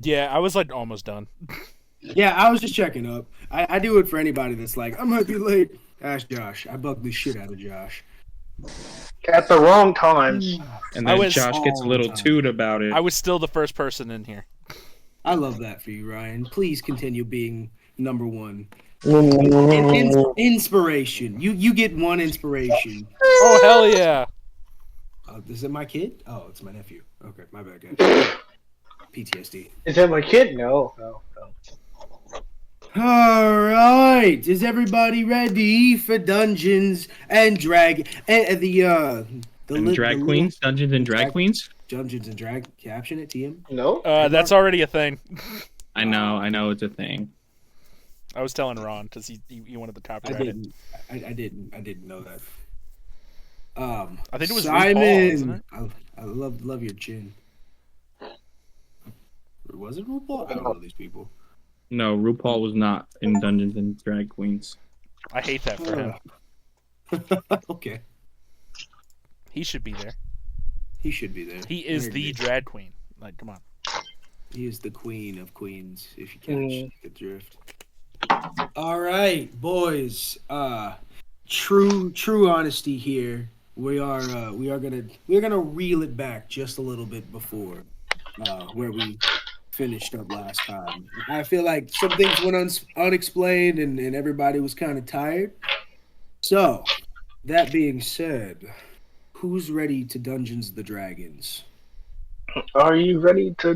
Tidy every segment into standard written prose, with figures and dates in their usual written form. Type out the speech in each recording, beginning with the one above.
Yeah, I was like almost done. Yeah, I was just checking up. I do it for anybody that's like, I might be late. Ask Josh. I bugged the shit out of Josh. At the wrong times. And I then was Josh gets a all little the time. toot about it. I was still the first person in here. I love that for you, Ryan. Please continue being number one. Inspiration. You get one inspiration. Oh hell yeah! Is it my kid? Oh, it's my nephew. Okay, my bad, guys. PTSD. Is that my kid? No. All right, is everybody ready for Dungeons and Drag and And drag queens, Dungeons and Drag Queens. Dungeons and Drag caption it, TM. No. That's already a thing. I know it's a thing. I was telling Ron because he wanted the copyright. I didn't know that. I think it was Simon. RuPaul, isn't it? I love your chin. Was it RuPaul? I don't know these people. No, RuPaul was not in Dungeons and Drag Queens. I hate that for him. Okay. He should be there. He should be there. He is the drag queen. Like, come on. He is the queen of queens, if you catch the drift. All right, boys. True honesty here. We're gonna reel it back just a little bit before where we finished up last time. I feel like some things went unexplained and everybody was kind of tired. So, that being said, who's ready to Dungeons the Dragons? Are you ready to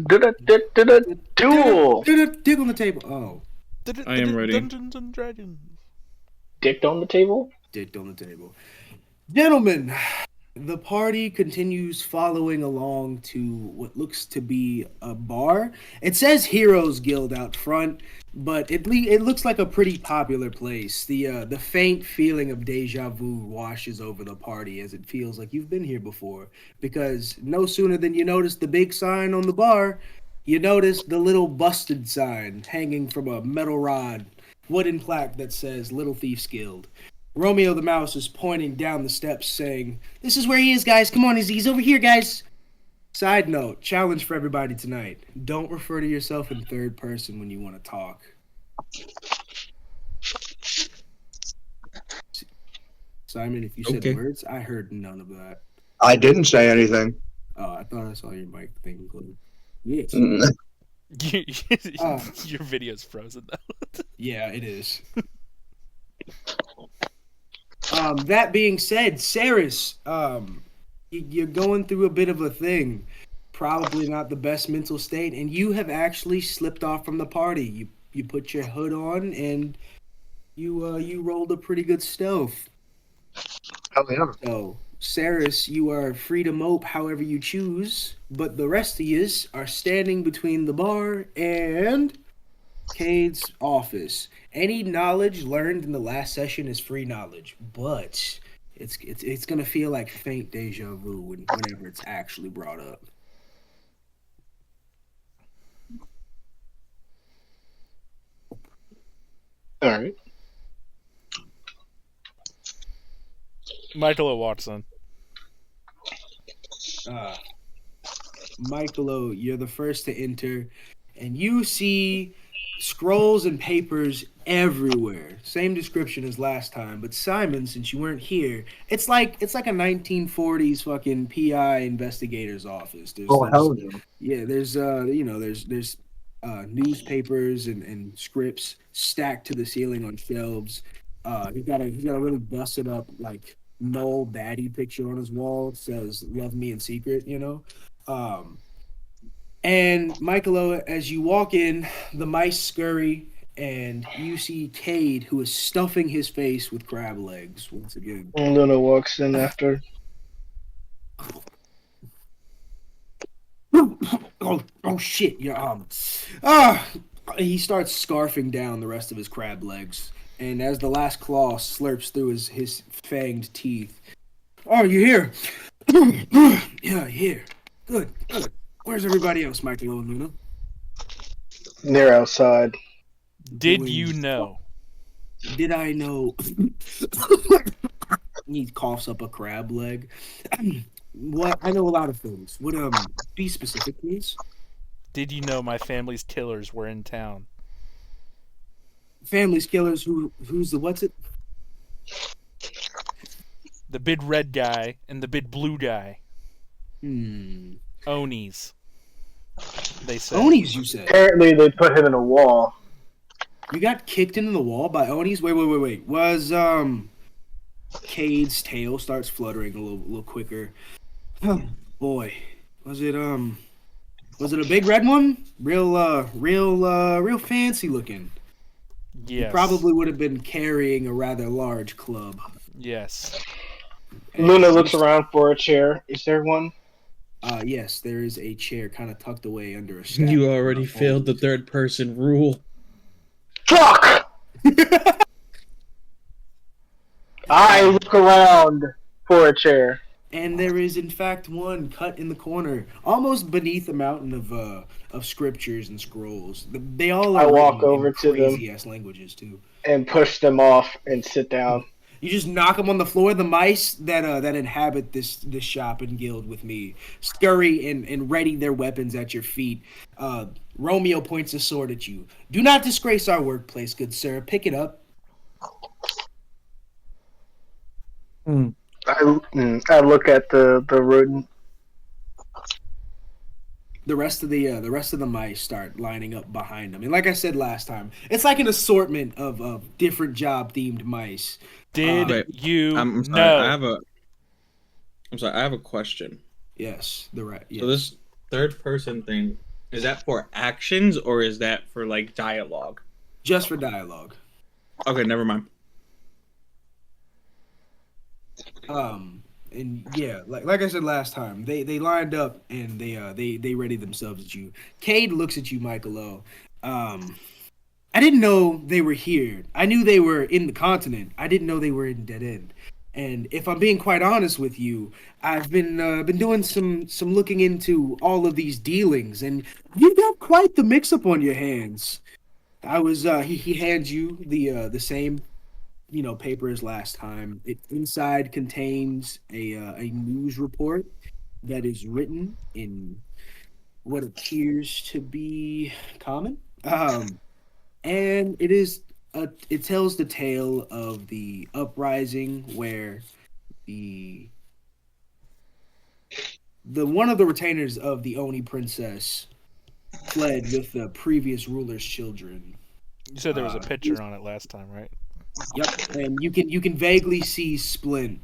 duel? Dig on the table. Oh, I am ready. Dungeons and Dragons. Dicked on the table? dicked on the table. Gentlemen, the party continues following along to what looks to be a bar. It says Heroes Guild out front, but it looks like a pretty popular place. The faint feeling of deja vu washes over the party as it feels like you've been here before. Because no sooner than you notice the big sign on the bar, you notice the little busted sign hanging from a metal rod, wooden plaque that says Little Thief's Guild. Romeo the Mouse is pointing down the steps saying, "This is where he is, guys. Come on, he's over here, guys." Side note, challenge for everybody tonight. Don't refer to yourself in third person when you want to talk. Simon, if you said words, I heard none of that. I didn't say anything. Oh, I thought I saw your mic thing closed. Yes. Your video's frozen, though. Yeah, it is. That being said, Ceras, you're going through a bit of a thing. Probably not the best mental state, and you have actually slipped off from the party. You put your hood on, and you rolled a pretty good stealth. Hell yeah. So, Ceras, you are free to mope however you choose, but the rest of yous are standing between the bar and Kade's office. Any knowledge learned in the last session is free knowledge, but it's gonna feel like faint deja vu whenever it's actually brought up. All right. Michaelo Watson. Michaelo, you're the first to enter, and you see scrolls and papers everywhere. Same description as last time, but Simon, since you weren't here, it's like a 1940s fucking PI investigator's office. Hell yeah. Yeah, there's newspapers and scripts stacked to the ceiling on shelves. He's got a really busted up like Noel Daddy picture on his wall. It says "Love me in secret," you know. And Michaelo, as you walk in, the mice scurry, and you see Kade, who is stuffing his face with crab legs once again. Luna walks in after. Oh shit! Your he starts scarfing down the rest of his crab legs, and as the last claw slurps through his fanged teeth. Oh, you here? Yeah, here. Good. Where's everybody else, Michaelo and Luna? They're outside. Did you know? Did I know? He coughs up a crab leg. What? I know a lot of things. Would be specific, please? Did you know my family's killers were in town? Family's killers. Who's the what's it? The big red guy and the big blue guy. Onis. They said. Onis, you said. Apparently, they put him in a wall. You got kicked into the wall by Onis? Wait. Was Cade's tail starts fluttering a little quicker. Oh, boy. Was it a big red one? Real fancy looking. Yes. He probably would have been carrying a rather large club. Yes. Luna looks around for a chair. Is there one? Yes, there is a chair kind of tucked away under a stack. You already failed the third person rule. Fuck! I look around for a chair. And there is, in fact, one cut in the corner, almost beneath a mountain of scriptures and scrolls. They all are I walk written over in to them. crazy-ass languages, too. And push them off and sit down. You just knock them on the floor. The mice that inhabit this shop and guild with me scurry and ready their weapons at your feet. Romeo points a sword at you. Do not disgrace our workplace, good sir. Pick it up. I look at the rodent. The rest of the mice start lining up behind them. And like I said last time, it's like an assortment of different job themed mice. Did you I'm sorry, know? I have a question. Yes, yes. So this third person thing, is that for actions or is that for like dialogue? Just for dialogue. Okay, never mind. And yeah, like I said last time, they lined up and they ready themselves at you. Kade looks at you, Michaelo. I didn't know they were here. I knew they were in the continent. I didn't know they were in Dead End. And if I'm being quite honest with you, I've been doing some looking into all of these dealings, and you've got quite the mix-up on your hands. I was he hands you the same paper as last time. It inside contains a news report that is written in what appears to be common. And it tells the tale of the uprising where the one of the retainers of the Oni princess fled with the previous ruler's children. You said there was a picture on it last time, right? Yep, and you can vaguely see Splint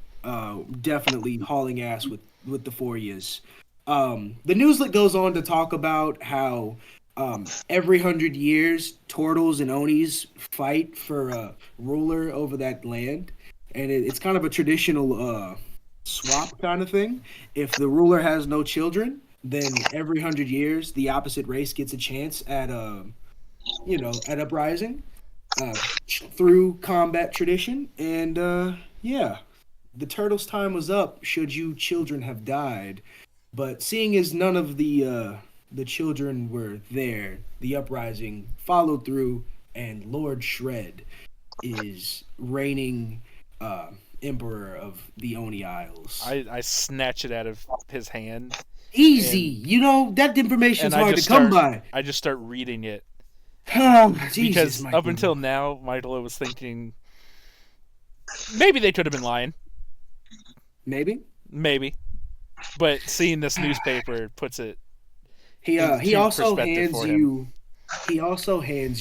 definitely hauling ass with the Forias. The newslet goes on to talk about how every 100 years, Turtles and Onis fight for a ruler over that land. And it's kind of a traditional swap kind of thing. If the ruler has no children, then every 100 years, the opposite race gets a chance at uprising through combat tradition. And the Turtles' time was up should you children have died. But seeing as none of the children were there, the uprising followed through, and Lord Shred is reigning emperor of the Oni Isles. I snatch it out of his hand. Easy, that information's hard to come by. I just start reading it. Oh, Jesus, because up until now, Michaelo was thinking maybe they could have been lying. Maybe. But seeing this newspaper puts it. He also hands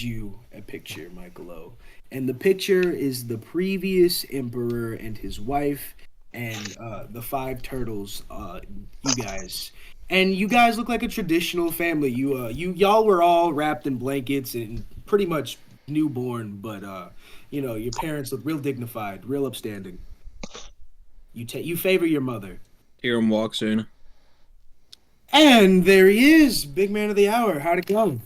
you a picture, Michaelo, and the picture is the previous emperor and his wife and the 5 turtles. You guys, and you guys look like a traditional family. Y'all were all wrapped in blankets and pretty much newborn, but your parents look real dignified, real upstanding. You favor your mother. Tyrum walks in. And there he is, big man of the hour. How'd it go?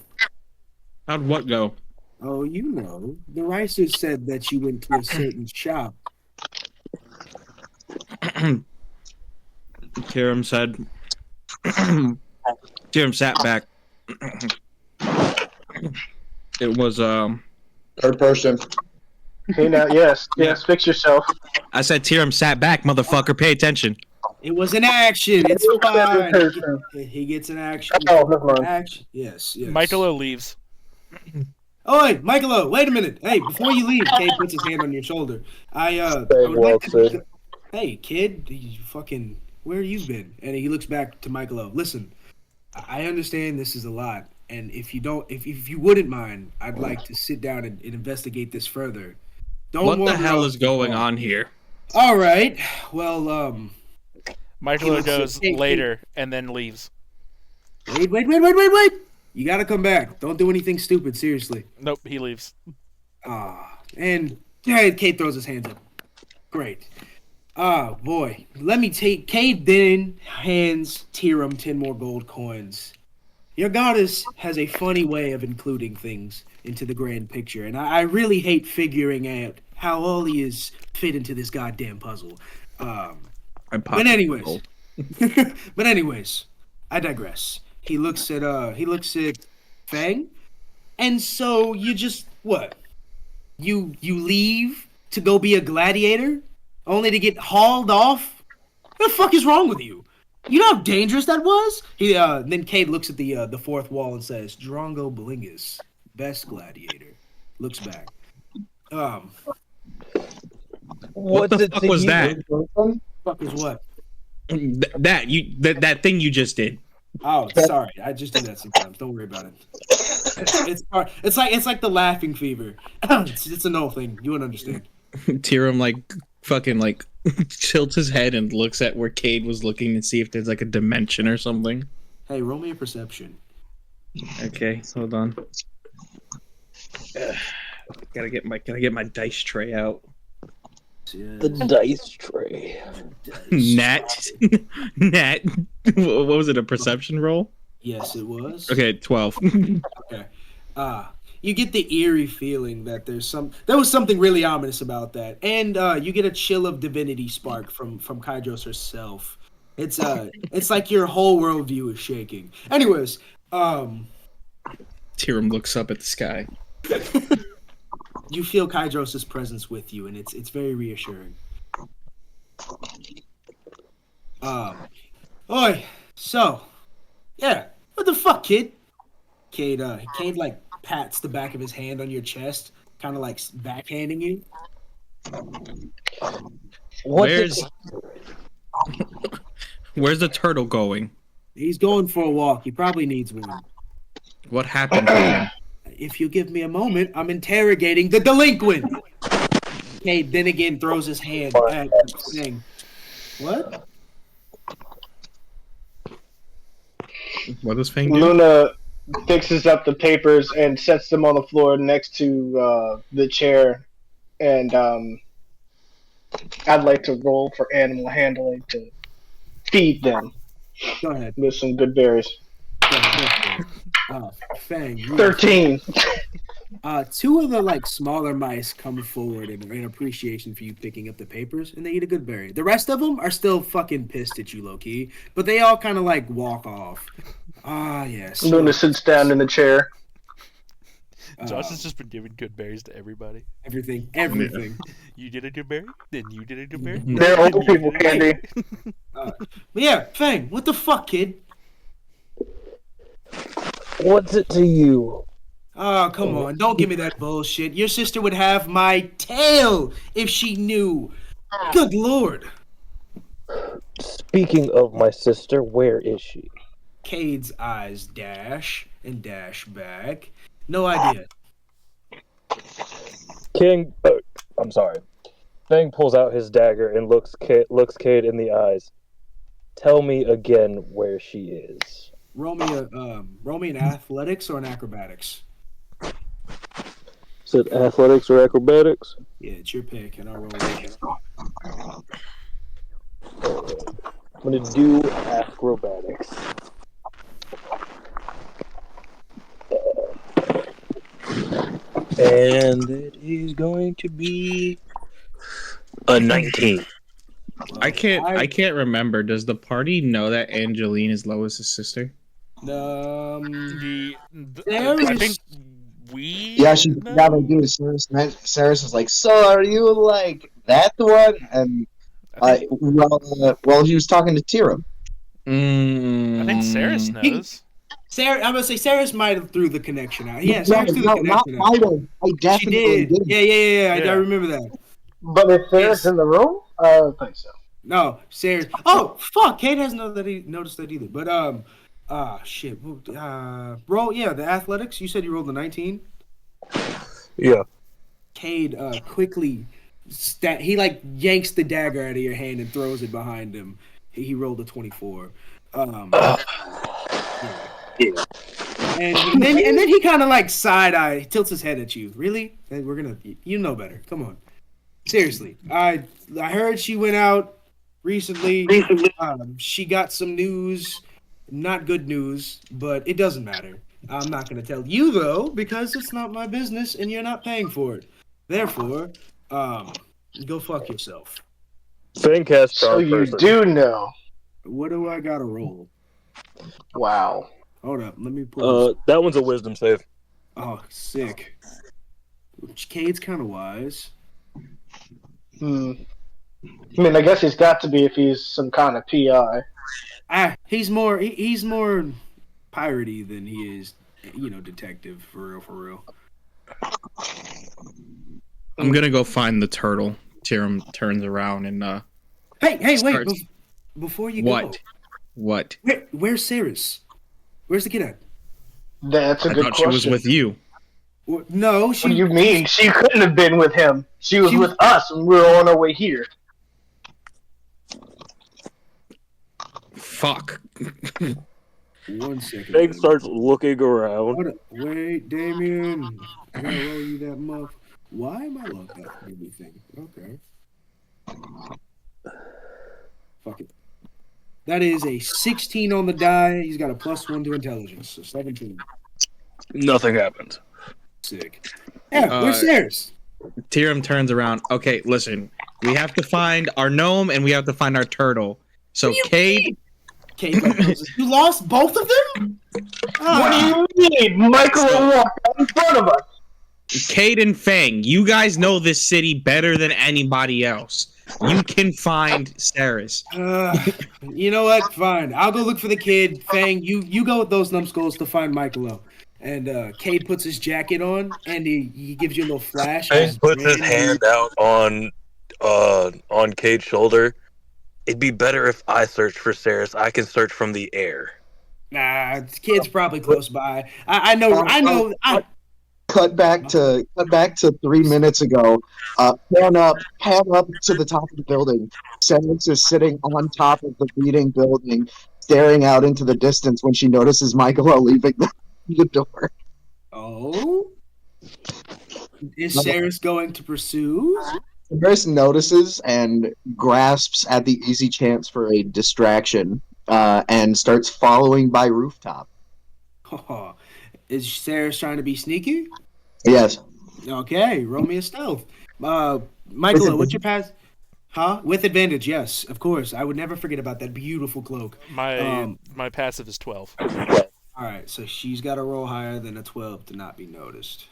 How'd what go? Oh, the Ricers said that you went to a certain shop. Tyrum said. Tyrum sat back. It was Third person. Hey now, yes, fix yourself. I said Tyrum sat back, motherfucker. Pay attention. It was an action. It's fine. person. He gets an action. Oh, never mind. Action. Yes. Michaelo leaves. Oh, hey, Michaelo, wait a minute. Hey, before you leave, Kate puts his hand on your shoulder. I would like to. Hey, kid, you fucking, where you been? And he looks back to Michaelo. Listen, I understand this is a lot, and if you wouldn't mind, I'd like to sit down and investigate this further. What the hell is going on here? All right. Well, Michaelo goes later and then leaves. Wait. You gotta come back. Don't do anything stupid, seriously. Nope, he leaves. And Kate throws his hands up. Great. Boy. Let me take... Kate then hands Tyrum 10 more gold coins. Your goddess has a funny way of including things into the grand picture, and I really hate figuring out how all these fit into this goddamn puzzle. But anyways, I digress. He looks at Fang, and so you just what? You leave to go be a gladiator, only to get hauled off? What the fuck is wrong with you? You know how dangerous that was? Then Cade looks at the fourth wall and says, "Drongo Blingus, best gladiator." Looks back. What the fuck was that? Fuck is what? That thing you just did. Oh, sorry. I just do that sometimes. Don't worry about it. It's like the laughing fever. It's an old thing. You wouldn't understand. Tyrum fucking tilts his head and looks at where Cade was looking to see if there's like a dimension or something. Hey, roll me a perception. Okay, hold on. Gotta get my dice tray out. The dice tray. Nat. What was it? A perception roll? Yes, it was. Okay, 12. Okay. You get the eerie feeling that there was something really ominous about that, and you get a chill of divinity spark from Kydros herself. It's like your whole worldview is shaking. Anyways, Tyrum looks up at the sky. You feel Kydros' presence with you, and it's very reassuring. So, yeah, what the fuck, kid? Cade pats the back of his hand on your chest, kind of like backhanding you. Where's the turtle going? He's going for a walk. He probably needs one. What happened to him? If you give me a moment, I'm interrogating the delinquent. Cade then again throws his hand at the thing. What? What does Fang do? Luna fixes up the papers and sets them on the floor next to the chair. And I'd like to roll for animal handling to feed them. Go ahead. With some good berries. Fang. 13. Two of the smaller mice come forward in appreciation for you picking up the papers, and they eat a good berry. The rest of them are still fucking pissed at you, low-key, but they all kind of walk off. Yes. Luna sits down in the chair. Josh has just been giving good berries to everybody. Everything. You did a good berry, then you did a good berry. They're old people candy. But yeah, Fang, what the fuck, kid? What's it to you? Oh, come on. Don't give me that bullshit. Your sister would have my tail if she knew. Good lord. Speaking of my sister, where is she? Cade's eyes dash and dash back. No idea. I'm sorry. Fang pulls out his dagger and looks Cade in the eyes. Tell me again where she is. Roll me an athletics or an acrobatics. Is it athletics or acrobatics? Yeah, it's your pick, and I'll roll it. I'm gonna do acrobatics. And it is going to be a 19. I can't remember. Does the party know that Angeline is Lois's sister? I think we. Yeah, they do. Ceras is like, so are you like that one? And Well, he was talking to Tyrum. I think Ceras knows. Sarah, I'm gonna say Ceras might have threw the connection out. Yeah, No, Ceras threw the not connection out. might have. I She definitely did. Yeah. I Yeah. remember that. But if Ceres Yes. in the room, I don't think so. No, Ceras. Oh fuck, Kate hasn't noticed that either. But shit. Roll. Yeah, the athletics. You said you rolled a 19. Yeah. Cade quickly he like yanks the dagger out of your hand and throws it behind him. He rolled a 24. Yeah. And then he kind of like side eye tilts his head at you. Really? We're gonna you know better. Come on. Seriously. I heard she went out recently. She got some news, not good news, but it doesn't matter. I'm not gonna tell you though because it's not my business and you're not paying for it. Therefore, go fuck yourself. Fang cast So charm you person. do know. What do I gotta roll? Wow. Hold up, let me pull this. That one's a wisdom save. Oh, sick. Cade's kind of wise. I mean, I guess he's got to be if he's some kind of PI. He's more piratey than he is, detective for real. I'm gonna go find the turtle. Tyrum turns around and Hey, wait! starts- Before you What? go, What? where's Ceres? Where's the kid at? That's a I good thought question. she was with you. No, What do you mean? She couldn't have been with him. She was with us when we were on our way here. Fuck. 1 second. Fang starts looking around. Hold up. Wait, Damien. I gotta roll you that muff. Why am I locked up for everything? Okay. Fuck it. That is a 16 on the die. He's got a +1 to intelligence, so 17. Nothing happened. Sick. Yeah, where's Ceres? Tyrum turns around. Okay, listen. We have to find our gnome and we have to find our turtle. So Cade, Kate, you lost both of them? What do you mean? Michaelo walked out in front of us. Cade and Fang, you guys know this city better than anybody else. You can find Ceres. You know what? Fine. I'll go look for the kid. Fang, you go with those numbskulls to find Michaelo. And Cade puts his jacket on, and he gives you a little flash. Fang puts his hand out on Cade's shoulder. It'd be better if I search for Ceres. I can search from the air. Nah, the kid's probably close by. I know. Cut back to 3 minutes ago. Pan up to the top of the building. Ceres is sitting on top of the beating building, staring out into the distance when she notices Michaelo leaving the door. Oh? Is Ceres going to pursue? Ceres notices and grasps at the easy chance for a distraction, and starts following by rooftop. Oh, is Ceres trying to be sneaky? Yes. Okay, roll me a stealth. Michaelo, what's your pass? Huh? With advantage, yes, of course. I would never forget about that beautiful cloak. My passive is 12. All right, so she's got to roll higher than a 12 to not be noticed.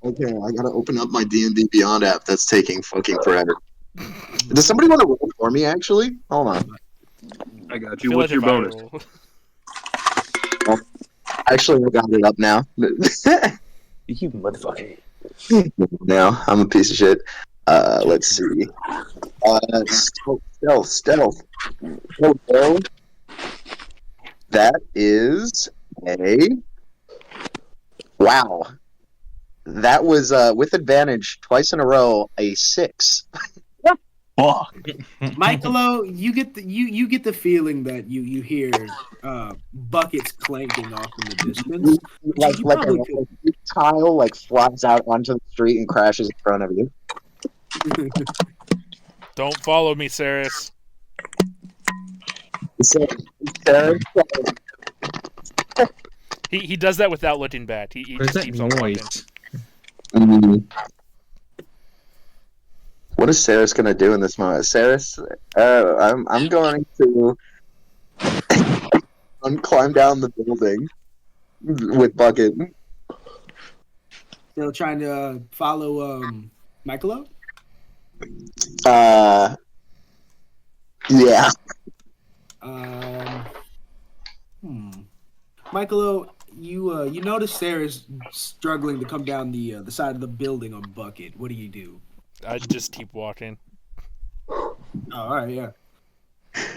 Okay, I gotta open up my D&D Beyond app. That's taking fucking forever. Does somebody want to roll for me, actually? Hold on. I got I you. feel What's like your if I bonus? roll- Actually, I got it up now. You motherfucker. Now, I'm a piece of shit. Let's see. Stealth. Oh, that is a... Wow. That was, with advantage, twice in a row, a 6. Fuck. Michaelo, you get the feeling that you hear buckets clanking off in the distance. Like You a probably could. tile flies out onto the street and crashes in front of you. Don't follow me, Ceres. So, He does that without looking back. He Where's just that keeps on walking. noise? What is Ceres gonna do in this moment? Ceres, I'm going to climb down the building with Bucket. Still trying to follow Michaelo? Yeah. Michaelo, you notice Sarah's struggling to come down the side of the building on Bucket. What do you do? I just keep walking. Oh, all right, yeah.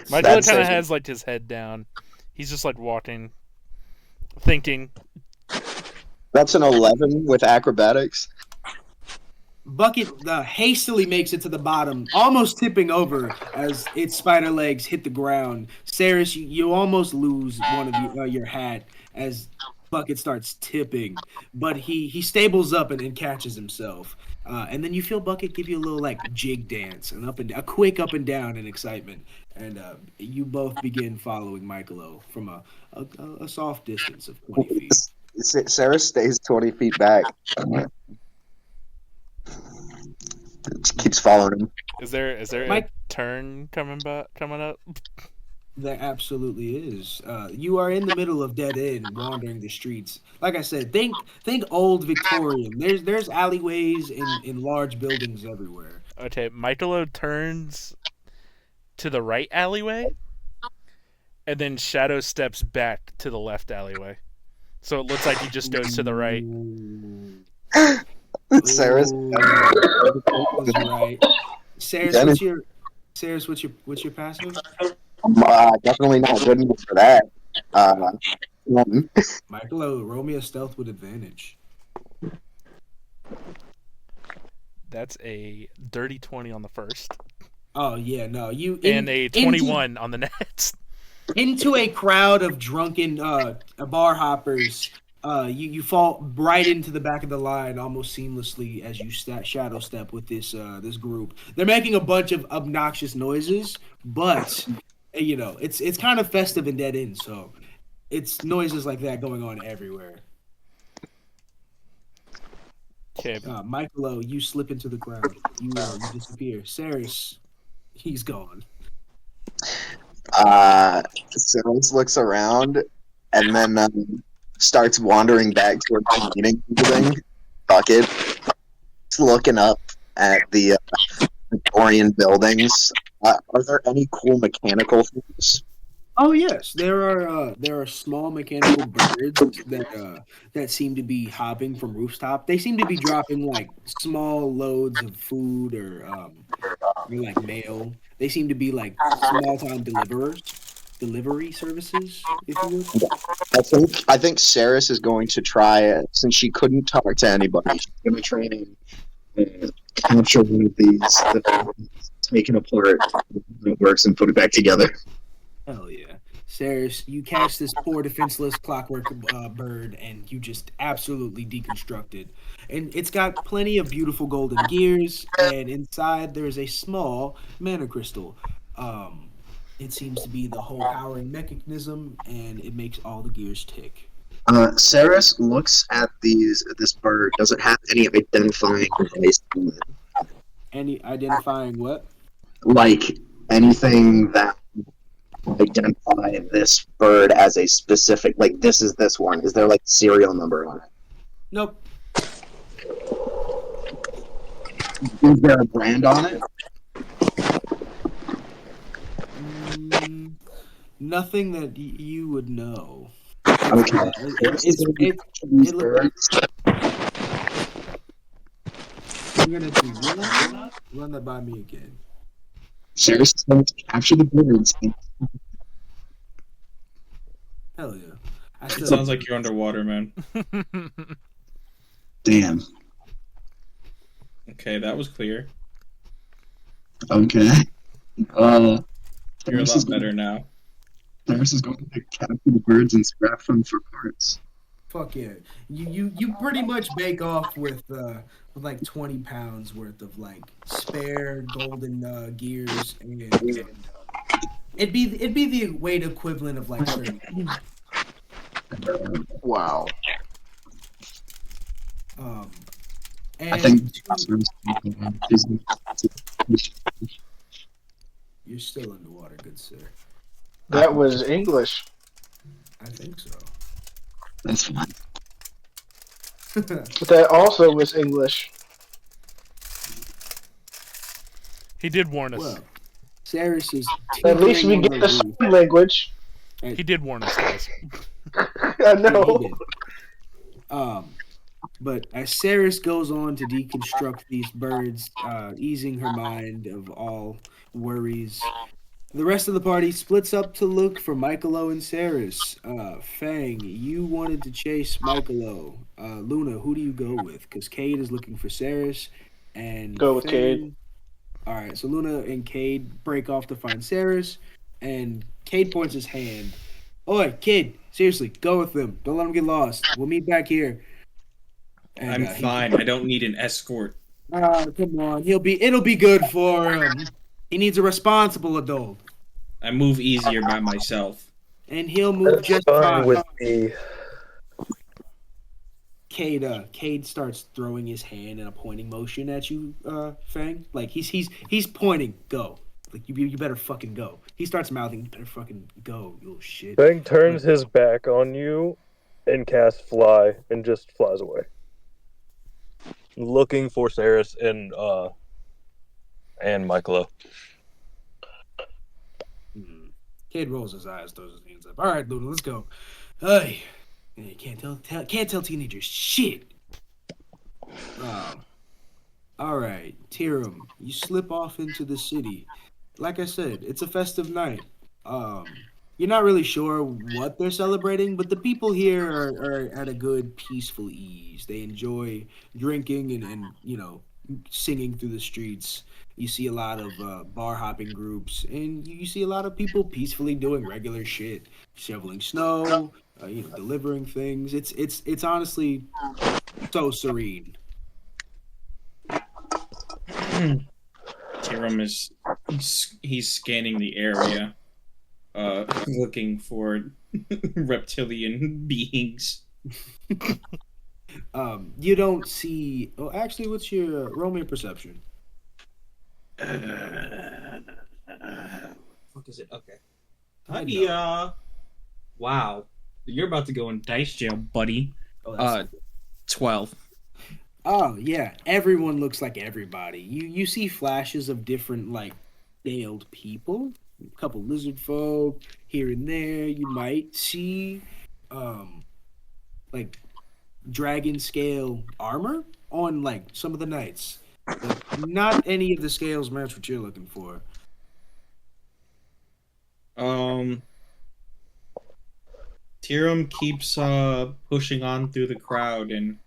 Michael That's kind of it. has like his head down. He's just like walking, thinking. That's an 11 with acrobatics. Bucket hastily makes it to the bottom, almost tipping over as its spider legs hit the ground. Ceras, you almost lose one of your hat as Bucket starts tipping, but he stables up and catches himself. And then you feel Bucket give you a little like jig dance and a quick up and down in excitement, and you both begin following Michaelo from a soft distance of 20 feet. Sarah stays 20 feet back. Keeps following him. Is there Mike- a turn coming up? There absolutely is. You are in the middle of dead end, wandering the streets. Like I said, think old Victorian. There's alleyways in large buildings everywhere. Okay, Michaelo turns to the right alleyway, and then Shadow steps back to the left alleyway. So it looks like he just goes to the right. Sarah's. Was right. Ceras, what's your passive? Definitely not good enough for that. Michaelo, roll me a stealth with advantage. That's a dirty 20 on the first, Oh yeah, no, and a 21 on the next. into a crowd of drunken bar hoppers. You fall right into the back of the line almost seamlessly as you shadow step with this group. They're making a bunch of obnoxious noises, but it's kind of festive and dead end, so it's noises like that going on everywhere. Okay, Michaelo, you slip into the crowd. You disappear. Ceras, he's gone. Ceres looks around and then starts wandering back towards the meeting building. Bucket. He's looking up at the Victorian buildings. Are there any cool mechanical things? Oh yes, there are small mechanical birds that seem to be hopping from rooftop. They seem to be dropping like small loads of food or like mail. They seem to be like small time delivery services, if you will. I think Ceres is going to try, since she couldn't talk to anybody, she's going to try and capture one of these, take it apart, it works, and put it back together. Hell yeah. Ceras, you catch this poor defenseless clockwork bird and you just absolutely deconstruct it. And it's got plenty of beautiful golden gears, and inside there's a small mana crystal. It seems to be the whole powering mechanism, and it makes all the gears tick. Ceres looks at this bird. Does it have any identifying device on it? Any identifying what? Like anything that identify this bird as a specific, like this is this one? Is there like a serial number on it? Nope. Is there a brand on it? Nothing that you would know. Okay. You're gonna do run that by me again. Ceres is going to capture the birds. Hell yeah. It sounds like you're underwater, man. Damn. Okay, that was clear. Okay. You're a lot better now. Ceres is going to capture the birds and scrap them for parts. Fuck yeah. You pretty much bake off with like 20 pounds worth of like spare golden gears, and it'd be the weight equivalent of like 30. Wow. And I think you're still underwater, good sir. That was English. I think so. that's fine. But that also was English. he did warn us. Well, Ceras is At least tinkering we on get the the roof. sign language. He did warn us, guys. I Yeah, he know. did. But as Ceres goes on to deconstruct these birds, easing her mind of all worries, the rest of the party splits up to look for Michaelo and Ceres. Fang, you wanted to chase Michaelo. Luna, who do you go with? Because Cade is looking for Ceres, and Go with Cade. Fang. All right, so Luna and Cade break off to find Ceres, and Cade points his hand. Oi, kid, seriously, go with them. Don't let them get lost. We'll meet back here. And, I'm fine. I don't need an escort. come on, it'll be good for him. He needs a responsible adult, I move easier by myself. and he'll move That's just fine fine. with me. Cade starts throwing his hand in a pointing motion at you, Fang. Like he's pointing. Go. Like you better fucking go. He starts mouthing, "You better fucking go, you little shit." Fang turns his back on you and casts Fly and just flies away. Looking for Ceras and Michaelo. Cade rolls his eyes, throws his hands up. All right, Luna, let's go. Hey, you can't tell teenagers shit. All right, Tyrum, you slip off into the city. Like I said, it's a festive night. You're not really sure what they're celebrating, but the people here are at a good, peaceful ease. They enjoy drinking and singing through the streets. You see a lot of bar hopping groups, and you see a lot of people peacefully doing regular shit, shoveling snow, delivering things. It's honestly so serene. Tyrum he's scanning the area, looking for reptilian beings. You don't see. Oh, actually, what's your roll me a perception? What is it? Okay. I know. Wow. You're about to go in dice jail, buddy. Oh, that's 12. Oh yeah, everyone looks like everybody. You see flashes of different like scaled people, a couple lizard folk here and there. You might see like dragon scale armor on like some of the knights. But not any of the scales match what you're looking for. Tyrum keeps pushing on through the crowd and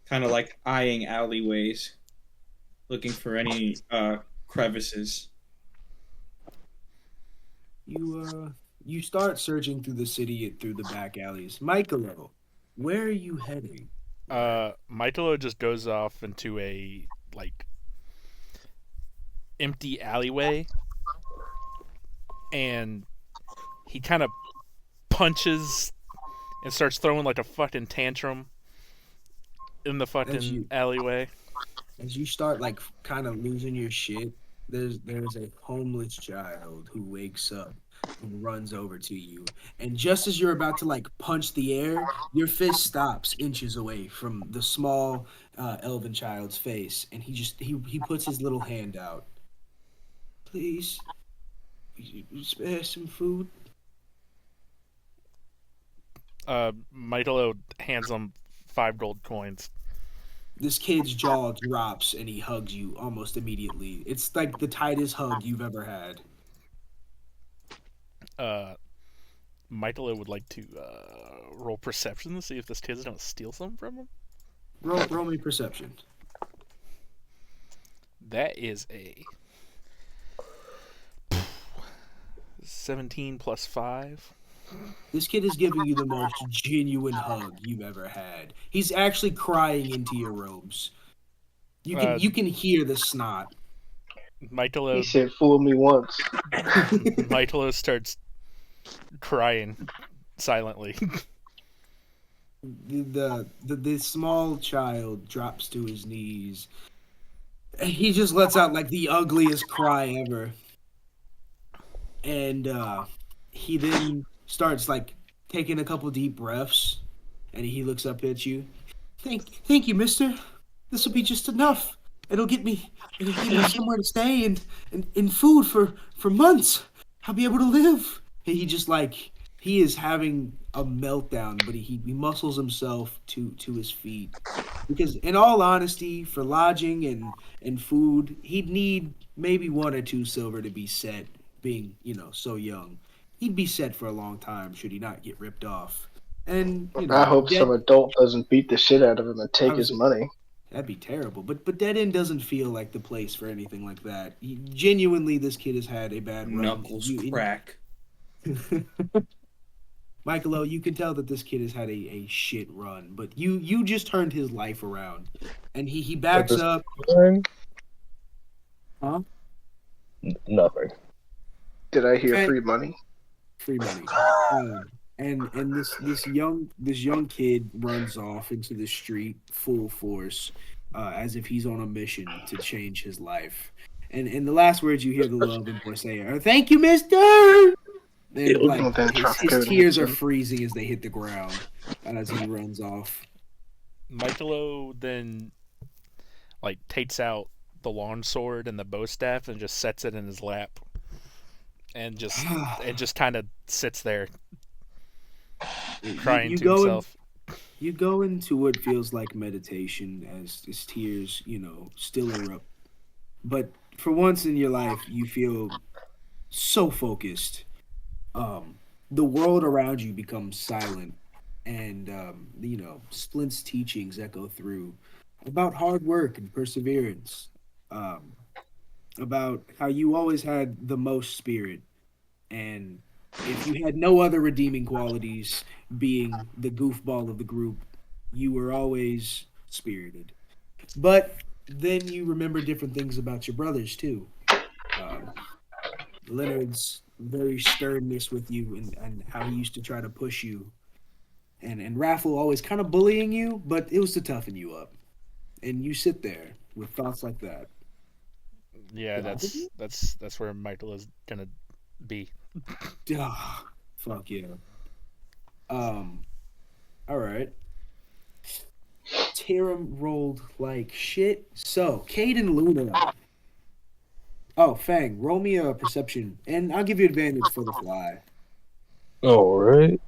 kind of like eyeing alleyways, looking for any crevices. You start searching through the city through the back alleys. Michaelo, where are you heading? Michaelo just goes off into a like empty alleyway, and he kind of punches and starts throwing like a fucking tantrum in the fucking alleyway. As you start like kind of losing your shit, there's a homeless child who wakes up and runs over to you, and just as you're about to like punch the air, your fist stops inches away from the small elven child's face, and he puts his little hand out. Please, spare some food. Michaelo hands him 5 gold coins. This kid's jaw drops and he hugs you almost immediately. It's like the tightest hug you've ever had. Michaelo would like to roll perception to see if this kid's gonna steal something from him. Roll me perception. That is a 17 plus 5. This kid is giving you the most genuine hug you've ever had. He's actually crying into your robes. You can hear the snot. Michaelo He said, "Fool me once." Michaelo starts crying silently. The small child drops to his knees. He just lets out like the ugliest cry ever. And he then starts like taking a couple deep breaths, and he looks up at you. Thank you, mister. This will be just enough. It'll get me somewhere to stay and food for months. I'll be able to live. He just like he is having a meltdown, but he muscles himself to his feet. Because in all honesty, for lodging and food, he'd need maybe 1 or 2 silver to be set, being, so young. He'd be set for a long time should he not get ripped off. And, I hope Dead, some adult doesn't beat the shit out of him and I take was his money. that'd be terrible. But Dead End doesn't feel like the place for anything like that. Genuinely, this kid has had a bad run. Knuckles crack. Michaelo, you can tell that this kid has had a shit run, but you just turned his life around. And he backs this up. Huh? Nothing. Did I hear Okay. free money? Free money. And this young kid runs off into the street full force, as if he's on a mission to change his life. And the last words you hear the little boy say are, "Thank you, Mister." And Well, like then his tears are freezing as they hit the ground as he runs off. Michaelo then takes out the long sword and the bow staff and just sets it in his lap, and just kind of sits there crying You to go himself. You go into what feels like meditation as his tears, still erupt. But for once in your life, you feel so focused. The world around you becomes silent, and Splint's teachings echo through about hard work and perseverance, about how you always had the most spirit, and if you had no other redeeming qualities, being the goofball of the group, you were always spirited. But then you remember different things about your brothers too. Um, Leonard's very sternness with you and how he used to try to push you. And Raffle always kind of bullying you, but it was to toughen you up. And you sit there with thoughts like that. Yeah, that's where Michael is gonna be. Ah, fuck yeah. All right. Tyrum rolled like shit. So, Kade and Luna. Oh, Fang, roll me a perception, and I'll give you advantage for the fly. All right.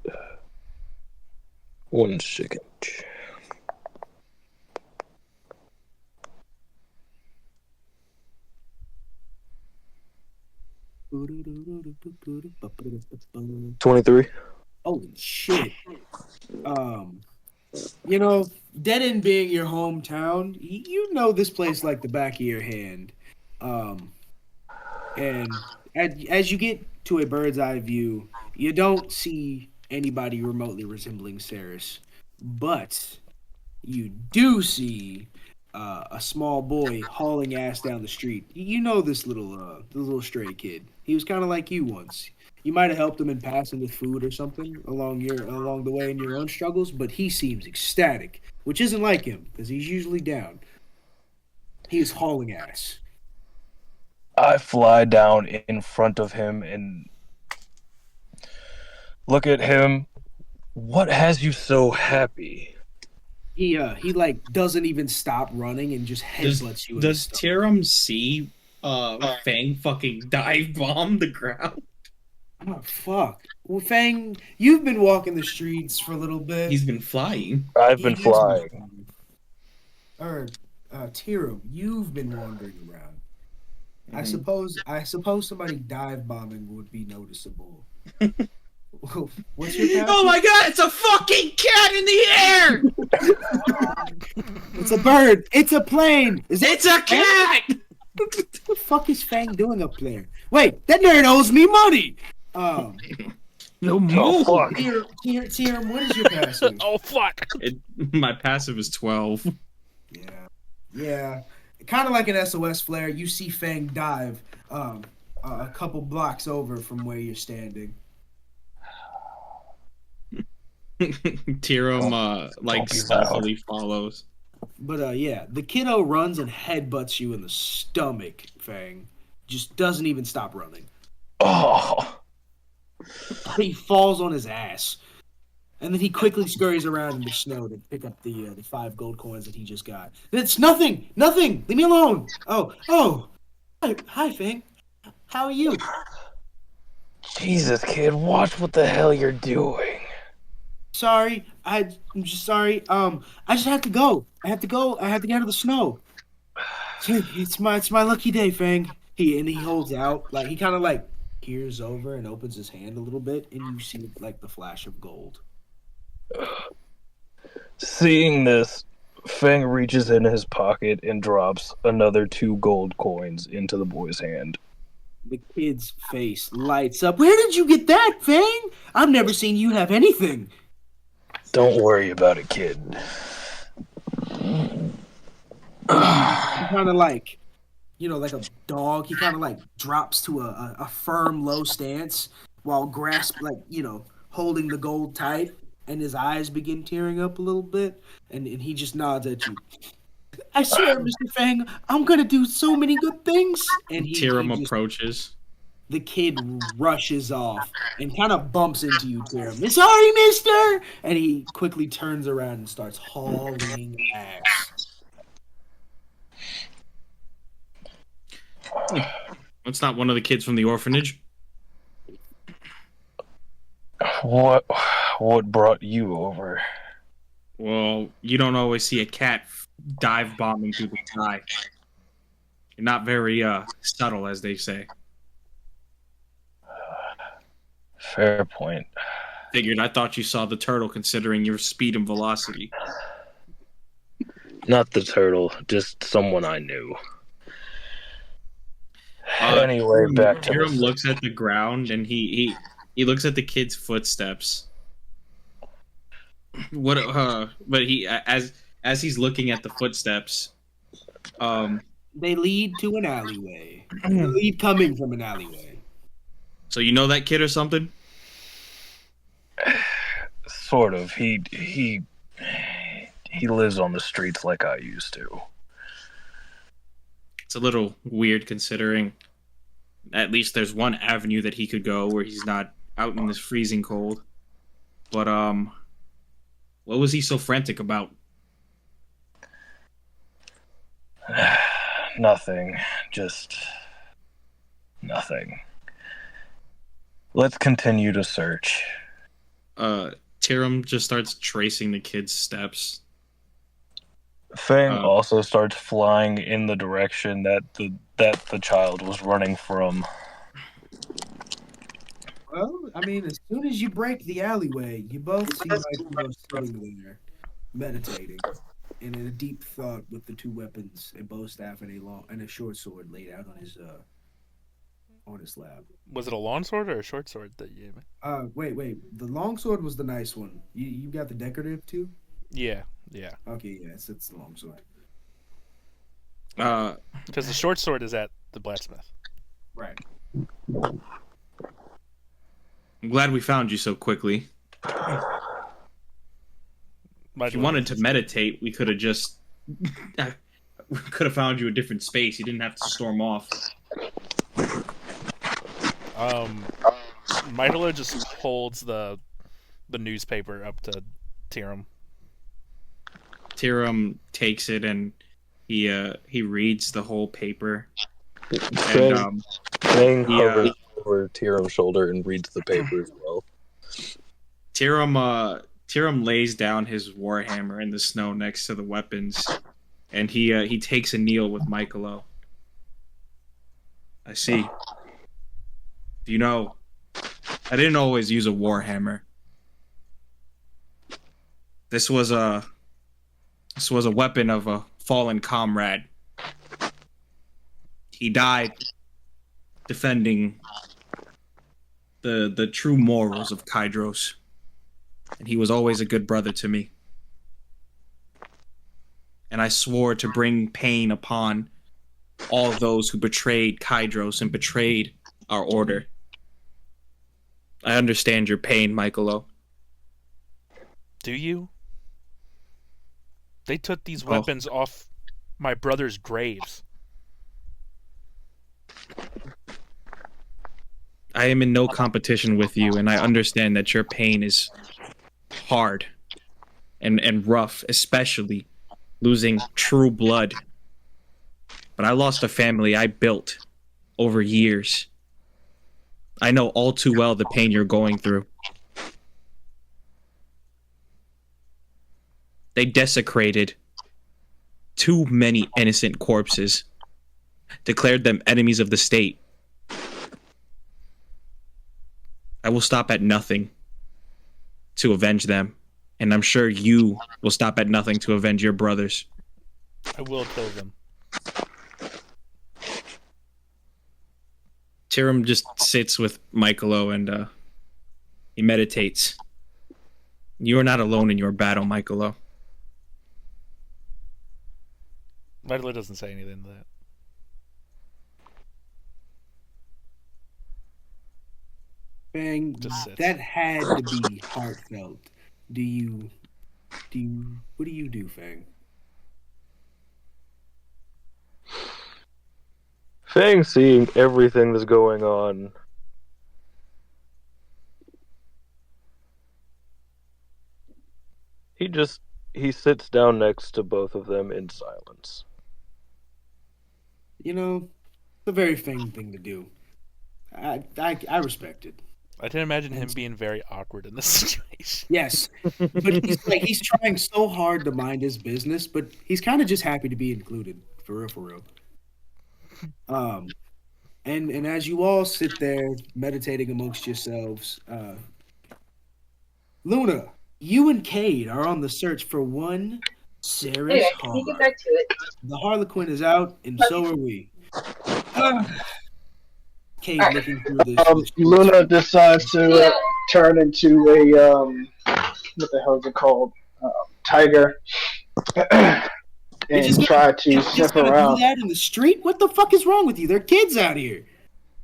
1 second. Holy 23. shit. Um, Dead End being your hometown, you know this place like the back of your hand. And as you get to a bird's eye view, you don't see anybody remotely resembling Ceras, but you do see a small boy hauling ass down the street. You know this little stray kid. He was kind of like you once. You might have helped him in passing with food or something along the way in your own struggles, but he seems ecstatic, which isn't like him because he's usually down. He is hauling ass. I fly down in front of him and look at him. What has you so happy? He like doesn't even stop running and just headbutts you. Does Tyrum see Fang fucking dive bomb the ground? Oh fuck! Well, Fang, you've been walking the streets for a little bit. He's been flying. I've been flying. Tyrum, you've been wandering around. I suppose somebody dive bombing would be noticeable. What's your password? Oh my god, it's a fucking cat in the air! It's a bird! It's a plane! It's a cat! What the fuck is Fang doing up there? Wait, that nerd owes me money! No Oh, move! fuck. Tyrum, what is your passive? Oh fuck! My passive is 12. Yeah. Kind of like an SOS flare, you see Fang dive a couple blocks over from where you're standing. Tyrum, stealthily follows. But yeah, the kiddo runs and headbutts you in the stomach, Fang. Just doesn't even stop running. Oh. He falls on his ass. And then he quickly scurries around in the snow to pick up the 5 gold coins that he just got. It's nothing! Nothing! Leave me alone! Oh! Hi, Fang. How are you? Jesus, kid, watch what the hell you're doing. Sorry. I'm just sorry. I just have to go. I have to go. I have to get out of the snow. It's my lucky day, Fang. He holds out, like, he kind of, like, peers over and opens his hand a little bit, and you see, like, the flash of gold. Seeing this, Fang reaches in his pocket and drops another 2 gold coins into the boy's hand. The kid's face lights up. Where did you get that, Fang? I've never seen you have anything. Don't worry about it, kid. He kind of like, like a dog. He kind of like drops to a firm, low stance while holding the gold tight, and his eyes begin tearing up a little bit, and he just nods at you. I swear, Mr. Fang, I'm gonna do so many good things. And Tyrum approaches. The kid rushes off and kind of bumps into you, Tyrum. Sorry, mister! And he quickly turns around and starts hauling ass. That's not one of the kids from the orphanage. What brought you over? Well, you don't always see a cat dive bombing through the sky. You're not very subtle, as they say. Fair point. Figured. I thought you saw the turtle, considering your speed and velocity. Not the turtle, just someone I knew. Anyway, back to Tyrum looks at the ground and he looks at the kid's footsteps. But he as he's looking at the footsteps, they lead to an alleyway. They lead coming from an alleyway. So you know that kid or something? Sort of. He lives on the streets like I used to. It's a little weird considering at least there's one avenue that he could go where he's not out in this freezing cold. But what was he so frantic about? Nothing. Just nothing. Let's continue to search. Tyrum just starts tracing the kid's steps. Fang also starts flying in the direction that the child was running from. Well, I mean, as soon as you break the alleyway, you both see Michaelo sitting there, meditating, and in a deep thought with the 2 weapons, a bow staff and a short sword laid out on his lap. Was it a long sword or a short sword that you gave me? Wait. The long sword was the nice one. You got the decorative too? Yeah. Okay, yeah, it's the long sword. Because the short sword is at the blacksmith. Right. I'm glad we found you so quickly. If you wanted to meditate, we could have just found you a different space. You didn't have to storm off. Michaelo just holds the newspaper up to Tyrum. Tyrum takes it and he reads the whole paper. Fang hovers over Tyrum's shoulder and reads the paper as well. Tyrum lays down his warhammer in the snow next to the weapons, and he takes a kneel with Michaelo. I see. You know, I didn't always use a warhammer. This was a weapon of a fallen comrade. He died defending the true morals of Kydros, and he was always a good brother to me. And I swore to bring pain upon all those who betrayed Kydros and betrayed our order. I understand your pain, Michaelo. Do you? They took these weapons off my brother's graves. I am in no competition with you, and I understand that your pain is hard and rough, especially losing true blood. But I lost a family I built over years. I know all too well the pain you're going through. They desecrated too many innocent corpses, declared them enemies of the state. I will stop at nothing to avenge them, and I'm sure you will stop at nothing to avenge your brothers. I will kill them. Tyrum just sits with Michaelo and he meditates. You are not alone in your battle, Michaelo. Michaelo doesn't say anything to that. Bang, Just sits. that had to be heartfelt. What do you do, Fang? Fang, seeing everything that's going on, he sits down next to both of them in silence. You know, it's a very Fang thing to do. I respect it. I didn't imagine him being very awkward in this situation. Yes, but he's trying so hard to mind his business, but he's kind of just happy to be included, for real. And as you all sit there meditating amongst yourselves, Luna, you and Kade are on the search for one Ceras Anyway, can you get back to it? The Harlequin is out, and so are we. Kade looking through this. Luna decides to turn into a what the hell is it called? Tiger, and try to sniff around. Do that in the street? What the fuck is wrong with you? There are kids out here.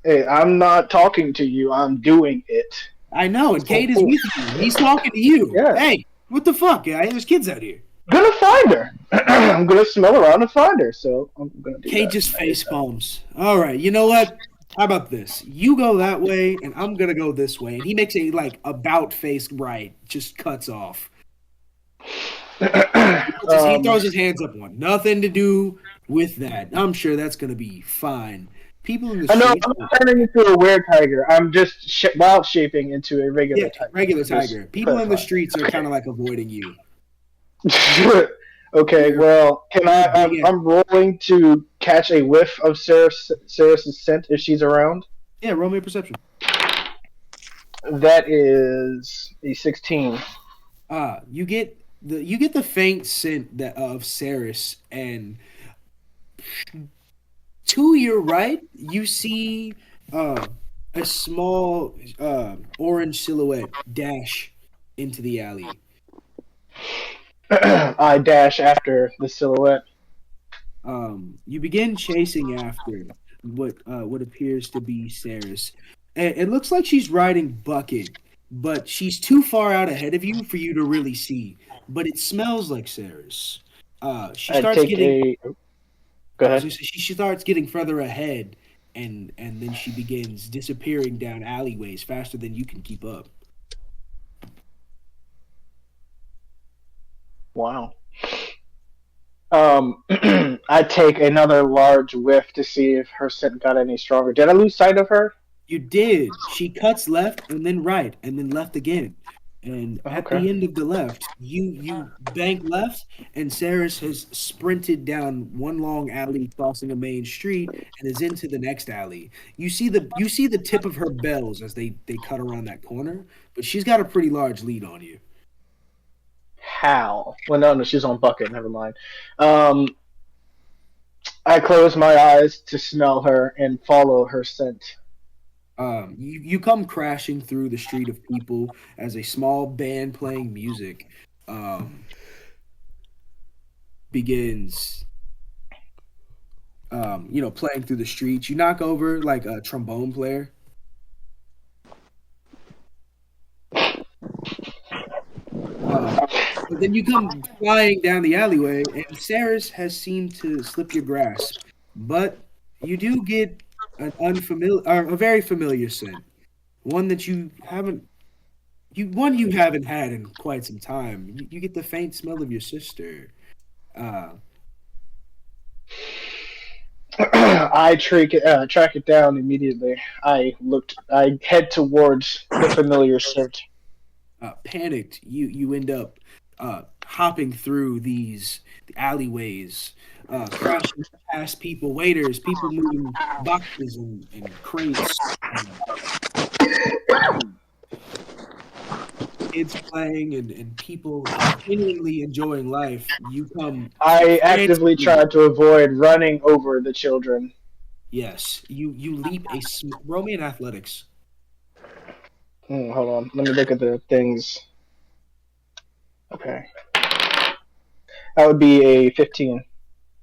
Hey, I'm not talking to you. I'm doing it. I know, and Kade is with you. He's talking to you. Yeah. Hey, what the fuck, guy? There's kids out here. Gonna find her. I'm gonna smell around and find her. So I'm gonna do Kade that. just face palms. All right, you know what? How about this? You go that way, and I'm gonna go this way. And he makes a about face right, just cuts off. He throws his hands up one. Nothing to do with that. I'm sure that's gonna be fine. People in the I know streets. I'm not turning into a weird tiger. I'm just wild shaping into a regular tiger. Regular tiger. People in the streets are kind of like avoiding you. Okay, well, can I'm rolling to catch a whiff of Ceras' scent if she's around. Yeah, roll me a perception. That is a 16. You get the faint scent of Ceras, and to your right, you see a small orange silhouette dash into the alley. I dash after the silhouette. You begin chasing after what appears to be Ceras. And it looks like she's riding Bucket, but she's too far out ahead of you for you to really see. But it smells like Ceras. She starts getting. Go ahead. She starts getting further ahead, and then she begins disappearing down alleyways faster than you can keep up. Wow. I take another large whiff to see if her scent got any stronger. Did I lose sight of her? You did. She cuts left and then right and then left again. And at the end of the left, you bank left, and Ceras has sprinted down one long alley, crossing a main street, and is into the next alley. You see the tip of her bells as they cut around that corner, but she's got a pretty large lead on you. How? Well, no, she's on Bucket. Never mind. I close my eyes to smell her and follow her scent. You come crashing through the street of people as a small band playing music begins, playing through the streets. You knock over like a trombone player. But then you come flying down the alleyway, and Ceras has seemed to slip your grasp. But you do get a very familiar scent, one that you haven't you haven't had in quite some time. You get the faint smell of your sister. Uh, Track it down immediately. I head towards the familiar scent. Panicked, you end up hopping through the alleyways, crashing past people, waiters, people moving boxes and crates, kids playing, and people genuinely enjoying life. You come I actively frantically. try to avoid running over the children. Yes, you leap Roman athletics. Hold on, let me look at the things. Okay, that would be a 15.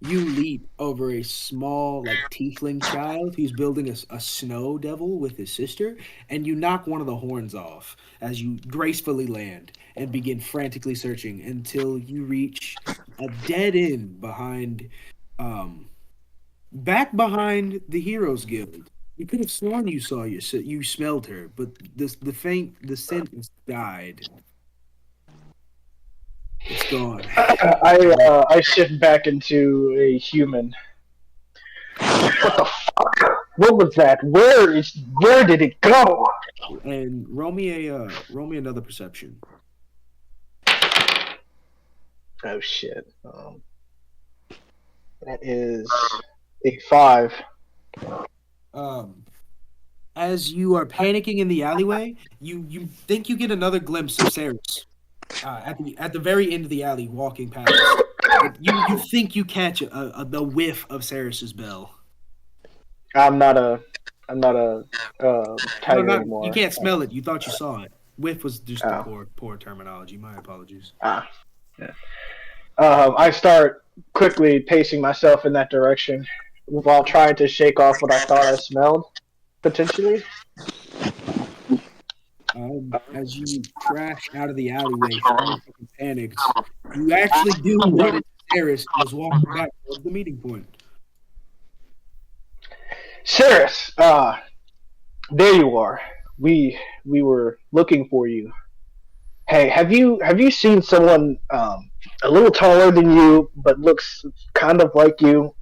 You leap over a small, like, tiefling child who's building a snow devil with his sister, and you knock one of the horns off as you gracefully land and begin frantically searching until you reach a dead end um, back behind the Heroes Guild. You could have sworn you saw you smelled her, but the scent has died. It's gone. I shift back into a human. What the fuck? What was that? Where did it go? And roll me another perception. Oh shit. That is a 5. Um, as you are panicking in the alleyway, you think you get another glimpse of Ceras at the very end of the alley, walking past. You think you catch the whiff of Ceras's bell. I'm not a I'm not a No, tiger not you anymore. can't smell it. You thought you saw it. Whiff was just the Oh. poor terminology. My apologies. Yeah. I start quickly pacing myself in that direction while trying to shake off what I thought I smelled, potentially. As you crash out of the alleyway, frantic and panicked, you actually do run into Ceras, who was walking back towards the meeting point. Ceras, there you are. We were looking for you. Hey, have you seen someone a little taller than you but looks kind of like you?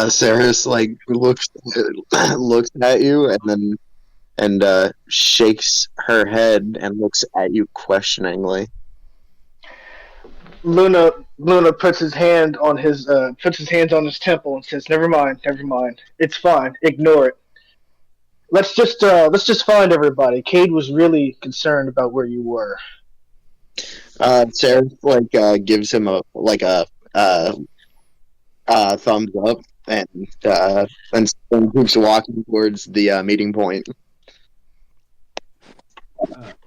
Ceres like looks at you and shakes her head and looks at you questioningly. Luna puts his hands on his temple and says, "Never mind, never mind. It's fine. Ignore it. Let's just find everybody. Cade was really concerned about where you were." Ceres gives him a thumbs up and keeps walking towards the meeting point.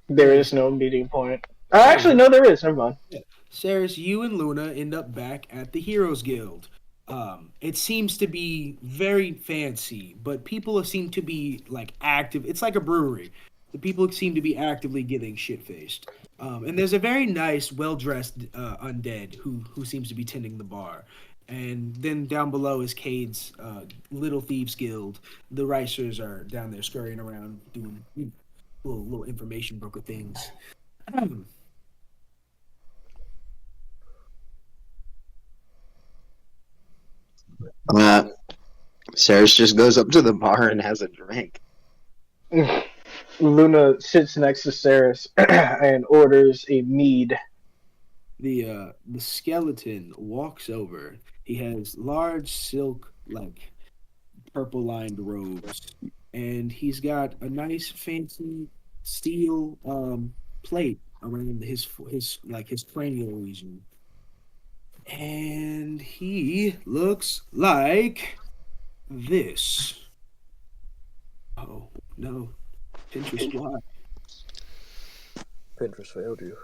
There is no meeting point. Actually, no, there is. Never mind. Ceres, you and Luna end up back at the Heroes Guild. It seems to be very fancy, but people seem to be like active. It's like a brewery. The people seem to be actively getting shit faced. And there's a very nice, well dressed undead who seems to be tending the bar. And then down below is Cade's Little Thieves Guild. The Ricers are down there scurrying around doing little information broker things. Ceres just goes up to the bar and has a drink. Luna sits next to Ceres and orders a mead. The skeleton walks over. He has large silk like purple lined robes, and he's got a nice fancy steel plate around his cranial region. And he looks like this. Oh no, Pinterest, why? Pinterest failed you.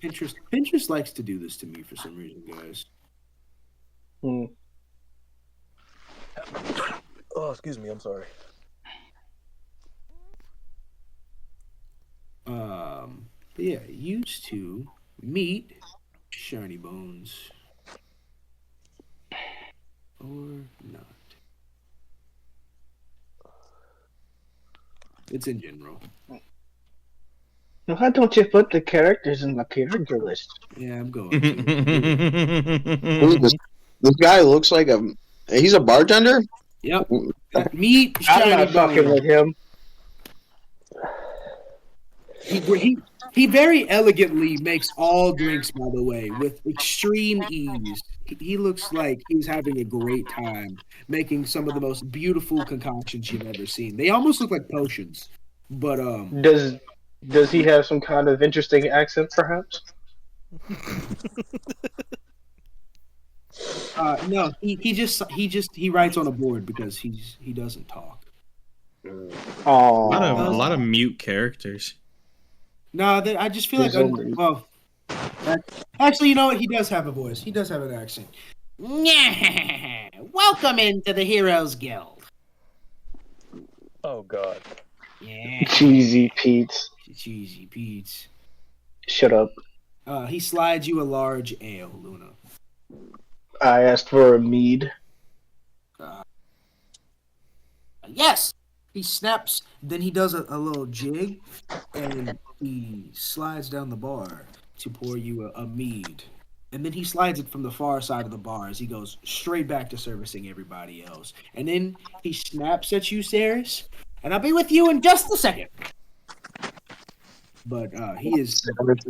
Pinterest likes to do this to me for some reason, guys. Hmm. Oh, excuse me. I'm sorry. But yeah, used to meet Shiny Bones or not. It's in general. Why don't you put the characters in the character list? Yeah, I'm going to. Ooh, this guy looks like he's a bartender. Yep. Meet I'm Shiny not fucking Bone. with him. He very elegantly makes all drinks, by the way, with extreme ease. He looks like he's having a great time making some of the most beautiful concoctions you've ever seen. They almost look like potions. But Does he have some kind of interesting accent, perhaps? no, he writes on a board because he doesn't talk. Oh, A lot of mute characters. No, I just feel like There's actually, you know what? He does have a voice. He does have an accent. Welcome into the Heroes Guild. Oh God. Yeah, Cheesy Pete. cheesy Pete. Shut up. He slides you a large ale, Luna. I asked for a mead. Yes. He snaps. Then he does a little jig, and he slides down the bar to pour you a mead. And then he slides it from the far side of the bar as he goes straight back to servicing everybody else. And then he snaps at you, Ceras, and I'll be with you in just a second. But he is.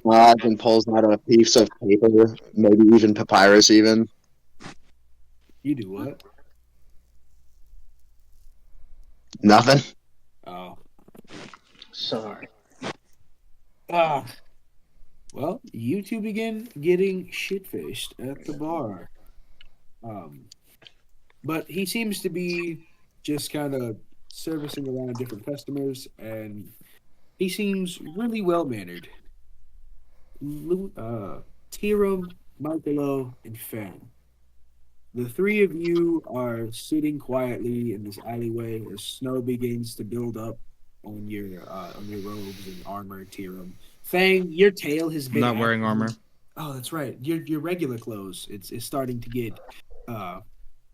Nods and pulls out a piece of paper, maybe even papyrus, even. You do what? Nothing. Oh. Sorry. Well, you two begin getting shit-faced at the bar. But he seems to be just kind of servicing around different customers, and he seems really well-mannered. Tyrum, Michaelo, and Fan. The three of you are sitting quietly in this alleyway as snow begins to build up on your robes and armor, Tyrum. Fang, your tail has been Not wearing armor. Oh, that's right. Your regular clothes. It's starting to get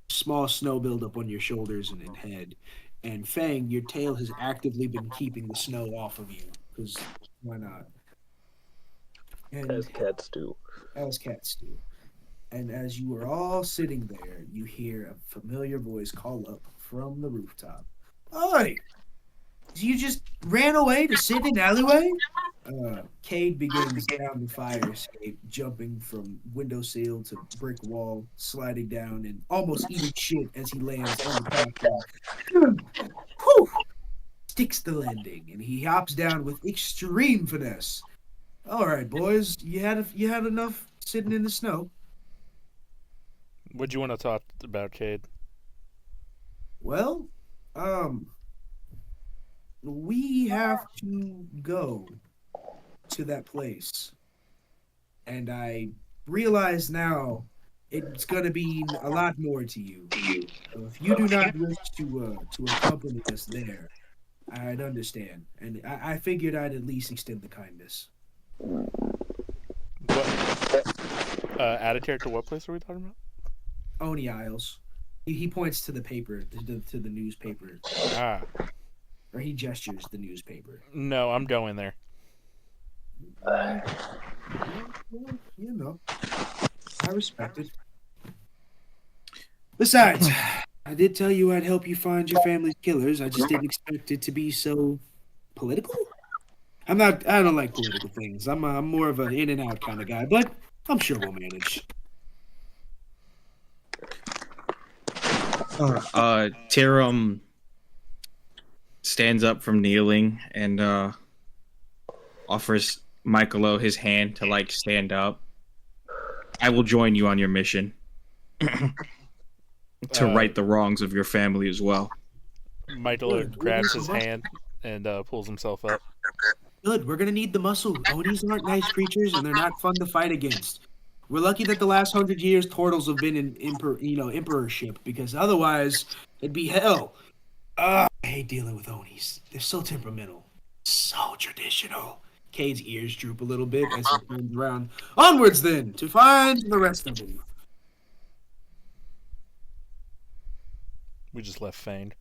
small snow buildup on your shoulders and head. And Fang, your tail has actively been keeping the snow off of you. Because why not? And As cats do. as cats do. And as you are all sitting there, you hear a familiar voice call up from the rooftop. Oi! You just ran away to sit in an alleyway? Kade begins down the fire escape, jumping from windowsill to brick wall, sliding down and almost eating shit as he lands on the platform. Whew! Sticks the landing, and he hops down with extreme finesse. All right, boys, you had enough sitting in the snow. What do you want to talk about, Cade? Well, we have to go to that place. And I realize now it's going to mean a lot more to you. So if you do not wish to accompany us there, I'd understand. And I figured I'd at least extend the kindness. What? Add a character. What place are we talking about? Oni Isles. He points to the paper, to the newspaper. Ah, Or he gestures the newspaper. no, I'm going there. Well, you know, I respect it. Besides, I did tell you I'd help you find your family's killers. I just didn't expect it to be so political. I don't like political things. I'm more of an in and out kind of guy, but I'm sure we'll manage. Tyrum stands up from kneeling and offers Michaelo his hand to stand up. I will join you on your mission to right the wrongs of your family as well. Michaelo grabs his hand and pulls himself up. Good. We're gonna need the muscle. Onis aren't nice creatures, and they're not fun to fight against. We're lucky that the last 100 years turtles have been in emperorship, because otherwise it'd be hell. I hate dealing with Onis. They're so temperamental, so traditional. Cade's ears droop a little bit as he turns around. Onwards, then, to find the rest of them. We just left Fang.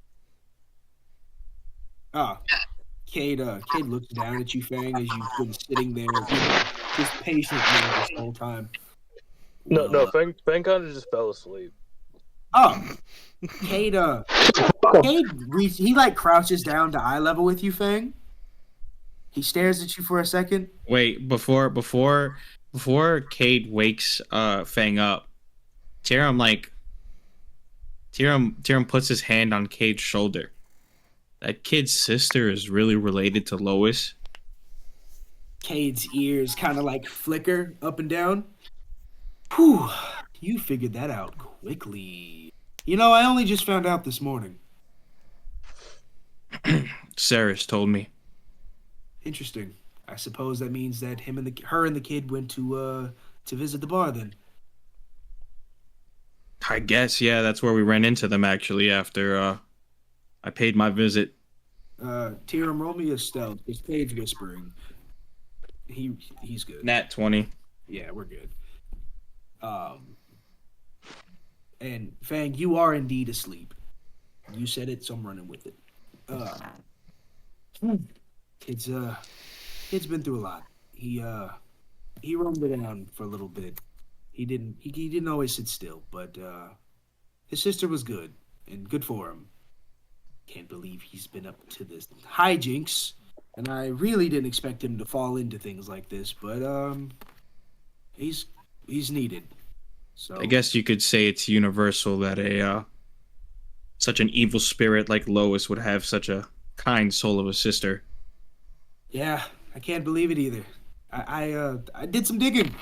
Cade looks down at you, Fang, as you've been sitting there, just patiently this whole time. No, Well, Fang kind of just fell asleep. oh, Cade, he like crouches down to eye level with you, Fang. He stares at you for a second. Wait, before Cade wakes Fang up, Tyrum puts his hand on Cade's shoulder. That kid's sister is really related to Lois. Cade's ears kind of like flicker up and down. Whew, you figured that out quickly. You know, I only just found out this morning. Ceras told me. Interesting. I suppose that means that her and the kid went to visit the bar then. I guess, yeah, that's where we ran into them actually after I paid my visit. Tyrum, roll me a stealth. It's Page whispering. He's good. Nat 20. Yeah, we're good. And Fang, you are indeed asleep. You said it, so I'm running with it. Kid's been through a lot. He roamed around for a little bit. He didn't always sit still, but his sister was good and good for him. Can't believe he's been up to this hijinks, and I really didn't expect him to fall into things like this, but he's needed. So I guess you could say it's universal that such an evil spirit like Lois would have such a kind soul of a sister. yeah, I can't believe it either. I did some digging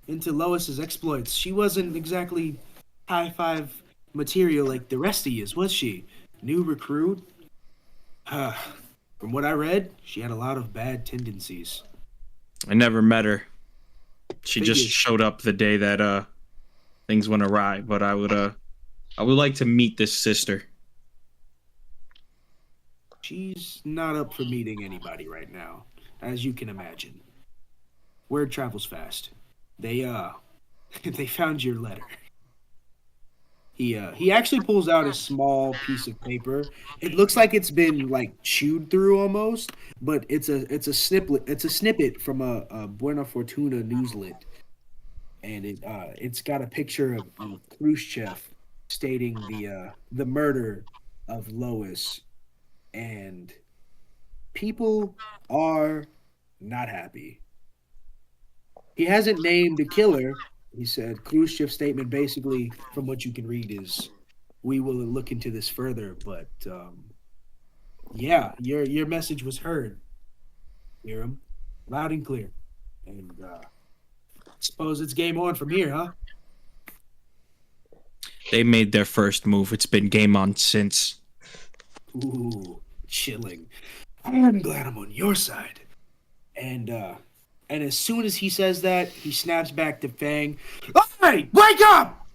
into Lois's exploits. She wasn't exactly high five material like the rest of you, was she? New recruit? From what I read, she had a lot of bad tendencies. I never met her. She just Figures. showed up the day that things went awry, but I would like to meet this sister. She's not up for meeting anybody right now, as you can imagine. Word travels fast. They they found your letter. He actually pulls out a small piece of paper. It looks like it's been like chewed through almost, but it's a snippet from a Buena Fortuna newslet, and it's got a picture of Khrushchev stating the murder of Lois, and people are not happy. He hasn't named the killer. He said Khrushchev's statement basically, from what you can read, is we will look into this further. But yeah, your message was heard, Hiram, loud and clear. And suppose it's game on from here, huh? They made their first move. It's been game on since. Ooh, chilling. I'm glad I'm on your side. And as soon as he says that, he snaps back to Fang. Hey, wake up!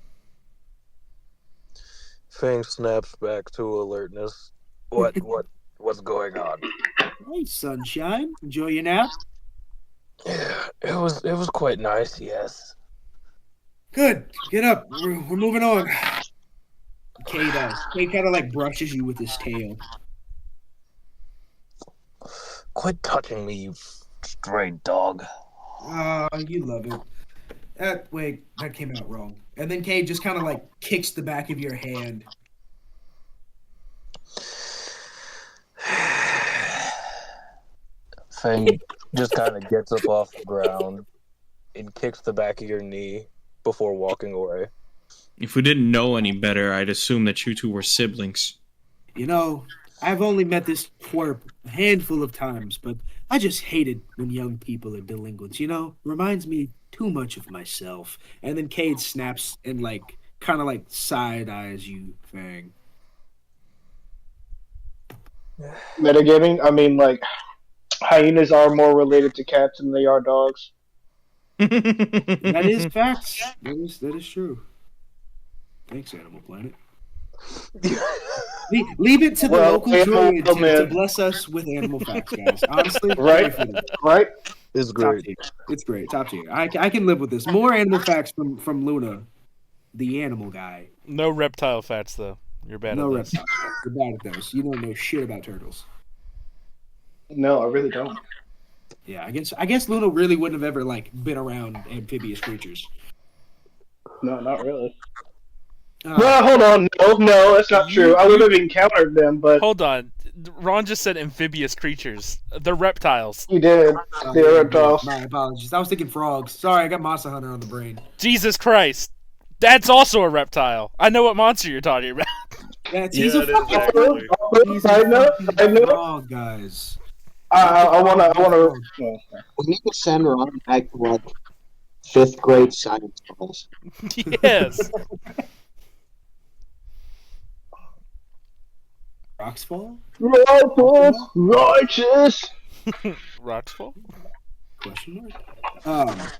Fang snaps back to alertness. What's going on? Hey, sunshine. Enjoy your nap? Yeah, it was quite nice, yes. Good. Get up. We're moving on. Cade kind of like brushes you with his tail. Quit touching me, you stray dog. You love it. Wait, that came out wrong. And then Cade just kind of like kicks the back of your hand. Fang just kind of gets up off the ground and kicks the back of your knee before walking away. If we didn't know any better, I'd assume that you two were siblings. You know, I've only met this twerp a handful of times, but I just hate it when young people are delinquents, you know? Reminds me too much of myself. And then Cade snaps and like kind of like side eyes you, Fang. Metagaming. I mean, like hyenas are more related to cats than they are dogs. That is facts. That is true. Thanks, Animal Planet. Leave it to the local druid to bless us with animal facts, guys. Honestly, Right? It's Top great. tier. It's great. Top tier. I can live with this. More animal facts from Luna, the animal guy. No reptile fats though. You're bad No at this. reptiles. You're bad at those. You don't know shit about turtles. No, I really don't. Yeah, I guess Luna really wouldn't have ever like been around amphibious creatures. No, not really. Uh, Well, hold on. No, that's not true. I would have encountered them, but Hold on. Ron just said amphibious creatures. They're reptiles. you did. They're reptiles. My apologies. I was thinking frogs. Sorry, I got Monster Hunter on the brain. Jesus Christ. That's also a reptile. I know what monster you're talking about. He's a it is fucking actually. He's Side note, frog, guys. I wanna. We need to send Ron back to like 5th grade science class. Yes. Roxfall? Righteous. Roxfall? Question mark.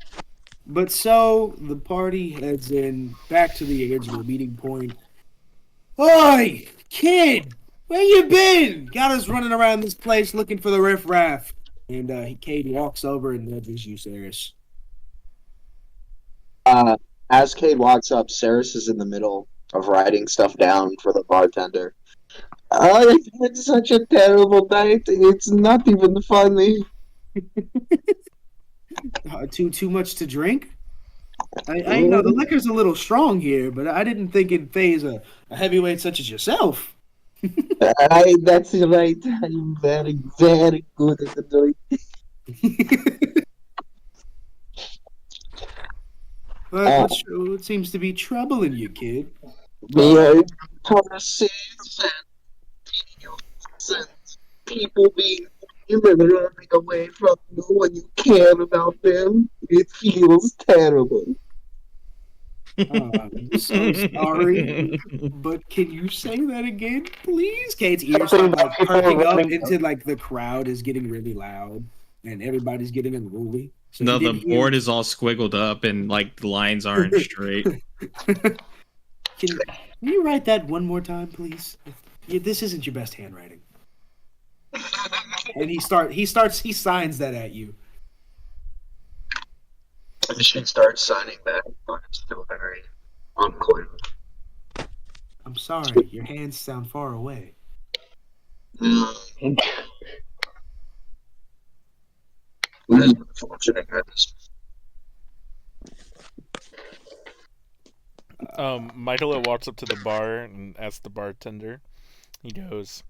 But so the party heads in back to the original meeting point. Oi, kid, where you been? Got us running around this place looking for the riffraff. And Kade walks over and nudges you, Ceras. As Cade walks up, Ceras is in the middle of writing stuff down for the bartender. I've had such a terrible night. It's not even funny. Too much to drink? I know the liquor's a little strong here, but I didn't think it'd phase a heavyweight such as yourself. That's right. I'm very, very good at the drink. What seems to be troubling you, kid? Being pursuits and people being human and running away from you when you care about them. It feels terrible. I'm so sorry, but can you say that again, please? Kate's ears start like perking up into like the crowd is getting really loud and everybody's getting unruly. So No, the board is all squiggled up and like the lines aren't straight. Can you write that one more time, please? This isn't your best handwriting. And he signs that at you. I should start signing that, but I'm still very unclear. I'm sorry, your hands sound far away. This is unfortunate. Michaelo walks up to the bar and asks the bartender. He goes,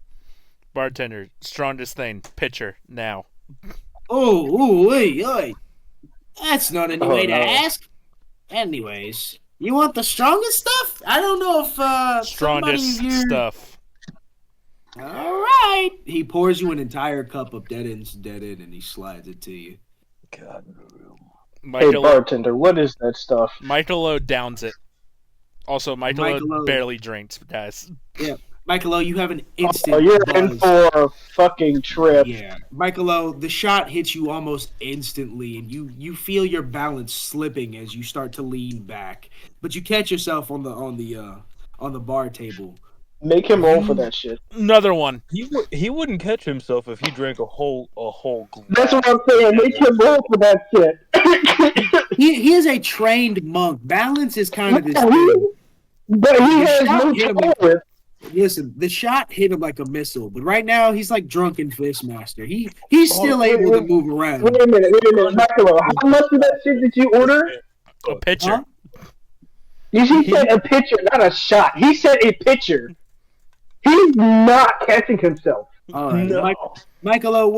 "Bartender, strongest thing, pitcher, now." Wait. That's not any way to no. ask. Anyways, you want the strongest stuff? I don't know if Strongest stuff. All right. He pours you an entire cup of dead in, and he slides it to you. God. Hey, bartender, what is that stuff? Michaelo downs it. Also, Michaelo Michaelo- barely drinks, guys. Yeah, Michaelo, you have an instant. Oh, you're buzz. in for a fucking trip. Yeah, Michaelo, the shot hits you almost instantly, and you feel your balance slipping as you start to lean back. But you catch yourself on the bar table. Make him roll for that shit. Another one. He wouldn't catch himself if he drank a whole glass. That's what I'm saying. Make him roll for that shit. He is a trained monk. Balance is kind of his Yeah, thing. But he has no hit him. tolerance. Listen, the shot hit him like a missile, but right now he's like drunken fishmaster. He's still able to move around. Wait a minute, Michaelo. How much of that shit did you order? A pitcher. Huh? He said a pitcher, not a shot. He said a pitcher. He's not catching himself. All right, No. Michaelo,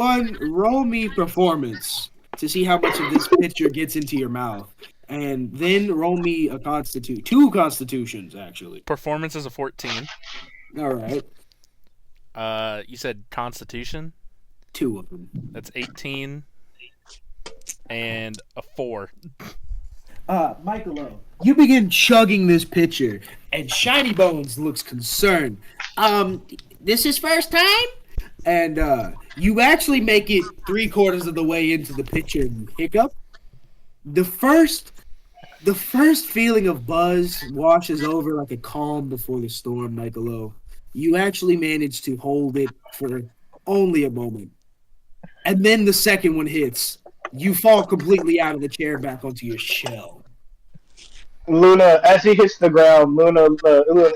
roll me performance to see how much of this pitcher gets into your mouth, and then roll me a two constitutions actually. Performance is a 14. All right, You said Constitution? 2 of them. That's 18. And a 4. Michaelo, you begin chugging this pitcher, and Shiny Bones looks concerned. This is first time? And you actually make it 3/4 of the way into the pitcher and hiccup. The first feeling of buzz washes over like a calm before the storm, Michaelo. You actually manage to hold it for only a moment. And then the second one hits. You fall completely out of the chair back onto your shell. Luna, as he hits the ground, Luna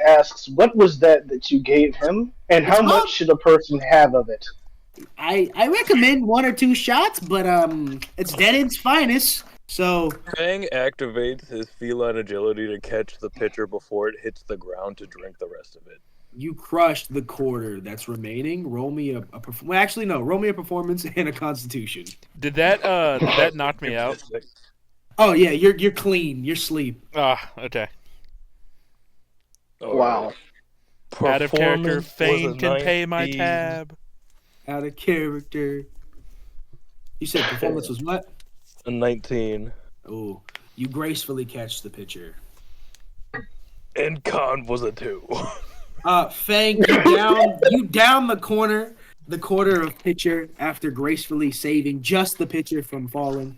asks, "What was that you gave him, and how much should a person have of it?" I recommend 1 or 2 shots, but it's Denon's finest. So Fang activates his feline agility to catch the pitcher before it hits the ground to drink the rest of it. you crushed the quarter that's remaining. Roll me well, actually no, roll me a performance and a constitution. Did that knock me out? Oh yeah, you're clean. You're sleep. Ah, okay. Wow. Out of character, Performance was Fame a can pay my 19. tab. Out of character. You said performance was what? A 19. Oh, you gracefully catch the pitcher. And con was a 2. Fang, you down the corner of pitcher after gracefully saving just the pitcher from falling.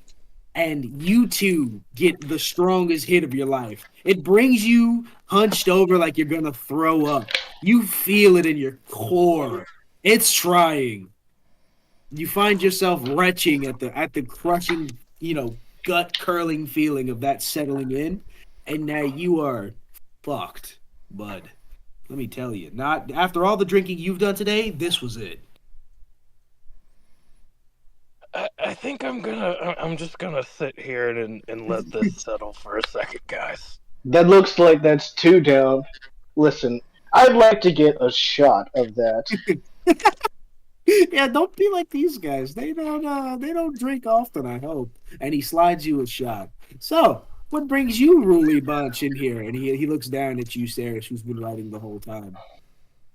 And you two get the strongest hit of your life. It brings you hunched over like you're gonna throw up. You feel it in your core. It's trying. You find yourself retching at the crushing, gut curling feeling of that settling in, and now you are fucked, bud. Let me tell you, not after all the drinking you've done today, this was it. I think I'm just gonna sit here and let this settle for a second, guys. That looks like that's 2 down. Listen, I'd like to get a shot of that. Yeah, don't be like these guys. They don't drink often, I hope. And he slides you a shot. So, what brings you, Ruli Bunch, in here? And he looks down at you, Ceras, who's been writing the whole time.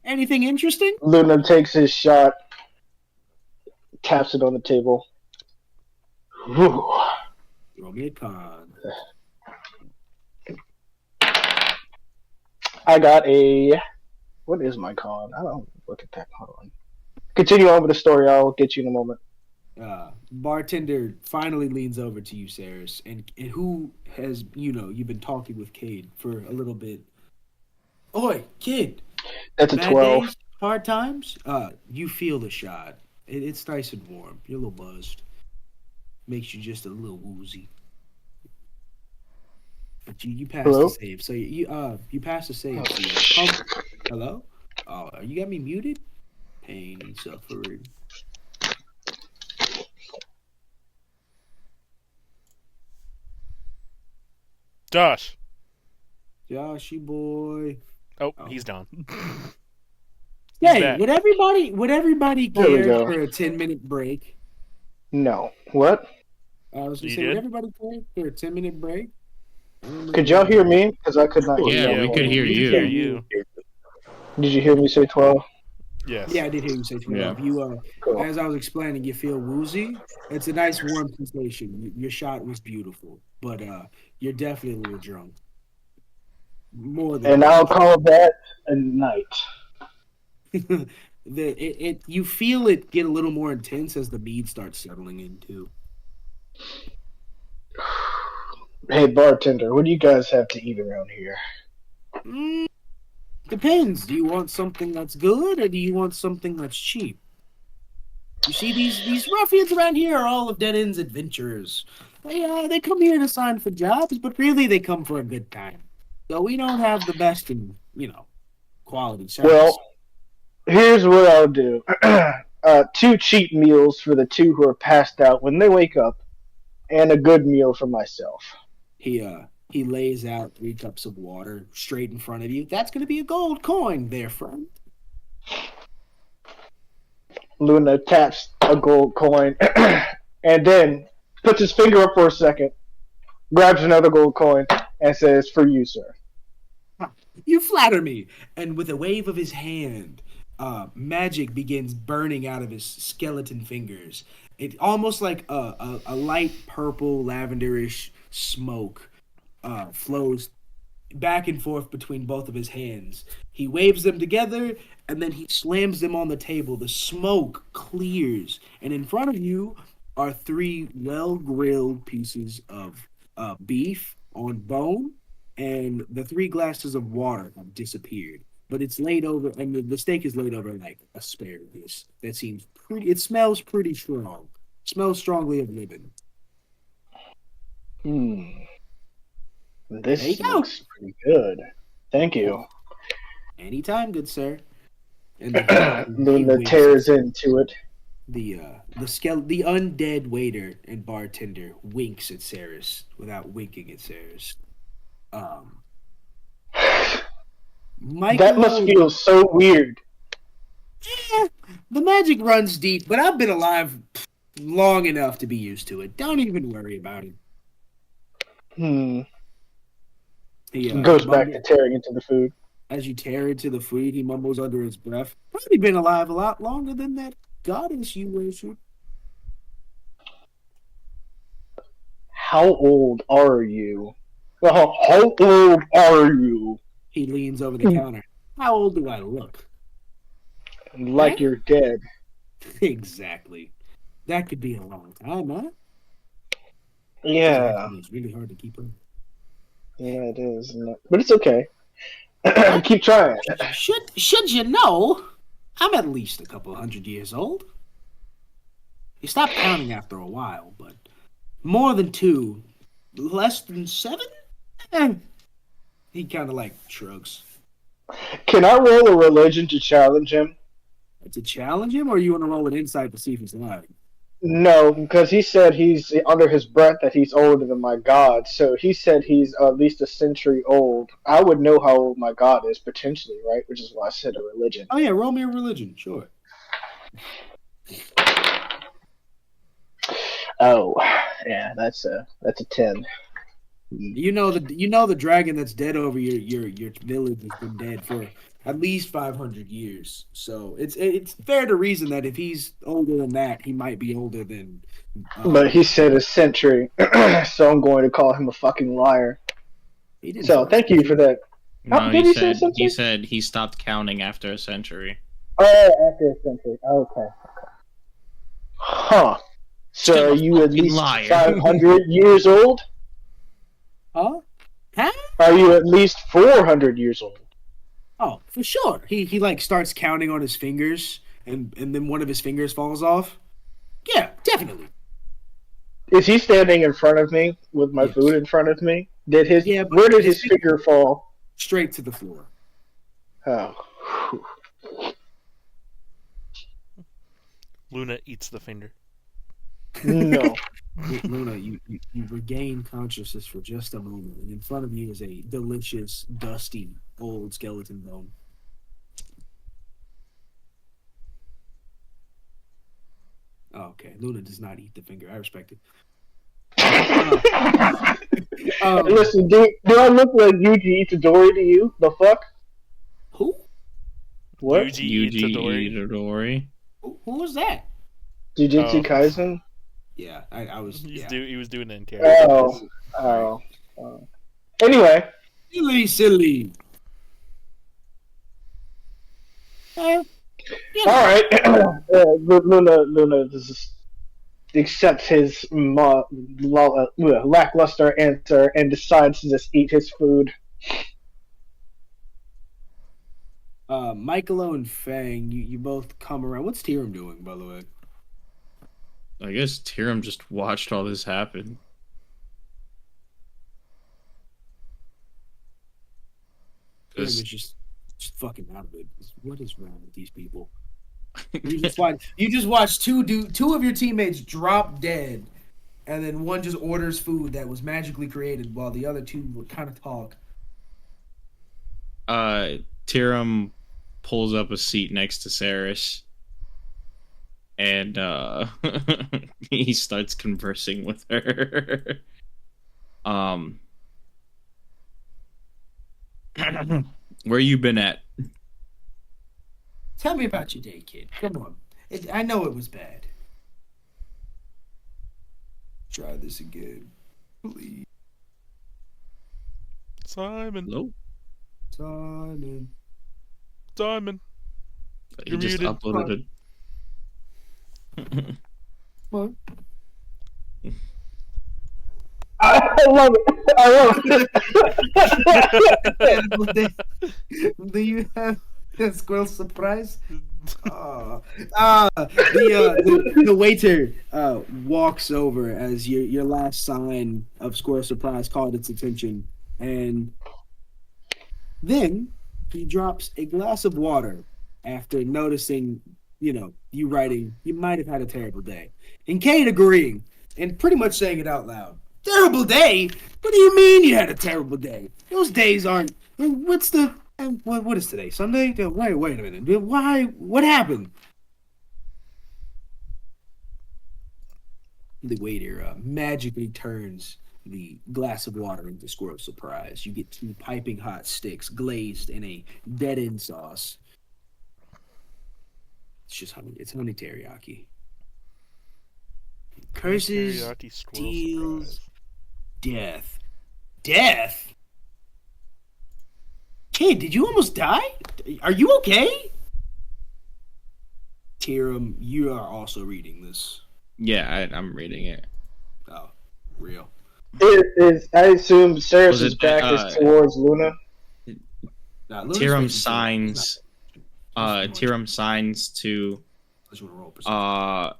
Anything interesting? Luna takes his shot, taps it on the table. Whew. Roll me a con. I got a. What is my con? I don't look at that. Hold on. Continue on with the story. I'll get you in a moment. Bartender finally leans over to you, Ceras, and who has, you've been talking with Kade for a little bit. Oi, kid. That's a Bad 12. days, hard times? You feel the shot. It's nice and warm. You're a little buzzed. Makes you just a little woozy. But you passed Hello? the save. So you passed the save. Hello? Oh, you got me muted? Pain and suffering. Josh. Joshy boy. Oh, he's done. Hey, back. would everybody There we care go. for a 10-minute break? No. What? I was gonna You say, did? would everybody care for a 10-minute break? Could y'all hear me? Because I could not hear Yeah, y'all. we could hear We you. hear you. Did you hear me say 12? Yes. Yeah, I did hear you say 12. Yeah. You Cool. as I was explaining, you feel woozy. It's a nice warm sensation. Your shot was beautiful, but you're definitely a little drunk. More than And I'll call that a night. you feel it get a little more intense as the mead starts settling in too. Hey, bartender, what do you guys have to eat around here? Depends. Do you want something that's good or do you want something that's cheap? You see, these ruffians around here are all of Dead End's adventurers. They come here to sign for jobs, but really they come for a good time. So we don't have the best in, quality service. Well, here's what I'll do. 2 cheap meals for the 2 who are passed out when they wake up, and a good meal for myself. He lays out 3 cups of water straight in front of you. That's going to be a gold coin there, friend. Luna taps a gold coin, and then puts his finger up for a second, grabs another gold coin, and says, "For you, sir." You flatter me. And with a wave of his hand, magic begins burning out of his skeleton fingers. It almost like a light purple lavenderish smoke flows back and forth between both of his hands. He waves them together and then he slams them on the table. The smoke clears, and in front of you are 3 well-grilled pieces of beef on bone, and the 3 glasses of water have disappeared. But it's laid over, and the steak is laid over like asparagus. That seems pretty. It smells pretty strong. Smells strongly of living. This There you go. looks pretty good. Thank you. Anytime, good sir. And Luna tears into it. The undead waiter and bartender winks at Ceras without winking at Ceras. Um, That must Michaelo, feel so weird. the magic runs deep, but I've been alive long enough to be used to it. Don't even worry about it. Hmm. He Goes back to tearing into the food. as you tear into the food, he mumbles under his breath. Probably been alive a lot longer than that goddess you worship. How old are you? How old are you? He leans over the counter. How old do I look? Like Huh? you're dead. Exactly. That could be a long time, huh? Yeah. It's really hard to keep up. Yeah, it is. Isn't it? But it's okay. Keep trying. Should you know, I'm at least a couple 100 years old. You stop counting after a while, but more than 2, less than 7? Eh. He kind of like shrugs. Can I roll a religion to challenge him? To challenge him, or you want to roll an insight to see if he's lying? No, because he said he's under his breath that he's older than my god. So he said he's at least a century old. I would know how old my god is potentially, right? Which is why I said a religion. Oh yeah, roll me a religion, sure. Oh, yeah, that's a 10. You know the dragon that's dead over your village has been dead for at least 500 years. So it's fair to reason that if he's older than that, he might be older than. But he said a century, so I'm going to call him a fucking liar. He didn't So say thank you for that. No, Did he he say said something? he said he stopped counting after a century. Oh, after a century. Okay. Huh. So Still are a you at fucking least liar. 500 years old? Huh? Huh? Are you at least 400 years old? Oh, for sure. He like starts counting on his fingers, and then one of his fingers falls off. Yeah, definitely. Is he standing in front of me with my Yes. food in front of me? Yeah, but Where did his his finger fall? Straight to the floor. Oh. Luna eats the finger. No. Luna, you regain consciousness for just a moment, and in front of you is a delicious, dusty, old skeleton bone. Oh, okay. Luna does not eat the finger. I respect it. Listen, do I look like Yuji Itadori to you? The fuck? Who? What? Yuji Itadori. Itadori. Who was that? Jujutsu Oh. Kaisen? Yeah, I was. Yeah. He was doing it in character. Oh. Anyway. Silly. You know. All right. Luna just accepts his lackluster answer and decides to just eat his food. Michaelo and Fang, you both come around. What's Tyrum doing, by the way? I guess Tyrum just watched all this happen. Tyrum is just fucking out of it. What is wrong with these people? You just watched two of your teammates drop dead, and then one just orders food that was magically created while the other two were kind of talk. Tyrum pulls up a seat next to Ceras, and he starts conversing with her. Where you been at? Tell me about your day, kid. Come on. I know it was bad. Try this again, please. Simon. Hello? Simon. He You're just muted. uploaded What? I love it. Do you have a squirrel surprise? The waiter walks over as your last sign of squirrel surprise called its attention, and then he drops a glass of water after noticing you writing, you might have had a terrible day. And Kate agreeing and pretty much saying it out loud. Terrible day? What do you mean you had a terrible day? Those days aren't. What's the. What is today? Sunday? Wait a minute. Why? What happened? The waiter magically turns the glass of water into Squirrel Surprise. You get 2 piping hot sticks glazed in a dead-end sauce. It's just honey. It's honey teriyaki. Curses, Teriyaki squirrel steals, surprise. death. Death? Kid, did you almost die? Are you okay? Tyrum, you are also reading this. Yeah, I'm reading it. Oh, real. I assume Ceras' Was it, back is towards Luna. Nah, Luna's Tyrum facing signs. Tyrum signs to Unless you wanna roll perception.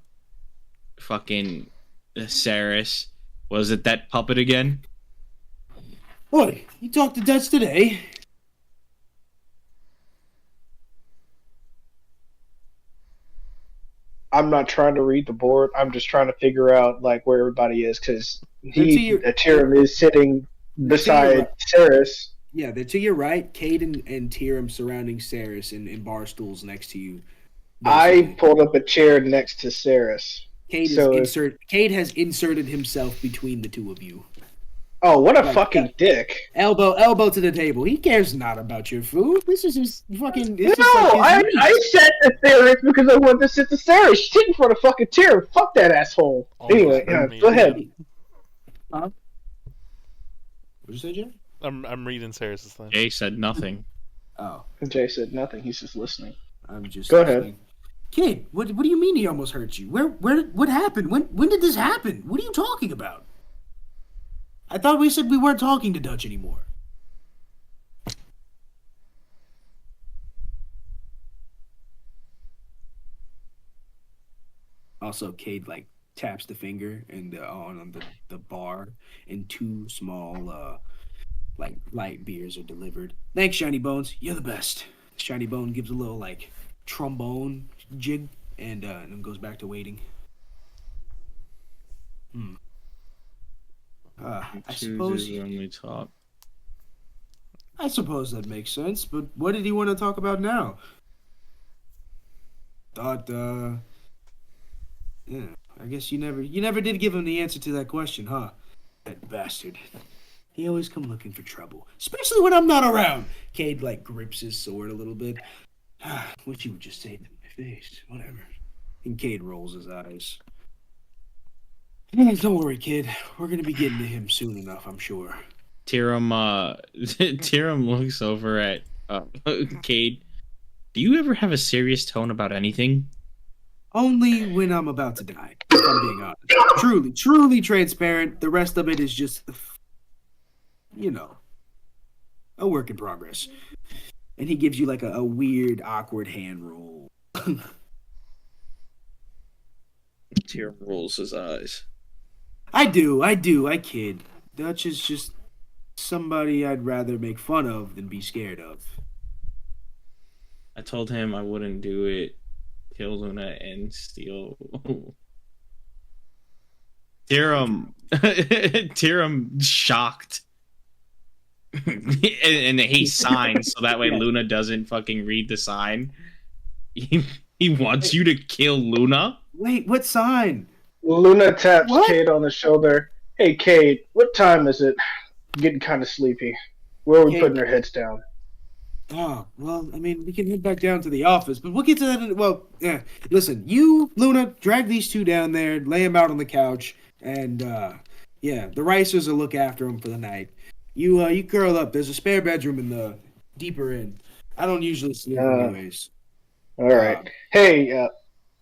fucking Ceras. Was it that puppet again? Boy, you talked to Dutch today. I'm not trying to read the board. I'm just trying to figure out like where everybody is because Tyrum is sitting beside Ceras. Yeah, they're to your right. Cade and Tyrum surrounding Ceras in bar stools next to you. I pulled up a chair next to Ceras. Cade has inserted himself between the two of you. Oh, what a fucking dick! Elbow to the table. He cares not about your food. This is just fucking. I said to Ceras because I wanted to sit to Ceras. Sit in front of fucking Tyrum. Fuck that asshole. Anyway, go ahead. Huh? What'd you say, Jay? I'm reading Ceras' thing. Jay said nothing. Oh, Jay said nothing. He's just listening. I'm just. Go ahead. Kid, what do you mean he almost hurt you? What happened? When did this happen? What are you talking about? I thought we said we weren't talking to Dutch anymore. Also, Cade taps the finger and on the bar, and 2 small light beers are delivered. Thanks, Shiny Bones. You're the best. Shiny Bone gives a little trombone jig and then goes back to waiting. I suppose when we talk. I suppose that makes sense, but what did he want to talk about now? Thought, yeah, I guess you never did give him the answer to that question, huh? That bastard. He always come looking for trouble, especially when I'm not around. Cade grips his sword a little bit. What you would just say to my face, whatever. And Cade rolls his eyes. Don't worry, kid. We're gonna be getting to him soon enough, I'm sure. Tyrum looks over at Cade. Do you ever have a serious tone about anything? Only when I'm about to die, if I'm being honest. Truly transparent. The rest of it is just, a work in progress. And he gives you a weird, awkward hand roll. Tyrum rolls his eyes. I kid. Dutch is just somebody I'd rather make fun of than be scared of. I told him I wouldn't do it. Kill Luna and steal. Tyrum shocked. and he signs so that way Luna doesn't fucking read the sign. He wants you to kill Luna? Wait, what sign? Luna taps Cade on the shoulder. Hey, Cade, what time is it? I'm getting kind of sleepy. Where are we putting our heads down? Oh, well, I mean, we can head back down to the office, but we'll get to that yeah. Listen, you, Luna, drag these 2 down there, lay them out on the couch, and, the Ricers will look after them for the night. You curl up. There's a spare bedroom in the deeper end. I don't usually sleep anyways. All right. Hey,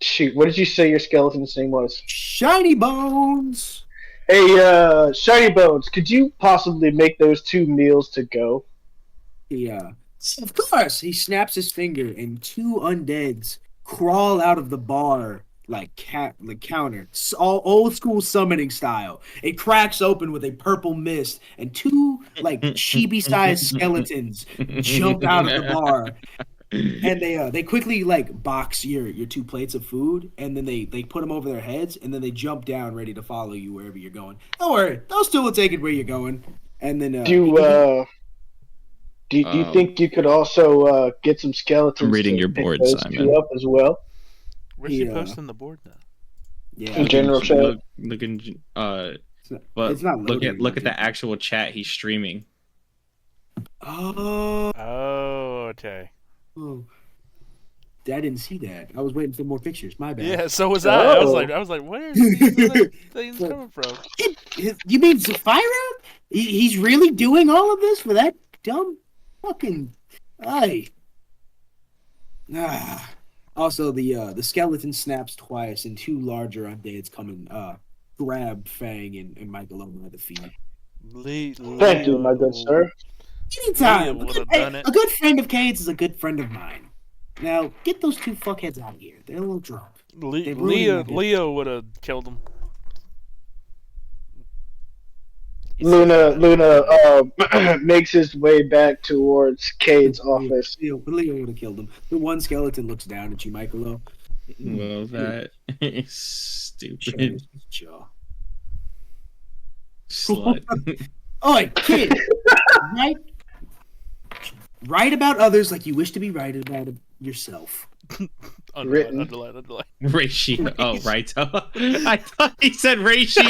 shoot, what did you say your skeleton's name was? Shiny Bones! Hey, Shiny Bones, could you possibly make those 2 meals to go? Yeah. Of course! He snaps his finger, and 2 undeads crawl out of the bar the counter, all old school summoning style. It cracks open with a purple mist, and 2 chibi-sized skeletons jump out of the bar. And they quickly like box your 2 plates of food, and then they put them over their heads, and then they jump down ready to follow you wherever you're going. Don't worry, those 2 will take it where you're going. And then Do you think you could also get some skeletons? I'm reading to your pick board, those Simon. 2 up as well. Where's he posting the board now? Yeah, In general chat. But it's not loading. look at the actual chat he's streaming. Oh, Okay. I didn't see that. I was waiting for more pictures. My bad. Yeah, so was I. I was like, where are these things coming from? You mean Zafira? He's really doing all of this for that dumb fucking. Also, the skeleton snaps twice, and 2 larger undeads come and grab Fang and Michaelo by the feet. Thank you, my good sir. Anytime. Done it. A good friend of Cade's is a good friend of mine. Now, get those 2 fuckheads out of here. They're a little drunk. Leo would have killed him. Luna makes his way back towards Cade's office. Leo would have killed him. The one skeleton looks down at you, Michaelo. Well, that is stupid. Jaw. Slut. Oi, kid! Write about others like you wish to be right about yourself. Underline. Ratio. Oh, right. I thought he said ratio.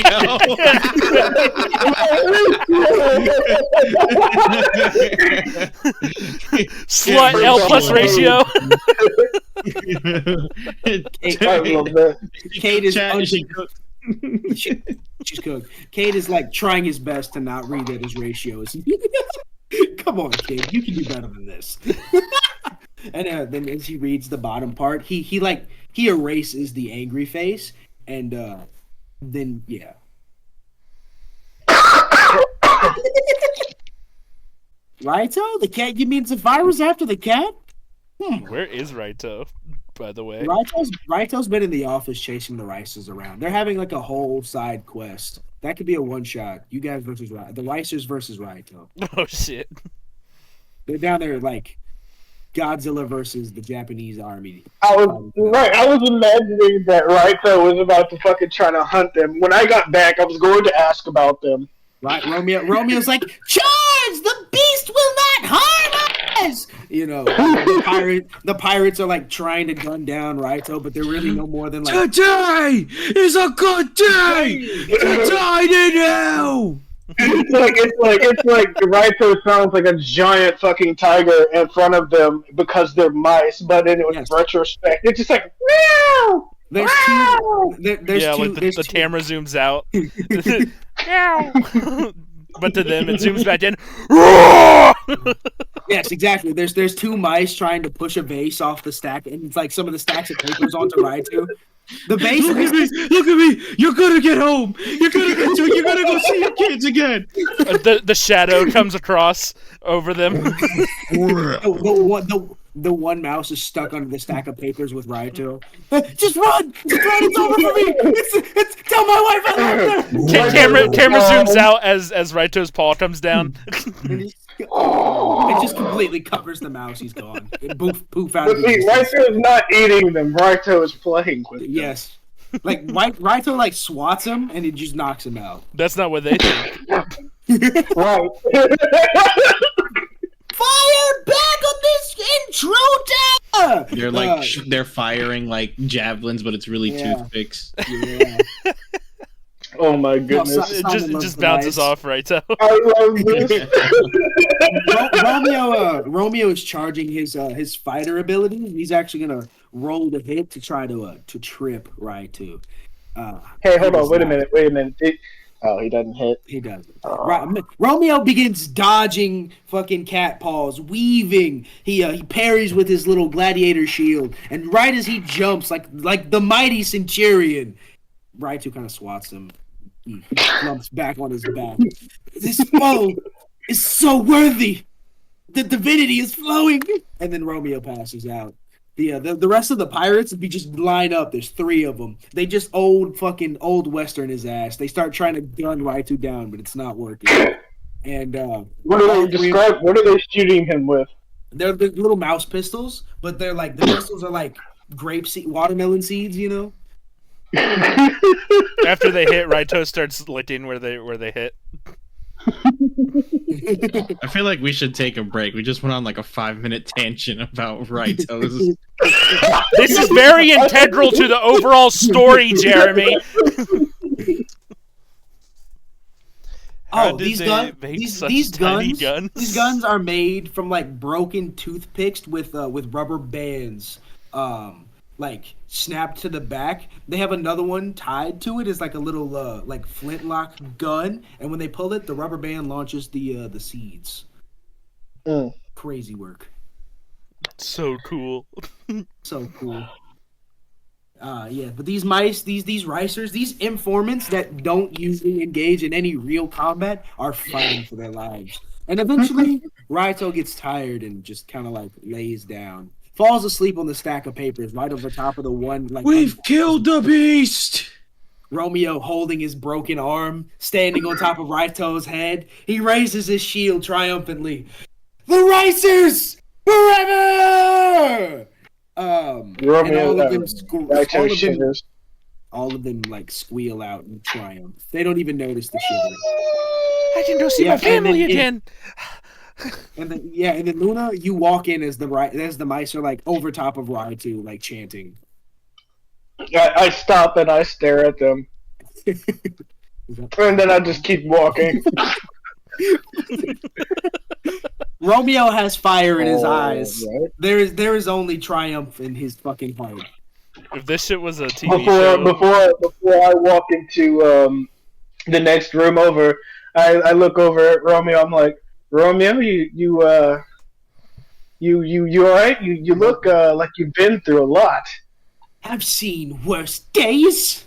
Slut L plus ratio. I love that. Kate is she's cooked. Kate is like trying his best to not read that as ratios. Come on, Kate, you can do better than this. And then as he reads the bottom part, he erases the angry face, and then yeah. Raito, the cat. You mean Zafira's after the cat? Where is Raito, by the way? Raito's been in the office chasing the Ricers around. They're having like a whole side quest. That could be a one shot. You guys versus Raito. The Ricers versus Raito. Oh shit. They're down there like Godzilla versus the Japanese army. I was imagining that Raito was about to fucking try to hunt them. When I got back, I was going to ask about them. Right, Romeo's like, charge! The beast will not harm us! You know, the pirates are like trying to gun down Raito, but they're really no more than like, today is a good day to die to you. It's like Raito sounds like a giant fucking tiger in front of them because they're mice, but in retrospect, it's just like, meow! There's two. The camera zooms out. But to them, it zooms back in. Yes, exactly. There's 2 mice trying to push a vase off the stack, and it's like some of the stacks of papers onto Raito. The base. Look at me! You're gonna get home. You're gonna go see your kids again. The shadow comes across over them. The one mouse is stuck under the stack of papers with Raito. Just run! It's over for me! It's tell my wife I love her! Camera zooms out as Raito's paw comes down. It just completely covers the mouse. He's gone. It poof out. Raito is not eating them. Raito is playing with them. Yes. Like Raito like swats him and it just knocks him out. That's not what they think. Right. Fire back on this intruder! They're like they're firing like javelins, but it's really toothpicks. Yeah. Oh my goodness! It just bounces off Raito. I love this. Romeo is charging his fighter ability. He's actually gonna roll the hit to try to trip Raito. Hey, hold on! Wait a minute! He doesn't hit. He doesn't. Romeo begins dodging fucking cat paws, weaving. He parries with his little gladiator shield, and right as he jumps, like the mighty centurion, Raito kind of swats him. He lumps back on his back. This foe is so worthy. The divinity is flowing, and then Romeo passes out. The rest of the pirates, if you just line up, there's 3 of them. They just old western his ass. They start trying to gun Raito down, but it's not working. And what are they shooting him with? They're the little mouse pistols, but they're like the pistols are like watermelon seeds, you know. After they hit, Raito starts licking where they hit. I feel like we should take a break. We just went on like a 5-minute tangent about Raitos. This is very integral to the overall story, Jeremy. How did these they guns, make such these tiny guns, these guns are made from like broken toothpicks with rubber bands, like snapped to the back. They have another one tied to it. It's like a little like flintlock gun, and when they pull it, the rubber band launches the seeds. Mm. Crazy work. So cool. So cool. Yeah, but these mice, these ricers, these informants that don't usually engage in any real combat are fighting for their lives. And eventually, Raito gets tired and just kind of like lays down, falls asleep on the stack of papers right over top of the one. Like We've killed the beast. Romeo holding his broken arm, standing on top of Raito's head. He raises his shield triumphantly. The ricers forever. Romeo, all of them like squeal out in triumph. They don't even notice the shiver. I can go see my family again. And then Luna, you walk in as the mice are like over top of Raitu, like chanting. I stop and I stare at them, and then I just keep walking. Romeo has fire in his eyes. Right. There is only triumph in his fucking heart. If this shit was a TV show, before I walk into the next room over, I look over at Romeo. I'm like, Romeo, you all right? You look like you've been through a lot. I've seen worse days.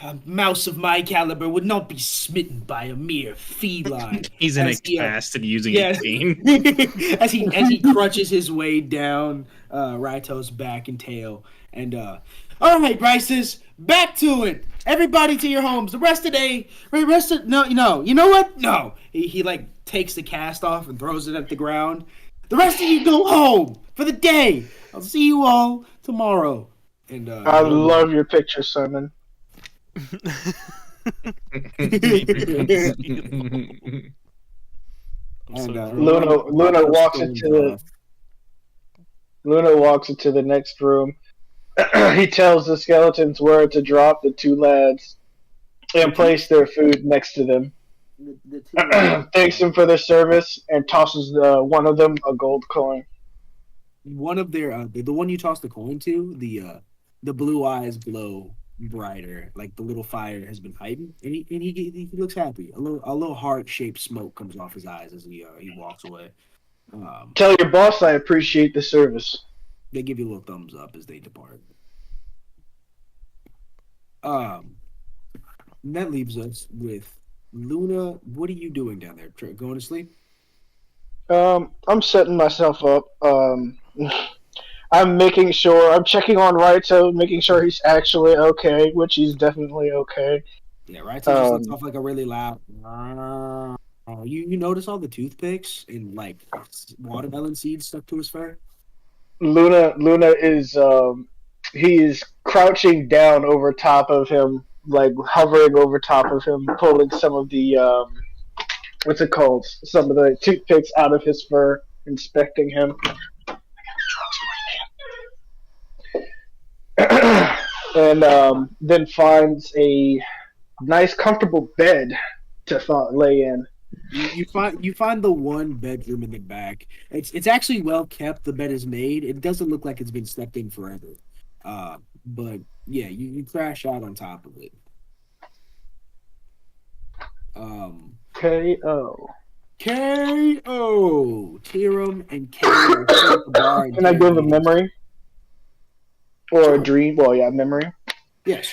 A mouse of my caliber would not be smitten by a mere feline. He's in a cast and using a cane. as he crunches his way down Raito's back and tail. And all right, Bryces, back to it. Everybody to your homes. You know what? No. He like takes the cast off and throws it at the ground. The rest of you go home for the day. I'll see you all tomorrow. And I love your picture, Simon. Luna walks into the next room. He tells the skeletons where to drop the two lads and place their food next to them. Thanks them for their service and tosses one of them a gold coin. One of their the one you toss the coin to, the blue eyes glow brighter, like the little fire has been heightened, and he looks happy. A little heart-shaped smoke comes off his eyes as he walks away. Tell your boss I appreciate the service. They give you a little thumbs up as they depart. And that leaves us with Luna. What are you doing down there? Going to sleep? I'm setting myself up. I'm making sure. I'm checking on Raito, making sure he's actually okay, which he's definitely okay. Yeah, Raito just looks off like a really loud. You notice all the toothpicks and like watermelon seeds stuck to his fur? Luna is he is crouching down over top of him, like hovering over top of him, pulling some of the what's it called? Some of the toothpicks out of his fur, inspecting him. And then finds a nice, comfortable bed to lay in. You find the one bedroom in the back. It's actually well kept. The bed is made. It doesn't look like it's been slept in forever. But yeah, you crash out on top of it. K.O. Tyrum and Kade. Can I give a memory? Or a dream? Well, yeah, memory. Yes.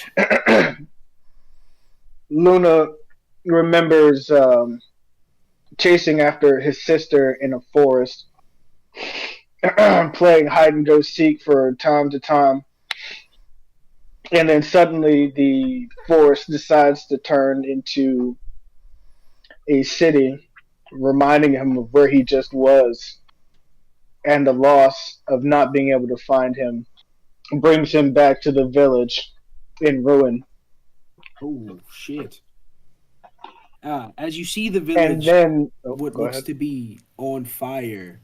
Luna remembers chasing after his sister in a forest, playing hide and go seek for time to time. And then suddenly the forest decides to turn into a city, reminding him of where he just was. and the loss of not being able to find him brings him back to the village in ruin. Oh shit! As you see the And village, then, what go looks ahead. to be on fire,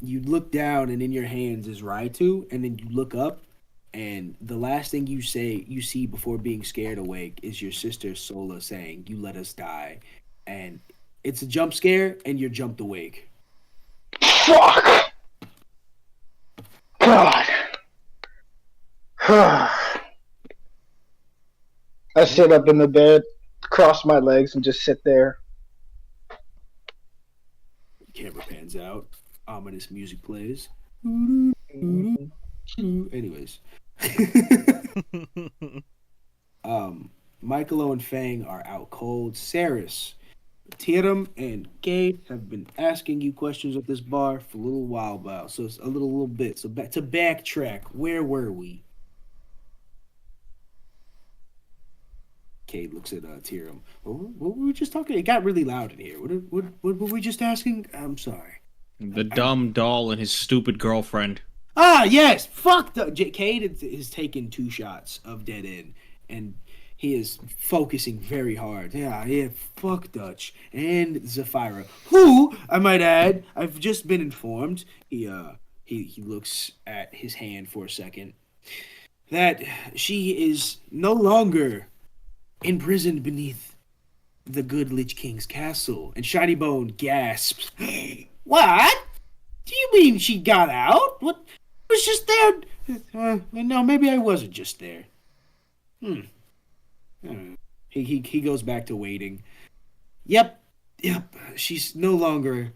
you look down, and in your hands is Raitu, and then you look up, and the last thing you see before being scared awake is your sister Sola saying, "You let us die," and it's a jump scare, and you're jumped awake. Fuck! God. I sit up in the bed, cross my legs, and just sit there. Camera pans out, ominous music plays. Anyways, Michaelo and Fang are out cold. Ceras, Tyrum, and Kade have been asking you questions at this bar for a little while now. So it's a little bit. So back to backtrack. Where were we? Kade looks at Tyrum. What were we just talking? It got really loud in here. What were we just asking? I'm sorry. The dumb doll and his stupid girlfriend. Ah, yes. Fuck the. Kade is taking 2 shots of Dead End, and he is focusing very hard. Yeah. Fuck Dutch and Zafira, who I might add, I've just been informed. He looks at his hand for a second. That she is no longer imprisoned beneath the good Lich King's castle. And Shiny Bone gasps. What? Do you mean she got out? What? Was just there. No, maybe I wasn't just there. He goes back to waiting. Yep. She's no longer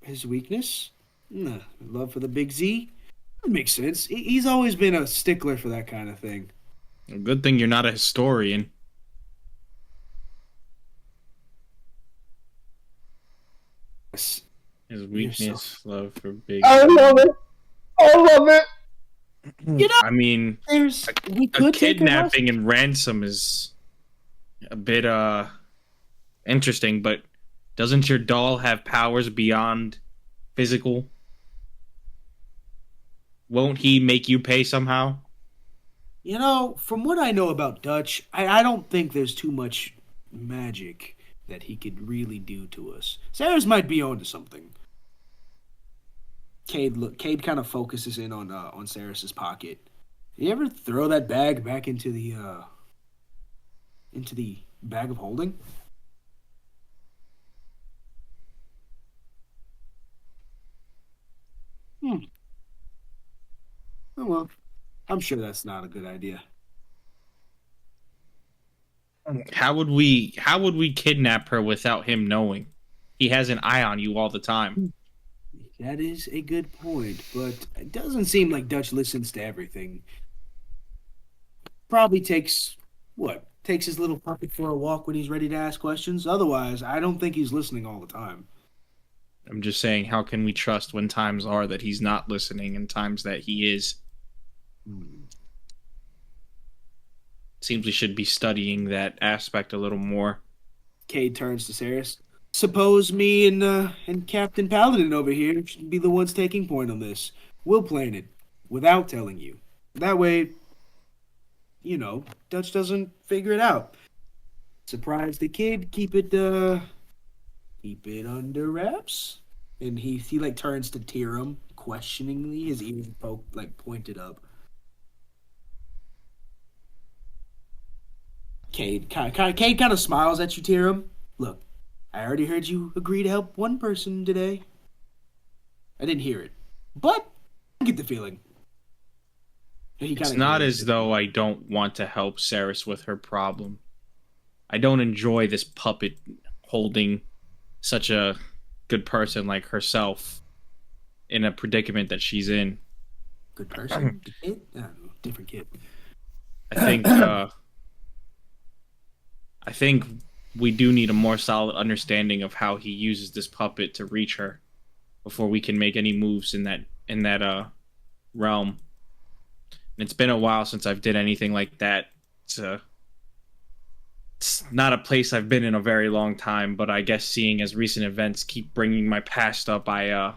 his weakness. Love for the big Z. That makes sense. He's always been a stickler for that kind of thing. Good thing you're not a historian. Yes. His weakness, love for big. I love it. I love it. You know, I mean, we a could take her kidnapping and ransom is a bit interesting, but doesn't your doll have powers beyond physical? Won't he make you pay somehow? You know, from what I know about Dutch, I don't think there's too much magic that he could really do to us. Ceras might be onto something. Kade kind of focuses in on Ceres' pocket. You ever throw that bag back into the bag of holding? Oh well, I'm sure that's not a good idea. How would we kidnap her without him knowing? He has an eye on you all the time. That is a good point, but it doesn't seem like Dutch listens to everything. Probably takes his little puppet for a walk when he's ready to ask questions. Otherwise, I don't think he's listening all the time. I'm just saying, how can we trust when times are that he's not listening and times that he is? Seems we should be studying that aspect a little more. Kade turns to Ceres. Suppose me and Captain Paladin over here should be the ones taking point on this. We'll plan it without telling you. That way, Dutch doesn't figure it out. Surprise the kid. Keep it under wraps. And he turns to Tyrum questioningly, his ears pointed up. Kade kind of smiles at you, Tyrum. Look, I already heard you agree to help one person today. I didn't hear it, but I get the feeling. It's not as though I don't want to help Ceres with her problem. I don't enjoy this puppet holding such a good person like herself in a predicament that she's in. Good person? Kid? I don't know, different kid. I think we do need a more solid understanding of how he uses this puppet to reach her before we can make any moves in that realm. And it's been a while since I've did anything like that. It's not a place I've been in a very long time, but I guess seeing as recent events keep bringing my past up, I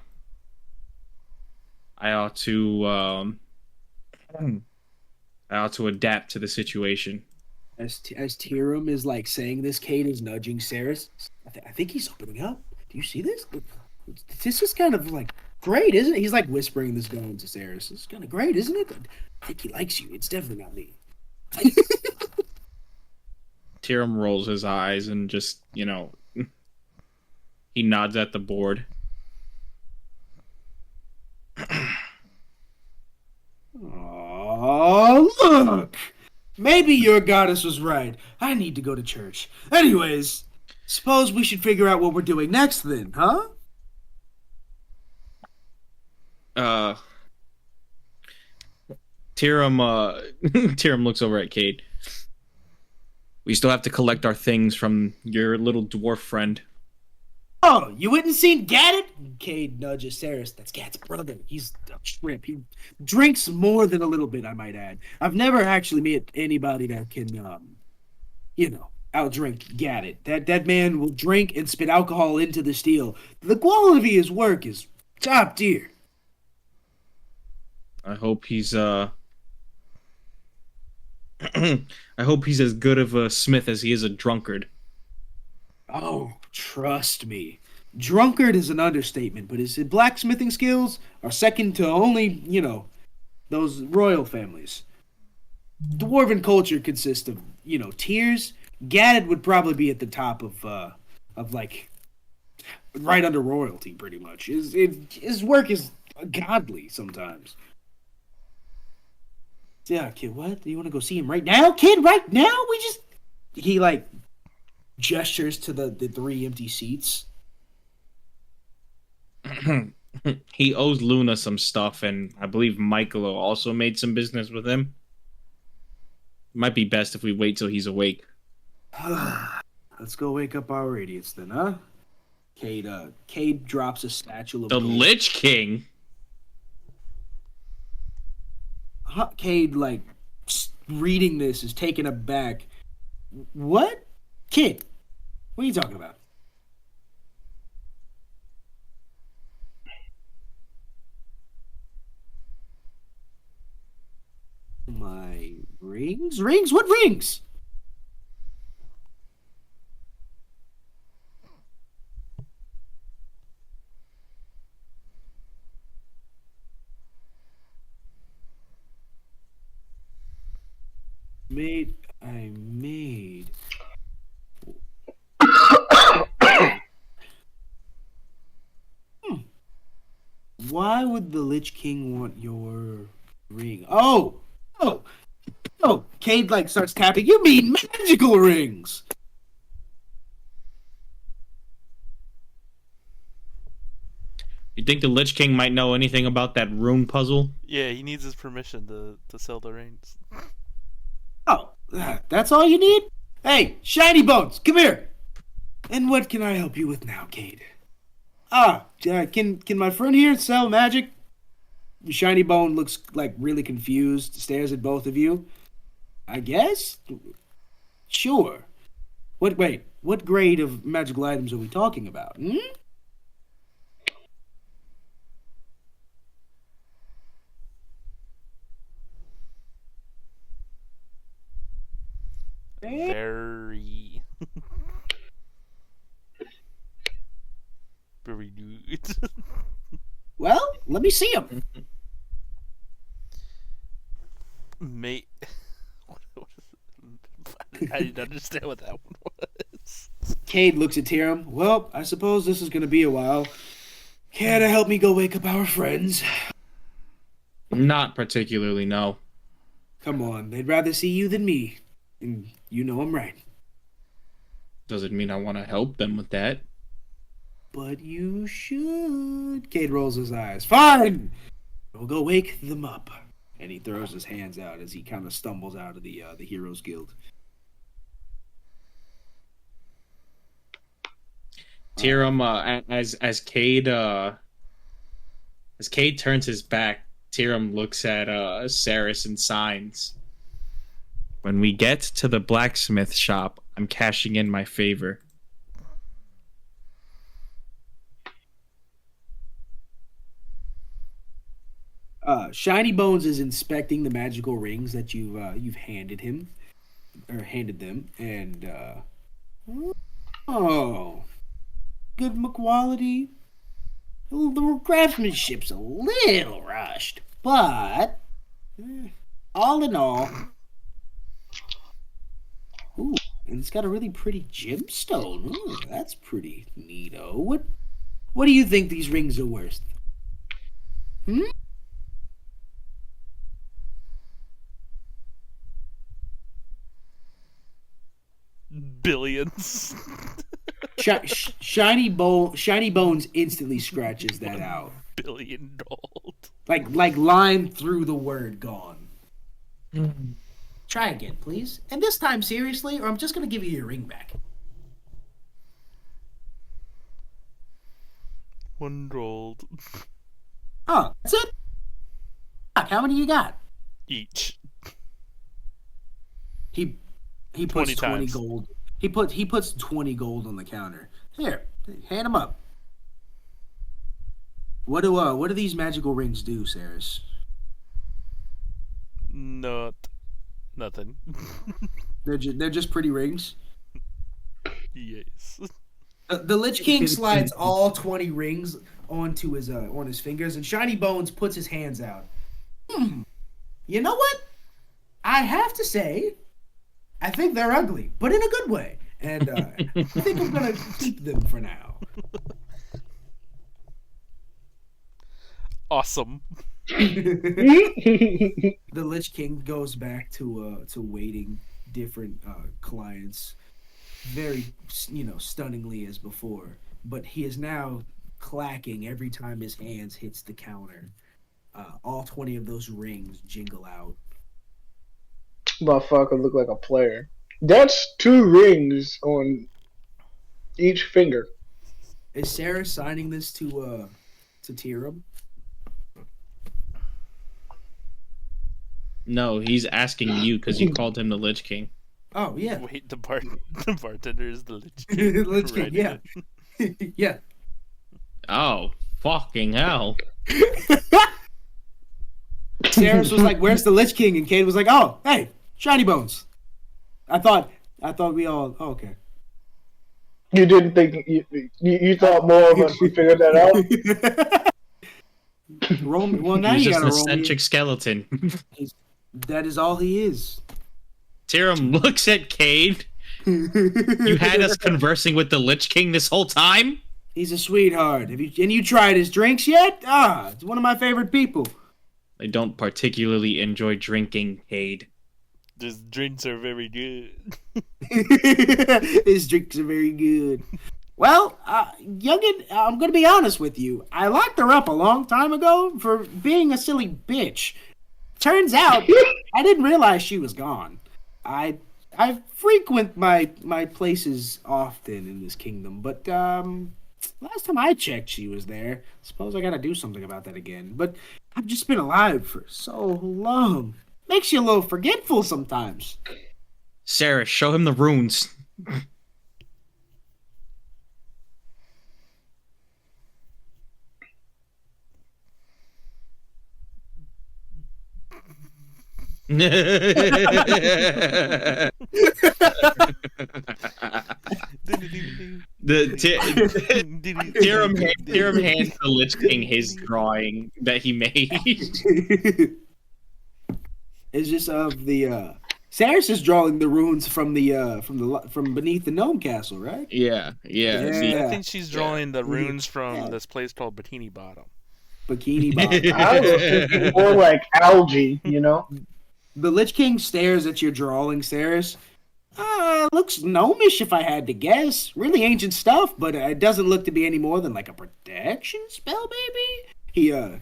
I ought to adapt to the situation. As Tyrum is like saying this, Kate is nudging Ceras. I think he's opening up. Do you see this? This is kind of like great, isn't it? He's like whispering this going to Ceras. It's kind of great, isn't it? I think he likes you. It's definitely not me. Tyrum rolls his eyes and just, he nods at the board. Oh, look! Maybe your goddess was right. I need to go to church. Anyways, suppose we should figure out what we're doing next then, huh? Tyrum Tyrum looks over at Kate. We still have to collect our things from your little dwarf friend. Oh, you wouldn't seen Gaddit? Cade nudges Ceras. That's Gad's brother. He's a shrimp. He drinks more than a little bit, I might add. I've never actually met anybody that can, outdrink Gaddit. That man will drink and spit alcohol into the steel. The quality of his work is top tier. I hope he's I hope he's as good of a smith as he is a drunkard. Oh, trust me. Drunkard is an understatement, but his blacksmithing skills are second to only, those royal families. Dwarven culture consists of, tiers. Gadded would probably be at the top of like, right under royalty, pretty much. His work is godly sometimes. Yeah, kid, what? Do you want to go see him right now? Kid, right now? He, like, gestures to the 3 empty seats. He owes Luna some stuff, and I believe Michaelo also made some business with him. Might be best if we wait till he's awake. Let's go wake up our idiots then, huh? Cade drops a statue of The gold. Lich King? Cade, like, reading this is taken aback. What? Kid, what are you talking about? My rings? Rings? What rings? I made. Why would the Lich King want your ring? Oh! Cade, like, starts tapping. You mean magical rings! You think the Lich King might know anything about that rune puzzle? Yeah, he needs his permission to sell the rings. Oh, that's all you need? Hey, Shiny Bones, come here! And what can I help you with now, Cade? Can my friend here sell magic? Shiny Bone looks like really confused, stares at both of you. I guess? Sure. What grade of magical items are we talking about? Very very good. Well, let me see them. Mate, I didn't understand what that one was. Cade looks at Tyrum. Well, I suppose this is going to be a while. Care to help me go wake up our friends? Not particularly, no. Come on, they'd rather see you than me. And you know I'm right. Doesn't mean I want to help them with that. But you should. Cade rolls his eyes. Fine! We'll go wake them up. And he throws his hands out as he kind of stumbles out of the Heroes Guild. Tyrum, as Cade turns his back, Tyrum looks at Ceras and signs. When we get to the blacksmith shop, I'm cashing in my favor. Shiny Bones is inspecting the magical rings that you've handed him or handed them, and oh, good quality. The craftsmanship's a little rushed, but all in all, ooh, and it's got a really pretty gemstone. Ooh, that's pretty neato. What do you think these rings are worth? Hmm? Billions. Shiny Bones instantly scratches that out. Billion gold. Like line through the word gone. Try again, please. And this time seriously, or I'm just gonna give you your ring back. One gold Oh, that's it? Fuck, how many you got? each. He puts 20 20 times. gold. He puts 20 gold on the counter. Here, hand them up. What do these magical rings do, Ceras? Nothing. They're just pretty rings. Yes. The Lich King slides all 20 rings onto his on his fingers, and Shiny Bones puts his hands out. You know what? I have to say, I think they're ugly, but in a good way. And I think I'm gonna keep them for now. Awesome. The Lich King goes back to waiting different clients, very stunningly as before, but he is now clacking every time his hands hits the counter. All 20 of those rings jingle out. Motherfucker look like a player. That's 2 rings on each finger. Is Sarah signing this to Tyrum? No, he's asking you because you called him the Lich King. Oh yeah, Wait, the bartender is the Lich King. Lich King, yeah. Yeah. Oh, fucking hell. Ceras was like, "Where's the Lich King?" And Kade was like, "Oh, hey, Shiny Bones." I thought we all. Oh, okay. You didn't think you thought more of us. We figured that out. Well, now He's you just gotta an roll me. eccentric skeleton. That is all he is. Tyrum looks at Kade. You had us conversing with the Lich King this whole time? He's a sweetheart. And you tried his drinks yet? Ah, it's one of my favorite people. I don't particularly enjoy drinking, Kade. These drinks are very good. His drinks are very good. Well, youngin, I'm gonna be honest with you. I locked her up a long time ago for being a silly bitch. Turns out, I didn't realize she was gone. I frequent my places often in this kingdom, but last time I checked, she was there. Suppose I gotta do something about that again. But I've just been alive for so long. Makes you a little forgetful sometimes. Ceras, show him the runes. Tyrum hands the Lich King his drawing that he made. It's just of the Ceras is drawing the runes from beneath the gnome castle, right? Yeah. I think she's drawing the runes from Yeah. this place called Bikini Bottom. Bikini Bottom. I was thinking more like algae, you know? The Lich King stares at your drawing, Ceras. Looks gnomish if I had to guess. Really ancient stuff, but it doesn't look to be any more than like a protection spell, maybe?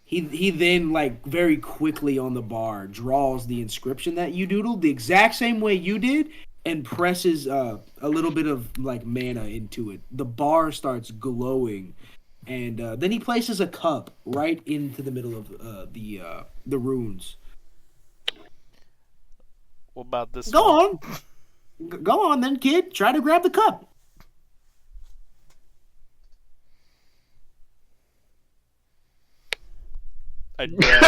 He then, like, very quickly on the bar draws the inscription that you doodled the exact same way you did and presses a little bit of, like, mana into it. The bar starts glowing, and then he places a cup right into the middle of the runes. What about this Go one? on. Go on then, kid. Try to grab the cup. I'd grab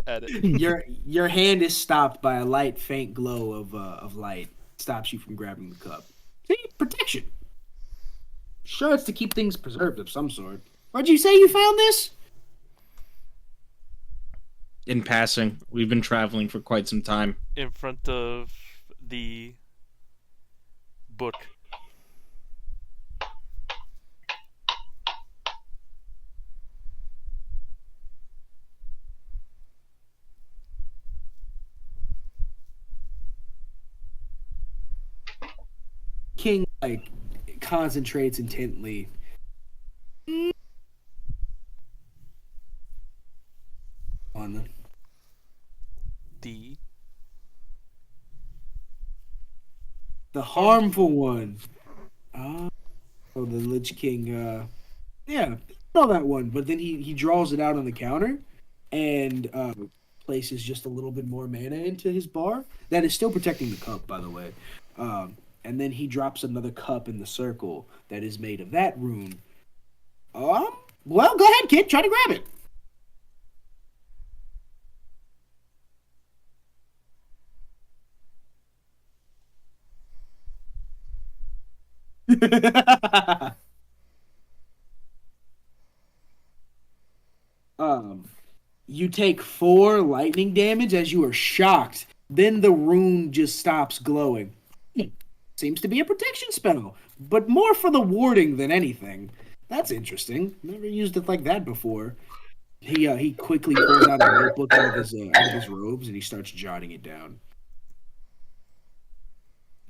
at it. Your hand is stopped by a light, faint glow of light. Stops you from grabbing the cup. See, protection. Sure, it's to keep things preserved of some sort. Where'd you say you found this? In passing, we've been traveling for quite some time. In front of the book. King like concentrates intently. On The the harmful one. Oh, the Lich King. Yeah, know that one. But then he draws it out on the counter and places just a little bit more mana into his bar. That is still protecting the cup, by the way. And then he drops another cup in the circle that is made of that rune. Well, go ahead, kid. Try to grab it. You take 4 lightning damage as you are shocked. Then the rune just stops glowing. Seems to be a protection spell, but more for the warding than anything. That's interesting. Never used it like that before. He quickly pulls out a notebook out of his robes and he starts jotting it down.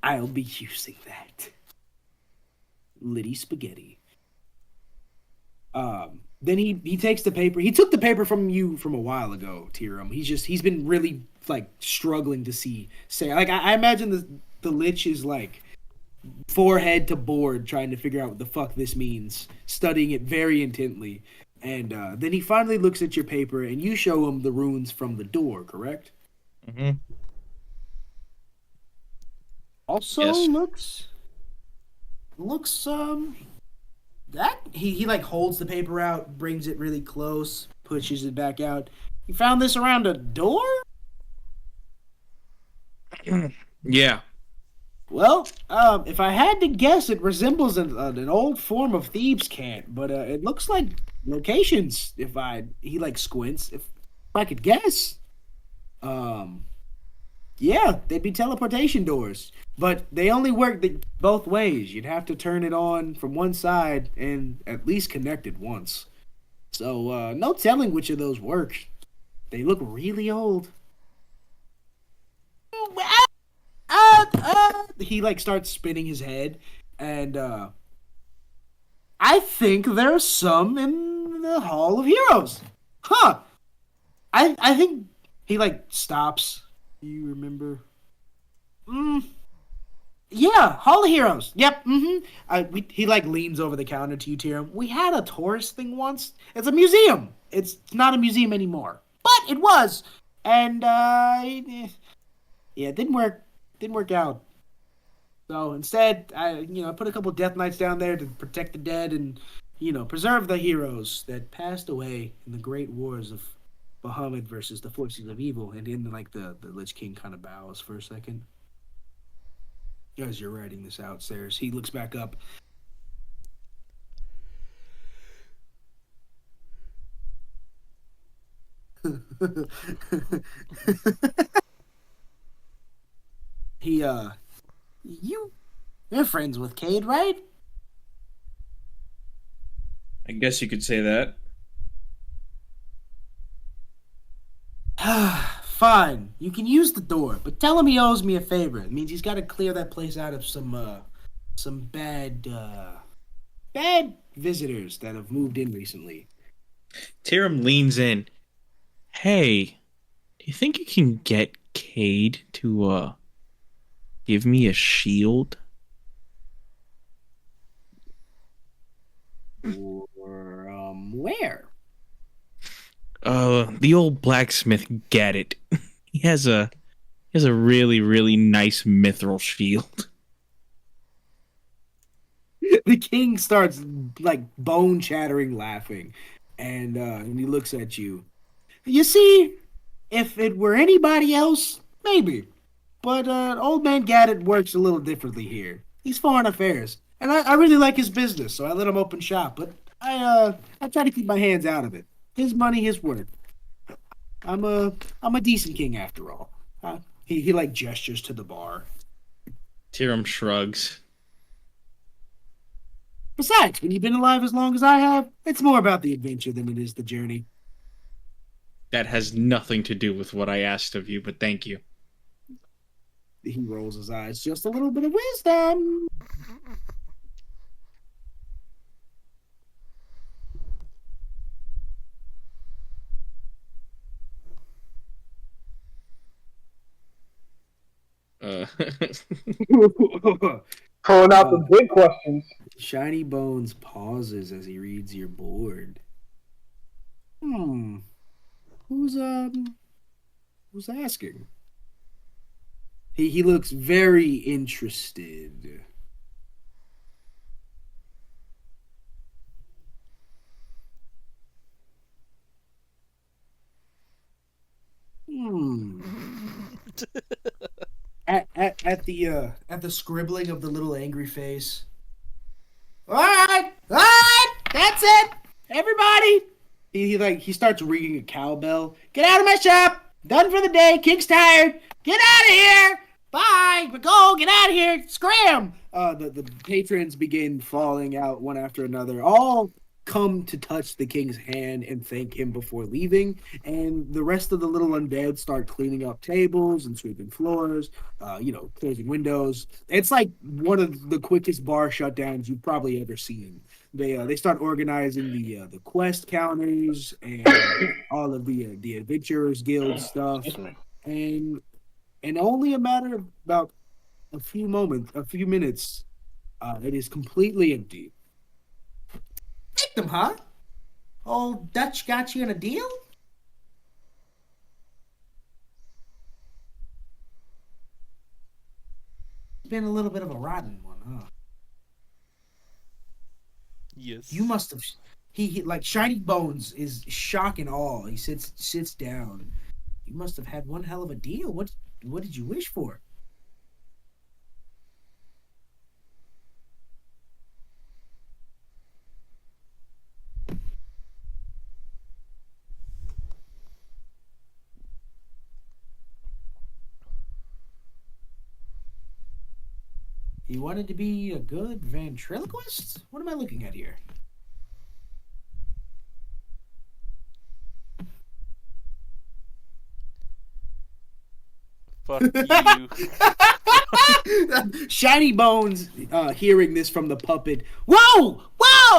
I'll be using that. Liddy spaghetti. Then he takes the paper. He took the paper from you from a while ago, Tyrum. He's been really like struggling to say like I imagine the Lich is like forehead to board trying to figure out what the fuck this means, studying it very intently. And then he finally looks at your paper and you show him the runes from the door, correct? Mm-hmm. Also Yes. looks that he like holds the paper out, brings it really close, pushes it back out. You found this around a door? Yeah. Well, if I had to guess, it resembles an old form of thieves' cant, but it looks like locations. He like squints. If I could guess, yeah, they'd be teleportation doors, but they only work both ways. You'd have to turn it on from one side and at least connect it once. So no telling which of those work. They look really old. He like starts spinning his head, and I think there's some in the Hall of Heroes. Huh? I think he like stops. Do you remember? Yeah, Hall of Heroes. Yep. He like leans over the counter to you, Tyrum. We had a tourist thing once. It's a museum. It's not a museum anymore, but it was, and yeah, it didn't work. Didn't work out. So instead, I put a couple death knights down there to protect the dead and preserve the heroes that passed away in the great wars of Bahamut versus the forces of evil. And then like the Lich King kind of bows for a second. As you're writing this out, Ceras, he looks back up. You're friends with Kade, right? I guess you could say that. Fine. You can use the door, but tell him he owes me a favor. It means he's got to clear that place out of some bad visitors that have moved in recently. Tyrum leans in. Hey, do you think you can get Kade to give me a shield? Or where? The old blacksmith get it. He has a really, really nice mithril shield. The king starts like bone chattering laughing. and he looks at you. You see, if it were anybody else, maybe. But old man Gaddett works a little differently here. He's foreign affairs, and I really like his business, so I let him open shop. But I try to keep my hands out of it. His money, his word. I'm a decent king after all. He like gestures to the bar. Tyrum shrugs. Besides, when you've been alive as long as I have, it's more about the adventure than it is the journey. That has nothing to do with what I asked of you, but thank you. He rolls his eyes. Just a little bit of wisdom. Pulling out the big questions. Shiny Bones pauses as he reads your board. Who's asking? He looks very interested. At the scribbling of the little angry face. All right, that's it, everybody. He starts ringing a cowbell. Get out of my shop. Done for the day. King's tired. Get out of here. Bye. Go. Get out of here. Scram. The patrons begin falling out one after another. All come to touch the king's hand and thank him before leaving, and the rest of the little undead start cleaning up tables and sweeping floors, closing windows. It's like one of the quickest bar shutdowns you've probably ever seen. They start organizing the quest counters and all of the adventurers guild stuff, and in only a matter of about a few minutes, it is completely empty. Take them, huh? Old Dutch got you in a deal? It's been a little bit of a rotten one, huh? Yes. You must have. He like Shiny Bones is shock and awe. He sits down. You must have had one hell of a deal. What did you wish for? You wanted to be a good ventriloquist? What am I looking at here? Fuck you. Shiny Bones, hearing this from the puppet. Whoa!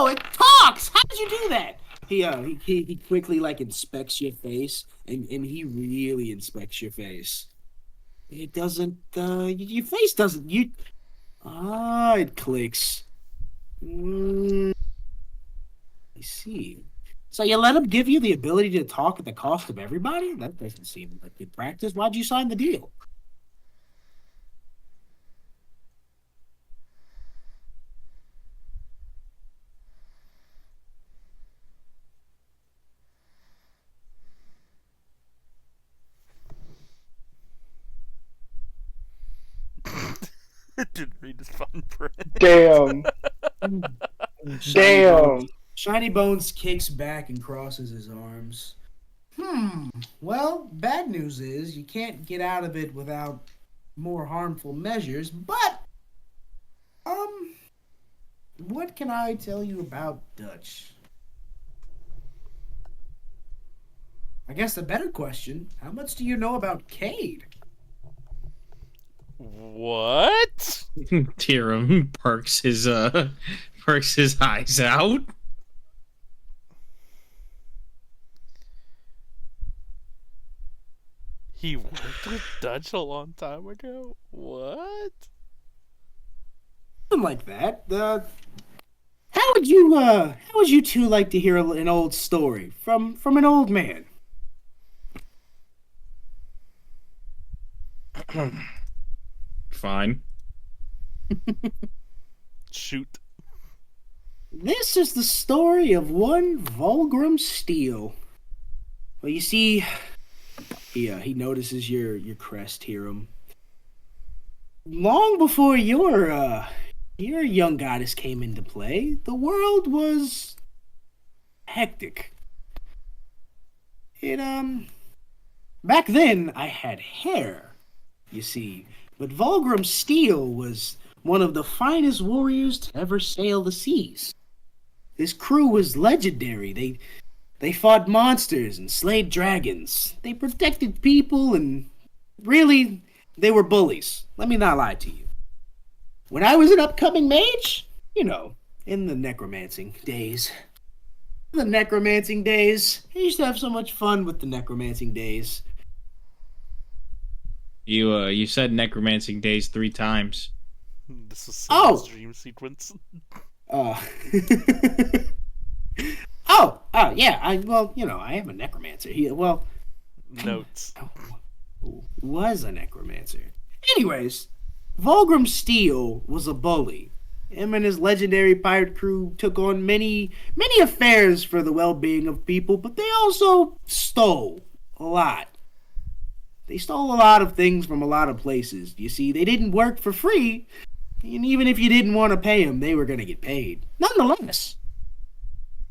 It talks! How did you do that? He quickly inspects your face, and he really inspects your face. It doesn't. Your face doesn't. It clicks. I see. So you let him give you the ability to talk at the cost of everybody? That doesn't seem like good practice. Why'd you sign the deal? Didn't read his fine print. Damn. Damn. Shiny Bones kicks back and crosses his arms. Well, bad news is you can't get out of it without more harmful measures, but what can I tell you about Dutch? I guess the better question, how much do you know about Kade? What? Tyrum parks his eyes out. He worked with Dutch a long time ago? What? Something like that. How would you two like to hear an old story from an old man? Fine. Shoot. This is the story of one Vulgrim Steel. Well, you see, he notices your crest, Tyrum. Long before your young goddess came into play, the world was hectic. It back then I had hair, you see, but Vulgrim Steel was one of the finest warriors to ever sail the seas. His crew was legendary. They fought monsters and slayed dragons. They protected people and really they were bullies. Let me not lie to you. When I was an upcoming mage, in the necromancing days. I used to have so much fun with the necromancing days. You said necromancing days 3 times. This is Ceras' dream sequence. Oh, yeah. I am a necromancer. Notes. Was a necromancer. Anyways, Vulgrim Steel was a bully. Him and his legendary pirate crew took on many affairs for the well-being of people, but they also stole a lot. They stole a lot of things from a lot of places. You see, they didn't work for free, and even if you didn't want to pay them, they were going to get paid. Nonetheless,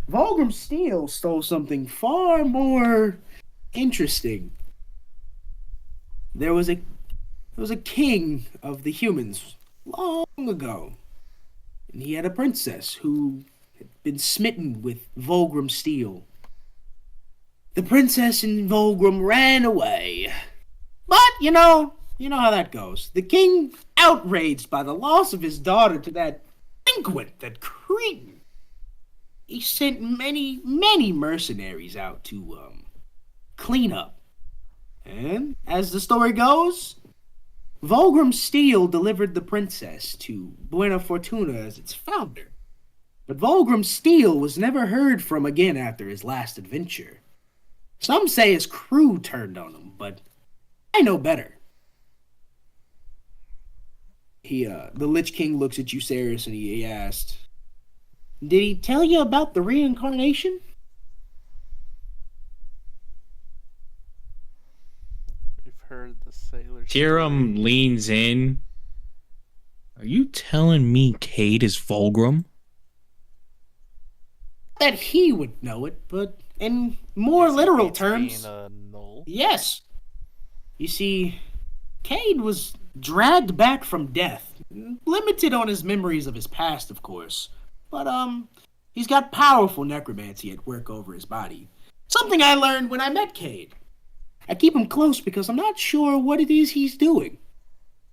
Vulgrim Steel stole something far more interesting. There was a king of the humans long ago, and he had a princess who had been smitten with Vulgrim Steel. The princess and Vulgrim ran away. But, you know how that goes. The king, outraged by the loss of his daughter to that delinquent, that cretin, he sent many mercenaries out to clean up. And, as the story goes, Vulgrim Steel delivered the princess to Buena Fortuna as its founder. But Vulgrim Steel was never heard from again after his last adventure. Some say his crew turned on him, but I know better. The Lich King looks at you, Ceras, and he asked, "Did he tell you about the reincarnation?" We've heard the sailor. Tyrum leans in. Are you telling me Kade is Vulgrim? That he would know it, but in more literal terms, being a null. yes. You see, Kade was dragged back from death, limited on his memories of his past, of course. But he's got powerful necromancy at work over his body. Something I learned when I met Kade. I keep him close because I'm not sure what it is he's doing.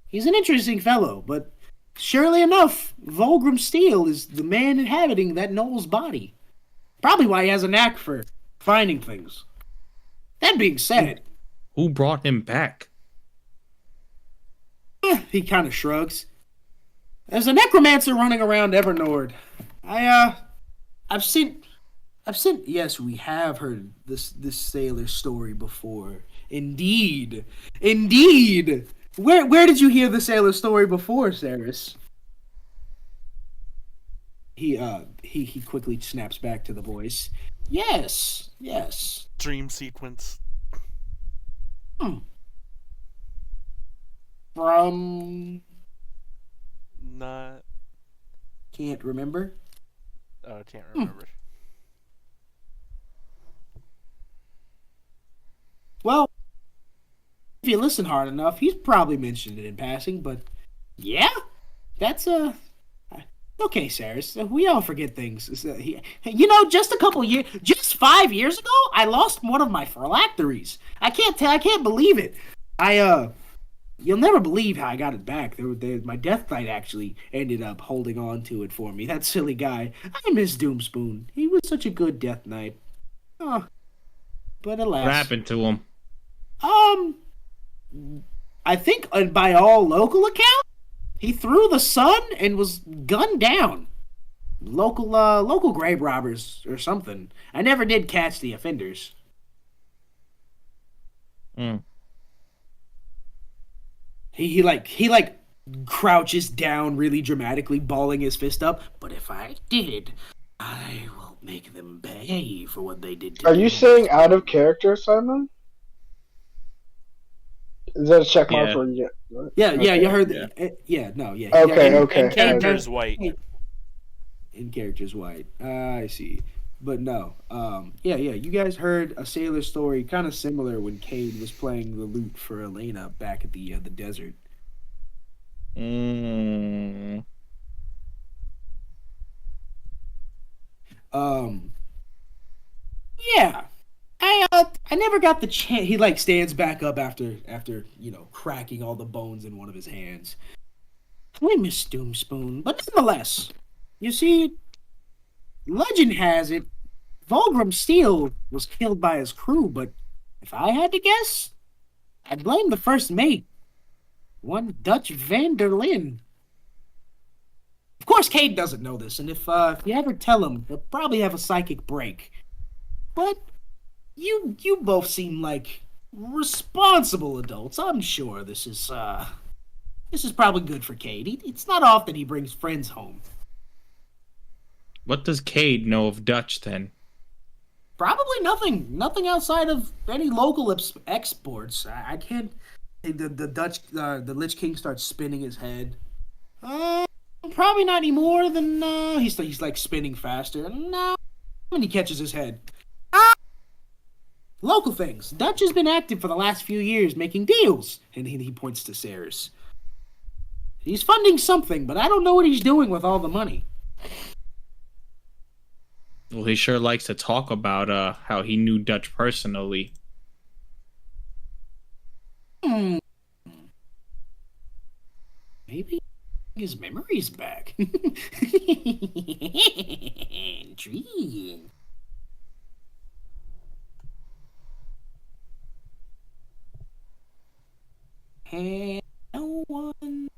He's an interesting fellow, but surely enough, Vulgrim Steel is the man inhabiting that Knoll's body. Probably why he has a knack for finding things. That being said, Who brought him back? he kind of shrugs. There's a necromancer running around Evernord. I've seen. Yes, we have heard this sailor story before. Indeed. Where did you hear the sailor story before, Ceras? He quickly snaps back to the voice. Yes. Dream sequence. From Not. can't remember. Oh, I can't remember. Well, if you listen hard enough, he's probably mentioned it in passing, but yeah, that's okay, Ceras. We all forget things. Just 5 years ago, I lost one of my phylacteries. I can't believe it. You'll never believe how I got it back. My Death Knight actually ended up holding on to it for me. That silly guy. I miss Doomspoon. He was such a good Death Knight. Oh, but alas. What happened to him? I think by all local accounts, he threw the sun and was gunned down. Local grave robbers or something. I never did catch the offenders. He crouches down really dramatically, balling his fist up. But if I did, I will make them pay for what they did to Are me. you saying out of character, Simon? Is that a check mark Yeah. for you? Yeah, yeah, you Okay. heard Yeah. that. Yeah, no, yeah. Okay, And okay. Cade character does. is white. In character's white. I see. But no. Yeah, yeah. You guys heard a sailor story kind of similar when Cade was playing the lute for Elena back at the desert. Mm. Um, yeah. I never got the chance. He like stands back up after cracking all the bones in one of his hands. I miss Doomspoon, but nonetheless, you see, legend has it Volgrim Steel was killed by his crew, but if I had to guess, I'd blame the first mate, one Dutch van der Linde. Of course, Cade doesn't know this, and if you ever tell him, he'll probably have a psychic break. But you both seem like responsible adults. I'm sure this is probably good for Cade. It's not often he brings friends home. What does Cade know of Dutch then? Probably nothing. Nothing outside of any local exports. I can't. The Dutch, the Lich King starts spinning his head. Probably not any more than he's like spinning faster. No, and he catches his head. Local things. Dutch has been active for the last few years, making deals, and he points to Ceras. He's funding something, but I don't know what he's doing with all the money. Well, he sure likes to talk about how he knew Dutch personally. Hmm. Maybe his memory's back. Intriguing. And no one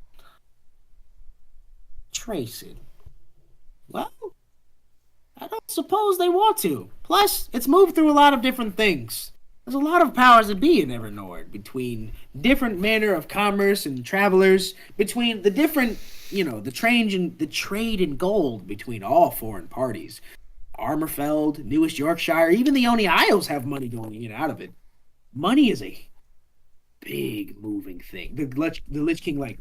trace it. Well, I don't suppose they want to. Plus, it's moved through a lot of different things. There's a lot of powers that be in Evernord, between different manner of commerce and travelers, between the different, the trade in gold between all foreign parties. Armorfeld, Newest Yorkshire, even the Oni Isles have money going in and out of it. Money is a big moving thing. The Lich King like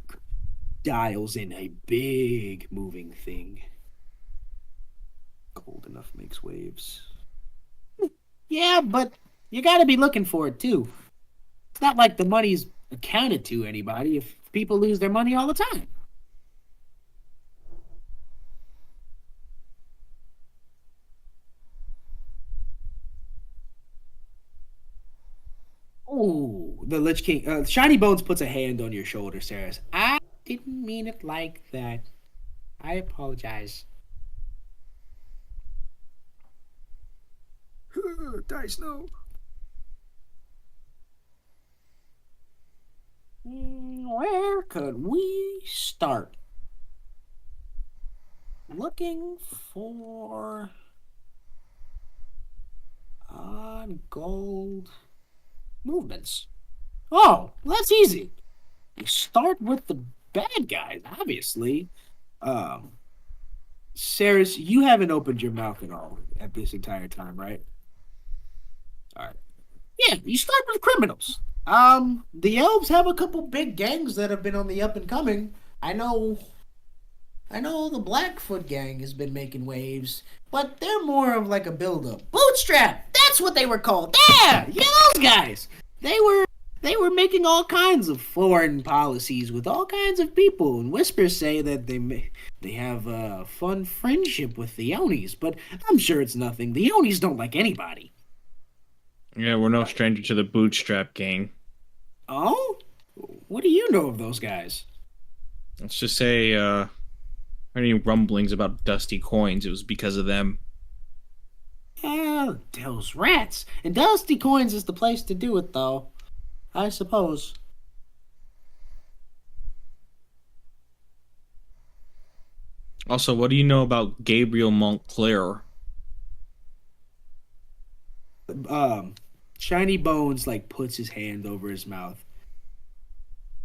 dials in a big moving thing. Cold enough makes waves. Yeah, but you gotta be looking for it too. It's not like the money's accounted to anybody if people lose their money all the time. Ooh, the Lich King. Shiny Bones puts a hand on your shoulder, Ceras. I didn't mean it like that. I apologize. Dice, no. Where could we start? Looking for on gold movements. Oh, that's easy. You start with the bad guys, obviously. Ceras, you haven't opened your mouth at all at this entire time, right? All right. Yeah, you start with criminals. The elves have a couple big gangs that have been on the up and coming. I know the Blackfoot gang has been making waves, but they're more of like a build-up. Bootstrap! That's what they were called. Yeah, those guys. They were making all kinds of foreign policies with all kinds of people, and whispers say that they have a fun friendship with the Onis, but I'm sure it's nothing. The Onis don't like anybody. Yeah, we're no stranger to the Bootstrap gang. Oh? What do you know of those guys? Let's just say, any rumblings about dusty coins, it was because of them. Those rats. And Dusty Coins is the place to do it, though. I suppose. Also, what do you know about Gabriel Montclair? Shiny Bones, like, puts his hand over his mouth.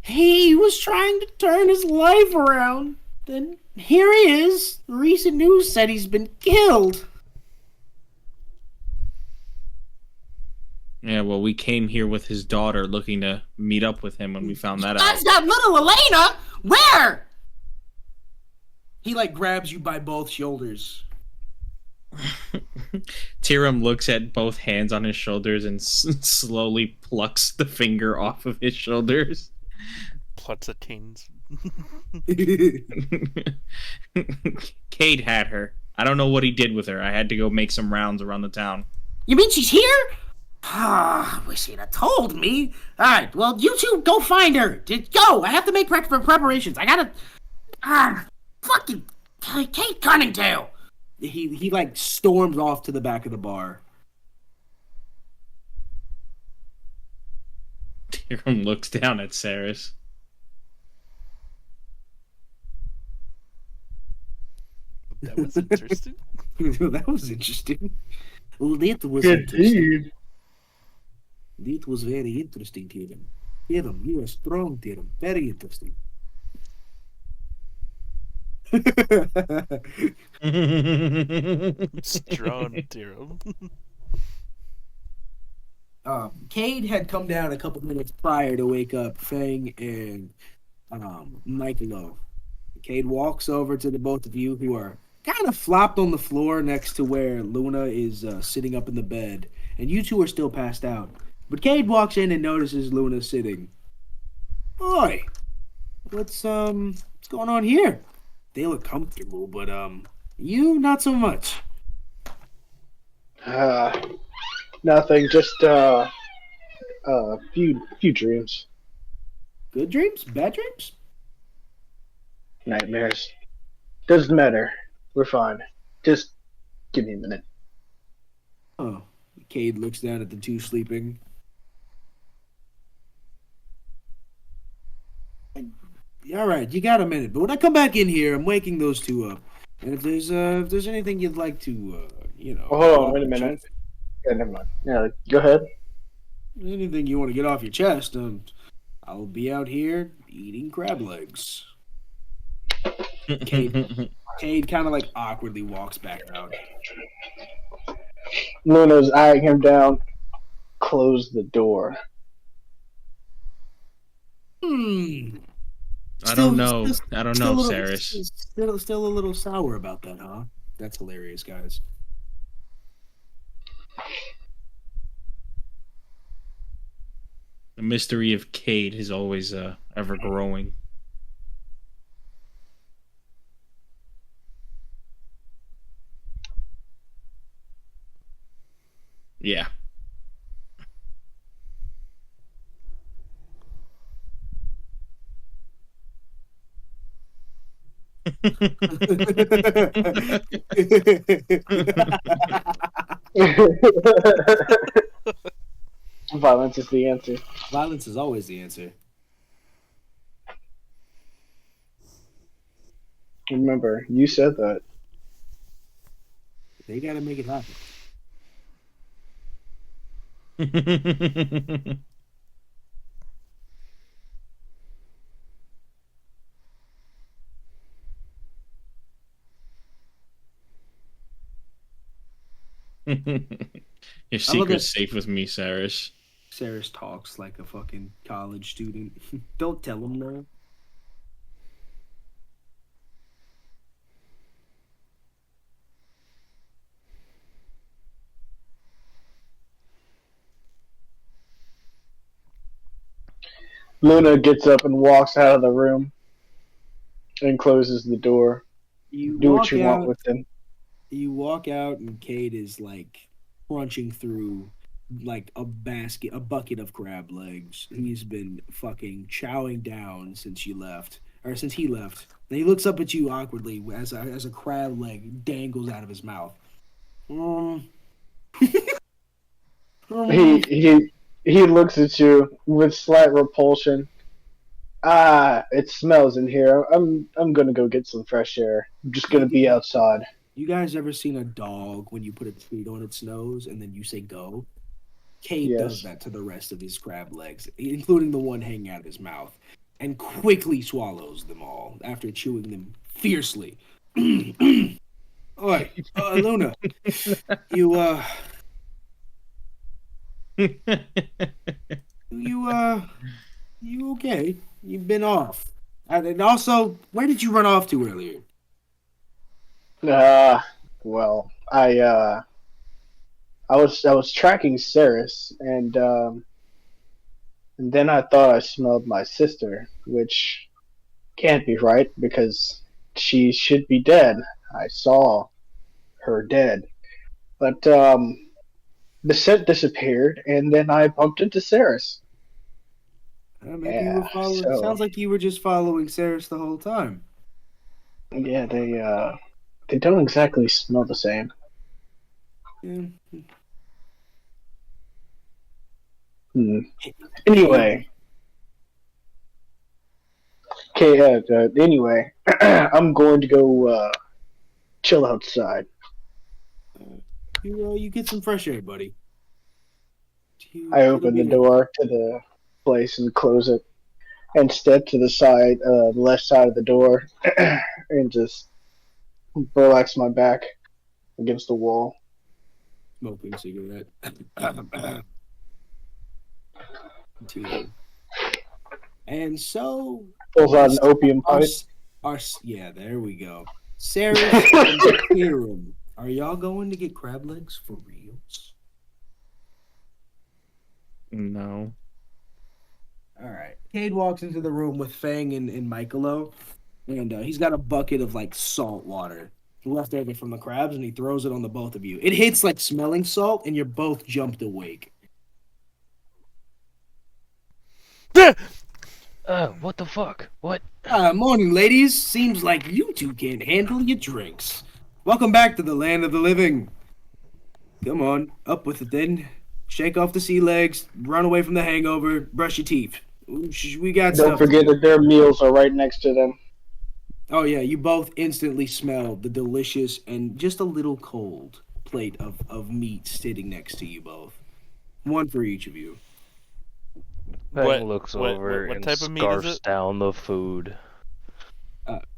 He was trying to turn his life around. then here he is. Recent news said he's been killed. Yeah, well, we came here with his daughter looking to meet up with him when we found that You guys out. got little Elena? Where? He, grabs you by both shoulders. Tyrum looks at both hands on his shoulders and slowly plucks the finger off of his shoulders. Plutzatines. Kade had her. I don't know what he did with her. I had to go make some rounds around the town. You mean she's here? Ah, I wish you'd have told me. All right, well, you two go find her. Just go. I have to make preparations. I gotta. Fucking Kade Kunningtale. He storms off to the back of the bar. Tyrum looks down at Ceras. That was interesting. That was interesting. Well, that was interesting. That was very interesting, Tyrum. Tyrum, you are strong, Tyrum. Very interesting. Strong Tyrum. Kade had come down a couple minutes prior to wake up Fang and Michaelo. Kade walks over to the both of you who are kind of flopped on the floor next to where Luna is sitting up in the bed, and you two are still passed out. But Kade walks in and notices Luna sitting. Oi, what's going on here? They look comfortable, but you not so much. Nothing. Just few dreams, Good dreams? Bad dreams? nightmares. Doesn't matter. We're fine. Just give me a minute. Oh. Kade looks down at the two sleeping. All right, you got a minute. But when I come back in here, I'm waking those two up. And if there's anything you'd like to, Oh, hold on, wait a minute. Yeah, never mind. Yeah, go ahead. anything you want to get off your chest, I'll be out here eating crab legs. Kade kind of awkwardly walks back out. Luna's eyeing him down. Close the door. I don't know, Ceras. Still a little sour about that, huh? That's hilarious, guys. The mystery of Kade is always ever growing. Yeah. Violence is the answer. Violence is always the answer. Remember, you said that. They gotta make it happen. Your secret's safe with me, Ceras. Ceras talks like a fucking college student. Don't tell him no. Luna gets up and walks out of the room and closes the door. You Do walk what you out, want with them. You walk out, and Kade is crunching through a bucket of crab legs. He's been fucking chowing down since he left. And he looks up at you awkwardly as a crab leg dangles out of his mouth. He looks at you with slight repulsion. It smells in here. I'm gonna go get some fresh air. I'm just gonna be outside. You guys ever seen a dog when you put a treat on its nose and then you say go? Kade does that to the rest of his crab legs, including the one hanging out of his mouth. and quickly swallows them all after chewing them fiercely. Oi, Luna, you you okay? You've been off. And also, where did you run off to earlier? Well, I was tracking Ceras, and then I thought I smelled my sister, which can't be right because she should be dead. I saw her dead, but the scent disappeared, and then I bumped into Ceras. Maybe you were Yeah, following. so Sounds like you were just following Ceres the whole time. yeah, they don't exactly smell the same. Yeah. Hmm. Anyway, okay. Anyway, I'm going to go chill outside. You get some fresh air, buddy. I It'll open be the good. door to the place and close it, and step to the side, the left side of the door, and just relax my back against the wall. Smoking a cigarette. And so, Pulls out an opium our, pipe. yeah, there we go. Ceres and Tyrum, are y'all going to get crab legs for reals? No. All right. Cade walks into the room with Fang and Michaelo, and he's got a bucket of like salt water left over from the crabs, and he throws it on the both of you. It hits like smelling salt, and you're both jumped awake. What the fuck? What? Morning, ladies. Seems like you two can't handle your drinks. Welcome back to the land of the living. Come on, up with it then. Shake off the sea legs, run away from the hangover, brush your teeth. We got Don't stuff. forget that their meals are right next to them. Oh yeah, you both instantly smell the delicious and just a little cold plate of meat sitting next to you both. One for each of you. Fang looks over what and type of meat is scarfs it? down the food.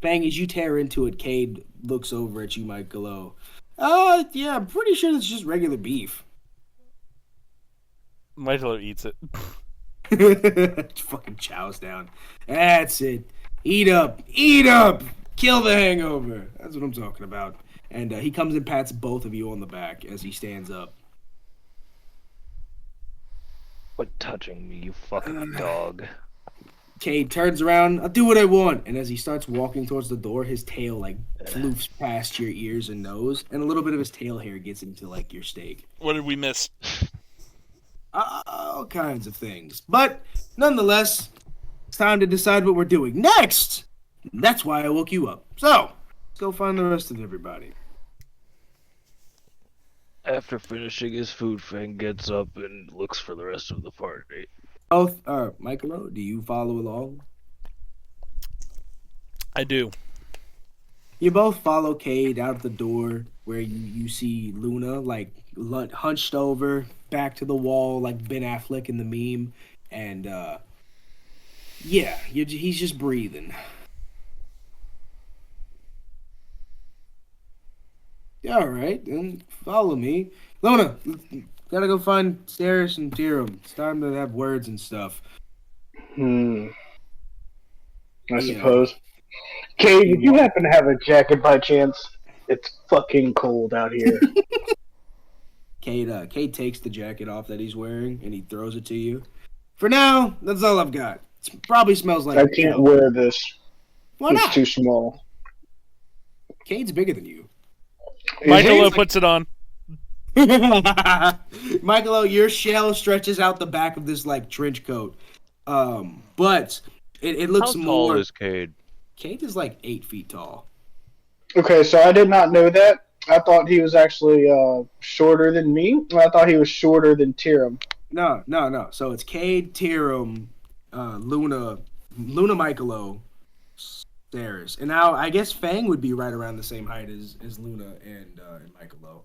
Fang, as you tear into it, Cade looks over at you, Michaelo. Yeah, I'm pretty sure it's just regular beef. Michaelo eats it. Fucking chows down. That's it. Eat up. Eat up. Kill the hangover. That's what I'm talking about. And he comes and pats both of you on the back as he stands up. Quit touching me, you fucking dog. Cade turns around. I'll do what I want. And as he starts walking towards the door, his tail like floofs past your ears and nose, and a little bit of his tail hair gets into like your steak. What did we miss? All kinds of things. But nonetheless, it's time to decide what we're doing next. That's why I woke you up. So, let's go find the rest of everybody. After finishing his food, Fang gets up and looks for the rest of the party. Both, Michaelo, do you follow along? I do. You both follow Cade out the door where you see Luna, like, hunched over, back to the wall, like Ben Affleck in the meme. And, yeah, he's just breathing. All right, then follow me. Luna, gotta go find Ceras and Tyrum. It's time to have words and stuff. I Yeah. suppose. Kate, if you happen to have a jacket by chance, it's fucking cold out here. Cade takes the jacket off that he's wearing and he throws it to you. For now, that's all I've got. It probably smells like I can't wear this. Why It's not? too small. Cade's bigger than you. Michaelo like- puts it on. Michaelo, your shell stretches out the back of this like trench coat. But it looks How more. tall is Cade? Cade is like 8 feet tall. Okay, so I did not know that. I thought he was actually shorter than me. I thought he was shorter than Tyrum. No. So it's Cade, Tyrum, Luna, Michaelo, Ceras. And now I guess Fang would be right around the same height as Luna and Michaelo.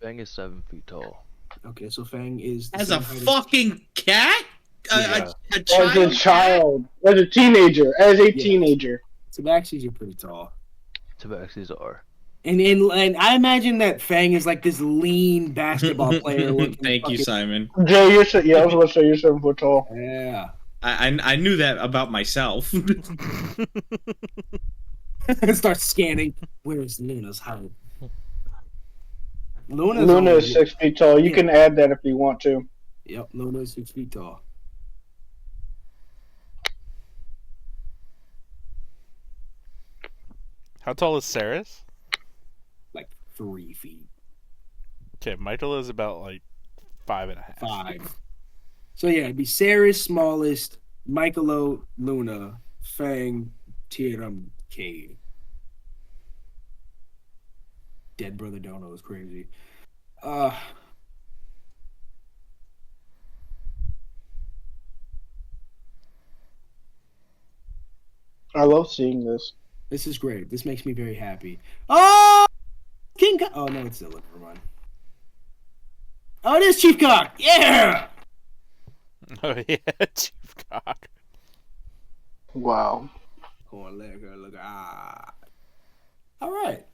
Fang is 7 feet tall. Okay, so Fang is the As same a height fucking cat? Yeah. as a child, as a teenager, teenager. Tabaxis are pretty tall. Tabaxis are. And I imagine that Fang is like this lean basketball player. Thank you, Simon. Jay, I was going to say you're 7 foot tall. Yeah. I knew that about myself. Start scanning. Where is Luna's height? Luna is 6 feet tall. You can add that if you want to. Yep, Luna is 6 feet tall. How tall is Ceras? Like 3 feet. Okay, Michaelo is about like 5.5. 5. So yeah, it'd be Ceres smallest, Michaelo, Luna, Fang, Tyrum, Kade. Dead brother Dono is crazy. I love seeing this. This is great. This makes me very happy. Oh, oh no, it's still never mind. Oh, it is Chief Cock. Yeah. Oh yeah, Chief Cock. Wow. All right.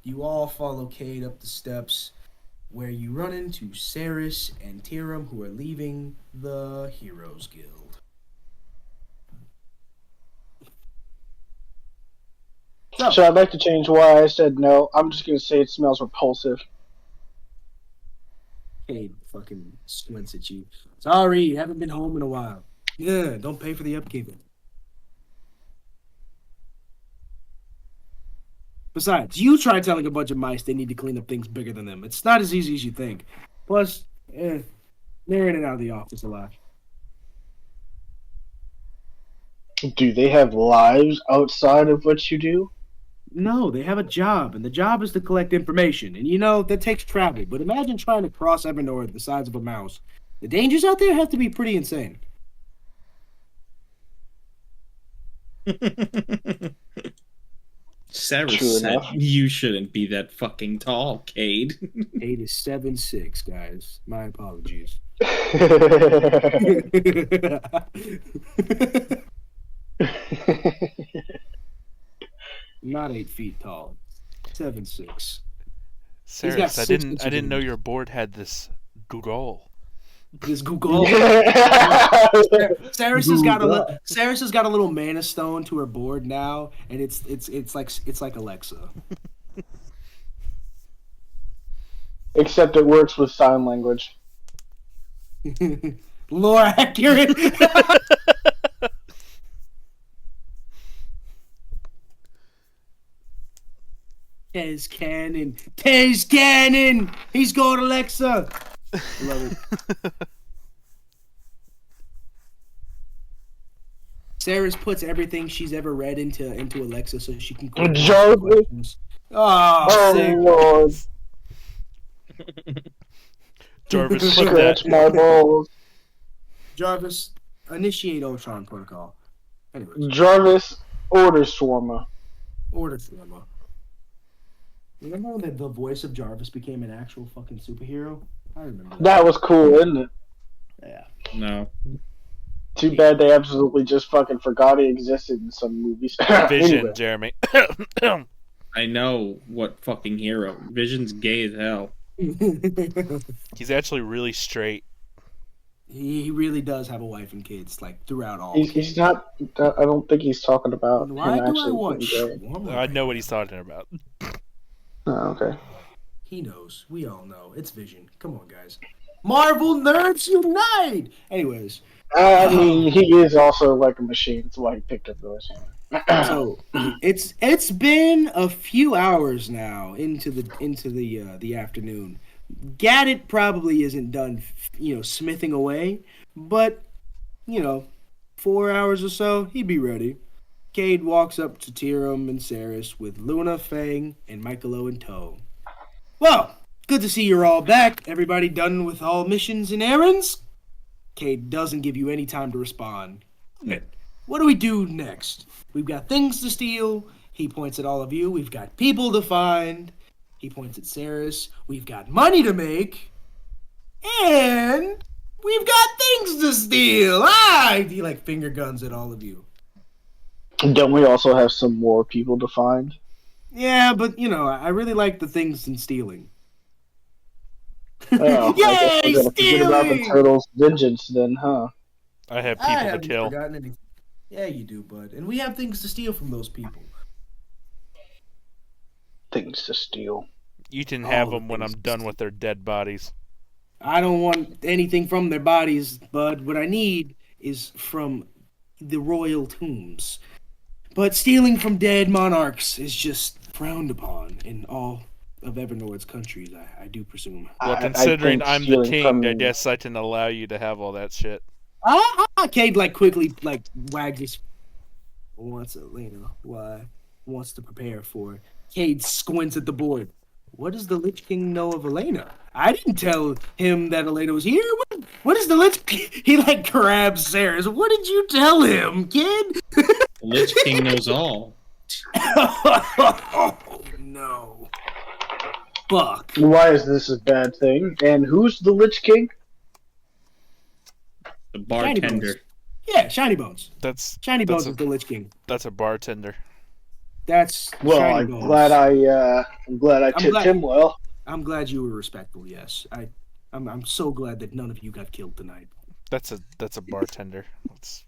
You all follow Kade up the steps, where you run into Ceras and Tyrum, who are leaving the Heroes Guild. So I'd like to change why I said no. I'm just going to say it smells repulsive. Kade fucking squints at you. Sorry, haven't been home in a while. Yeah, don't pay for the upkeep. Besides, you try telling a bunch of mice they need to clean up things bigger than them. It's not as easy as you think. Plus, they're in and out of the office a lot. Do they have lives outside of what you do? No, they have a job, and the job is to collect information. And you know, that takes travel. But imagine trying to cross Evernorth the size of a mouse. The dangers out there have to be pretty insane. Ceras said you shouldn't be that fucking tall, Kade. Kade is 7'6", guys. My apologies. Not 8 feet tall. 7'6". Ceras, I didn't know your board had this Google. This Google. Ceras has got a little mana stone to her board now, and it's like Alexa. Except it works with sign language. Lore accurate. Tez Cannon. He's going Alexa. Love it. Ceras puts everything she's ever read into Alexa so she can. Jarvis. Oh Lord. Jarvis, Scratch my balls. Jarvis, initiate Ultron protocol. Anyways. Jarvis, order Swarma. Order Swarma. Remember when the voice of Jarvis became an actual fucking superhero? I remember That was cool, isn't it? Yeah. No. Too bad they absolutely just fucking forgot he existed in some movies. Vision, Anyway. Jeremy. I know what fucking hero. Vision's gay as hell. He's actually really straight. He really does have a wife and kids, like throughout all. He's not. I don't think he's talking about Why him do I actually. want being gay. Shawarma? I know what he's talking about. Oh, okay. He knows. We all know. It's Vision. Come on, guys. Marvel nerds unite! Anyways. I mean, he is also like a machine. That's why he picked up those. So it's been a few hours now into the afternoon. Gaddit probably isn't done, smithing away, but 4 hours or so, he'd be ready. Kade walks up to Tyrum and Ceras with Luna, Fang, and Michaelo in tow. Well, good to see you're all back. Everybody done with all missions and errands? Kade doesn't give you any time to respond. What do we do next? We've got things to steal. He points at all of you. We've got people to find. He points at Ceras. We've got money to make. And We've got things to steal. Ah! He like finger guns at all of you. Don't we also have some more people to find? Yeah, but I really like the things in stealing. Oh, I guess Yay, we're gonna forget about the stealing! turtles' vengeance then, huh? I have I people to haven't kill. forgotten anything. Yeah, you do, bud. And we have things to steal from those people. Things to steal. You can have All the them when things I'm to done steal. with their dead bodies. I don't want anything from their bodies, bud. What I need is from the royal tombs. But stealing from dead monarchs is just frowned upon in all of Evernorth's countries, I do presume. Well, I considering think I'm the stealing king, from- I guess I can allow you to have all that shit. Cade quickly wags his. What's Elena? Why wants to prepare for it. Cade squints at the board. What does the Lich King know of Elena? I didn't tell him that Elena was here. What is the Lich King? He grabs Ceras. What did you tell him, kid? The Lich King knows all. Oh, no. Fuck. Why is this a bad thing? And who's the Lich King? The bartender. Yeah, Shiny Bones. That's Shiny that's Bones a, is the Lich King. that's a bartender. That's Well, Shiny I'm Bones. glad I tipped glad- him well. I'm glad you were respectful. Yes, I'm so glad that none of you got killed tonight. That's a bartender. That's,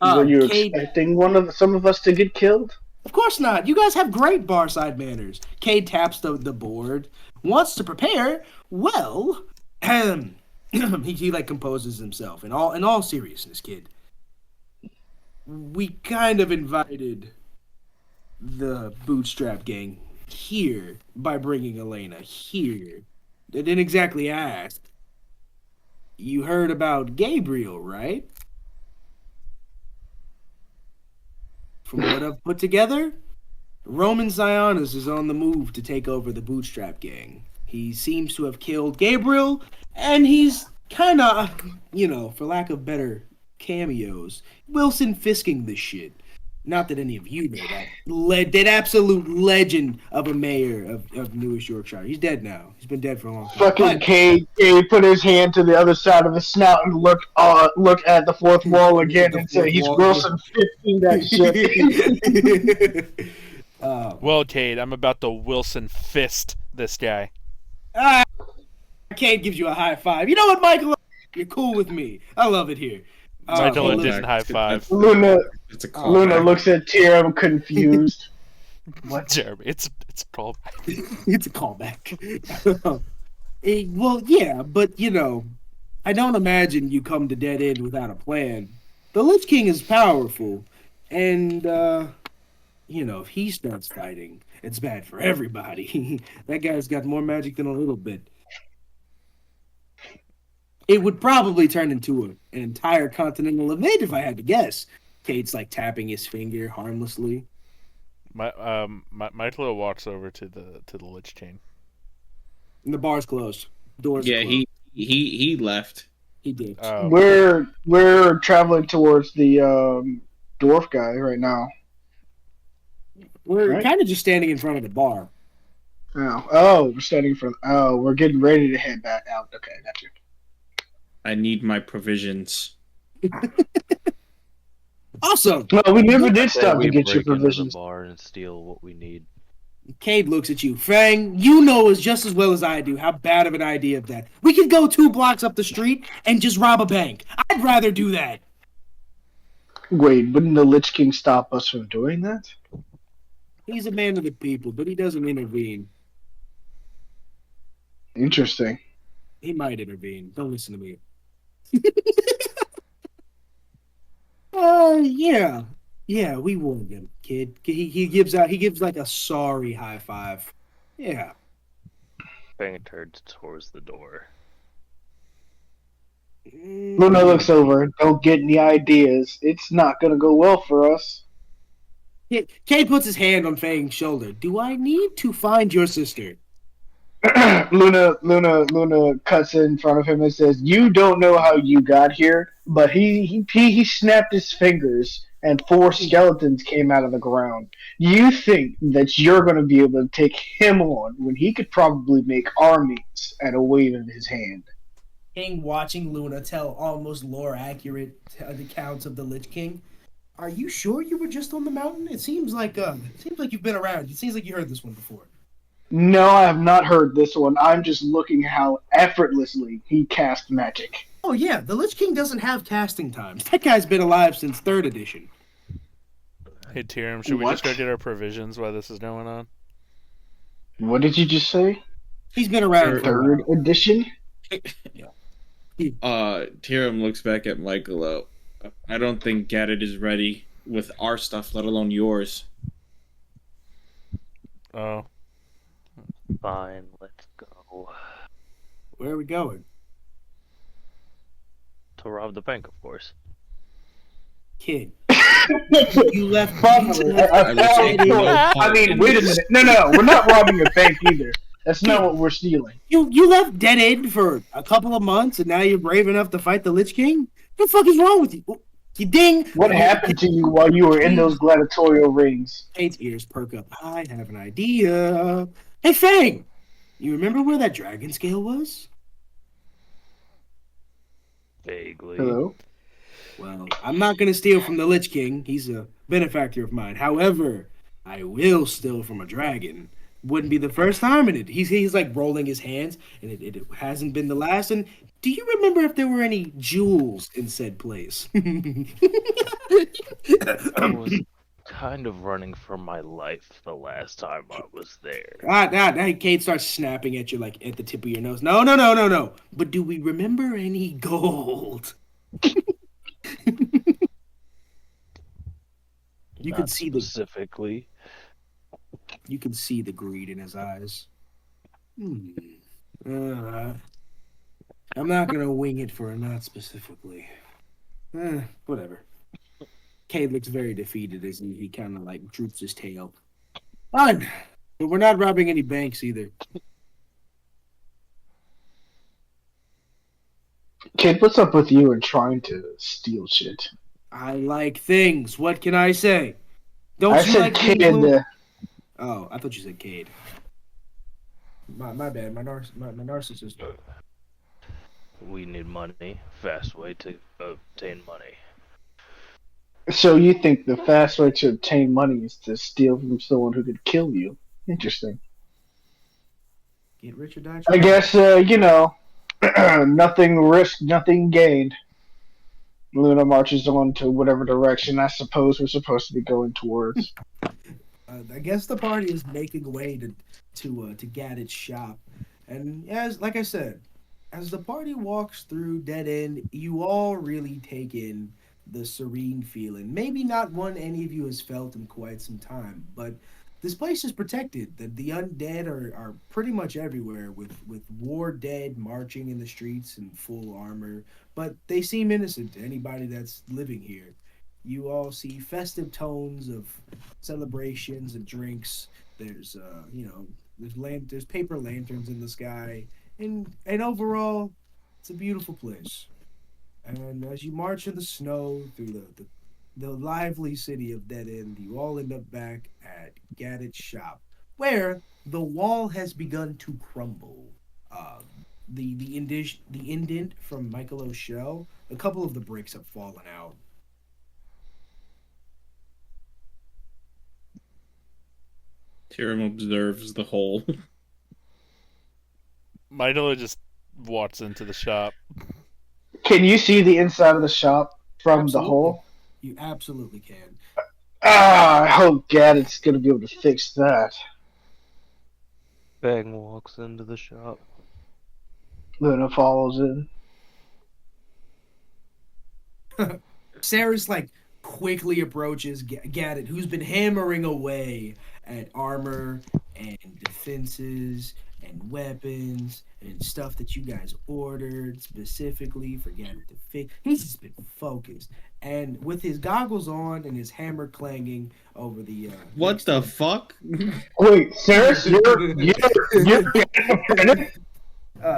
Were you Cade, expecting some of us to get killed? of course not. You guys have great barside manners. Cade taps the board. Wants to prepare. Well, he composes himself. In all seriousness, kid, we kind of invited the Bootstrap gang here by bringing Elena here. They didn't exactly ask. You heard about Gabriel, right? From what I've put together, Roman Sionis is on the move to take over the Bootstrap gang. He seems to have killed Gabriel, and he's kind of, for lack of better cameos, Wilson Fisking this shit. Not that any of you know that. That absolute legend of a mayor of Newish Yorkshire. He's dead now. He's been dead for a long time. Fucking Cade put his hand to the other side of his snout and look at the fourth wall again and say he's Wilson Fisking that shit. well, Cade, I'm about to Wilson fist this guy. Cade gives you a high five. You know what, Michael? You're cool with me. I love it here. Michaelo didn't high five. Luna It's looks at Tyrum confused. What, Jeremy? It's called. It's a callback. Well, yeah, but I don't imagine you come to dead end without a plan. The Lich King is powerful, and if he starts fighting, it's bad for everybody. That guy's got more magic than a little bit. It would probably turn into an entire continental event if I had to guess. Cade's tapping his finger harmlessly. Michaelo walks over to the Lich King. And the bar's closed. Doors Yeah, closed. he left. He did. We're traveling towards the dwarf guy right now. We're right? kind of just standing in front of the bar. We're standing for. Oh, we're getting ready to head back out. Okay, gotcha. I need my provisions. Awesome. No, we never did Say stop we to get your break into the provisions. bar and steal what we need. Cade looks at you. Fang, you know as just as well as I do how bad of an idea of that. We could go 2 blocks up the street and just rob a bank. I'd rather do that. Wait, wouldn't the Lich King stop us from doing that? He's a man of the people, but he doesn't intervene. Interesting. He might intervene. Don't listen to me. Yeah. Yeah, we warned him, kid. He gives a sorry high five. Yeah. Bang turns towards the door. Luna looks over. Don't get any ideas. It's not gonna go well for us. Cade puts his hand on Fang's shoulder. Do I need to find your sister? Luna cuts in front of him and says, "You don't know how you got here, but he snapped his fingers and 4 skeletons came out of the ground. You think that you're going to be able to take him on when he could probably make armies at a wave of his hand?" King watching Luna tell almost lore accurate accounts of the Lich King. Are you sure you were just on the mountain? It seems like you've been around. It seems like you heard this one before. No, I have not heard this one. I'm just looking how effortlessly he cast magic. Oh yeah, the Lich King doesn't have casting times. That guy's been alive since 3rd edition. Hey, Tyrum, should we just go What? get our provisions while this is going on? What did you just say? He's been around for a while. 3rd edition? Tyrum looks back at Michaelo. I don't think Gadget is ready with our stuff, let alone yours. Oh, Fine, let's go. Where are we going? To rob the bank, of course. Kid. You left. I mean, wait a minute. No, we're not robbing a bank either. That's not what we're stealing. You left dead end for a couple of months, and now you're brave enough to fight the Lich King? What the fuck is wrong with you? You ding! What happened to you while you were in those gladiatorial rings? Kate's ears perk up. I have an idea. Hey, Fang! You remember where that dragon scale was? Vaguely. Hello? Well, I'm not going to steal from the Lich King. He's a benefactor of mine. However, I will steal from a dragon. Wouldn't be the first time, and he's like rolling his hands, and it hasn't been the last. And do you remember if there were any jewels in said place? I was kind of running for my life the last time I was there. Now Kate starts snapping at you like at the tip of your nose. No. But do we remember any gold? You could Not see the specifically. You can see the greed in his eyes. I'm not gonna wing it for a not specifically. Whatever. Cade looks very defeated as he kind of like droops his tail. Fine, but we're not robbing any banks either. Kid, what's up with you and trying to steal shit? I like things. What can I say? Don't I you said like kid. things? Oh, I thought you said Cade. My bad. My narcissist. We need money. Fast way to obtain money. So you think the fast way to obtain money is to steal from someone who could kill you? Interesting. Get rich or die I trying. guess, nothing risked, nothing gained. Luna marches on to whatever direction I suppose we're supposed to be going towards. I guess the party is making way to Gadget's shop, and like I said, as the party walks through Dead End, you all really take in the serene feeling. Maybe not one any of you has felt in quite some time, but this place is protected. The undead are pretty much everywhere, with war dead marching in the streets in full armor, but they seem innocent to anybody that's living here. You all see festive tones of celebrations and drinks. There's there's paper lanterns in the sky, and overall, it's a beautiful place. And as you march in the snow through the lively city of Dead End, you all end up back at Gadget's shop, where the wall has begun to crumble. The indent from Michaelo's shell, a couple of the bricks have fallen out. Tyrum observes the whole. Michaelo just walks into the shop. Can you see the inside of the shop from the Absolutely. hole? You absolutely can. I hope Gadget's going to be able to fix that. Bang walks into the shop. Luna follows in. Ceras quickly approaches Gadget, who's been hammering away at armor and defenses and weapons and stuff that you guys ordered specifically for Gadget to fix. He's just been focused, and with his goggles on and his hammer clanging over the. What the fuck? Wait, Ceras, you're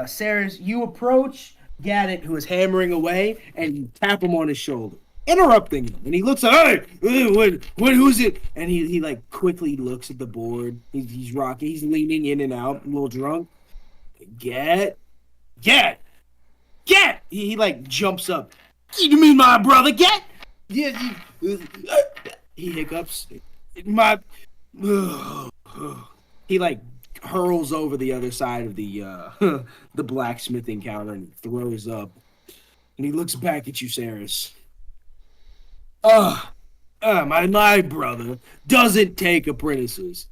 Ceras, you approach Gadget, who is hammering away, and you tap him on his shoulder, interrupting him. And he looks like, hey, who's it? And he quickly looks at the board. He's rocking. He's leaning in and out, a little drunk. Get. Get! He like jumps up. You mean my brother? Get! Yeah. He hiccups. My. He like hurls over the other side of the the blacksmithing counter and throws up. And he looks back at you, Ceras. My brother doesn't take apprentices.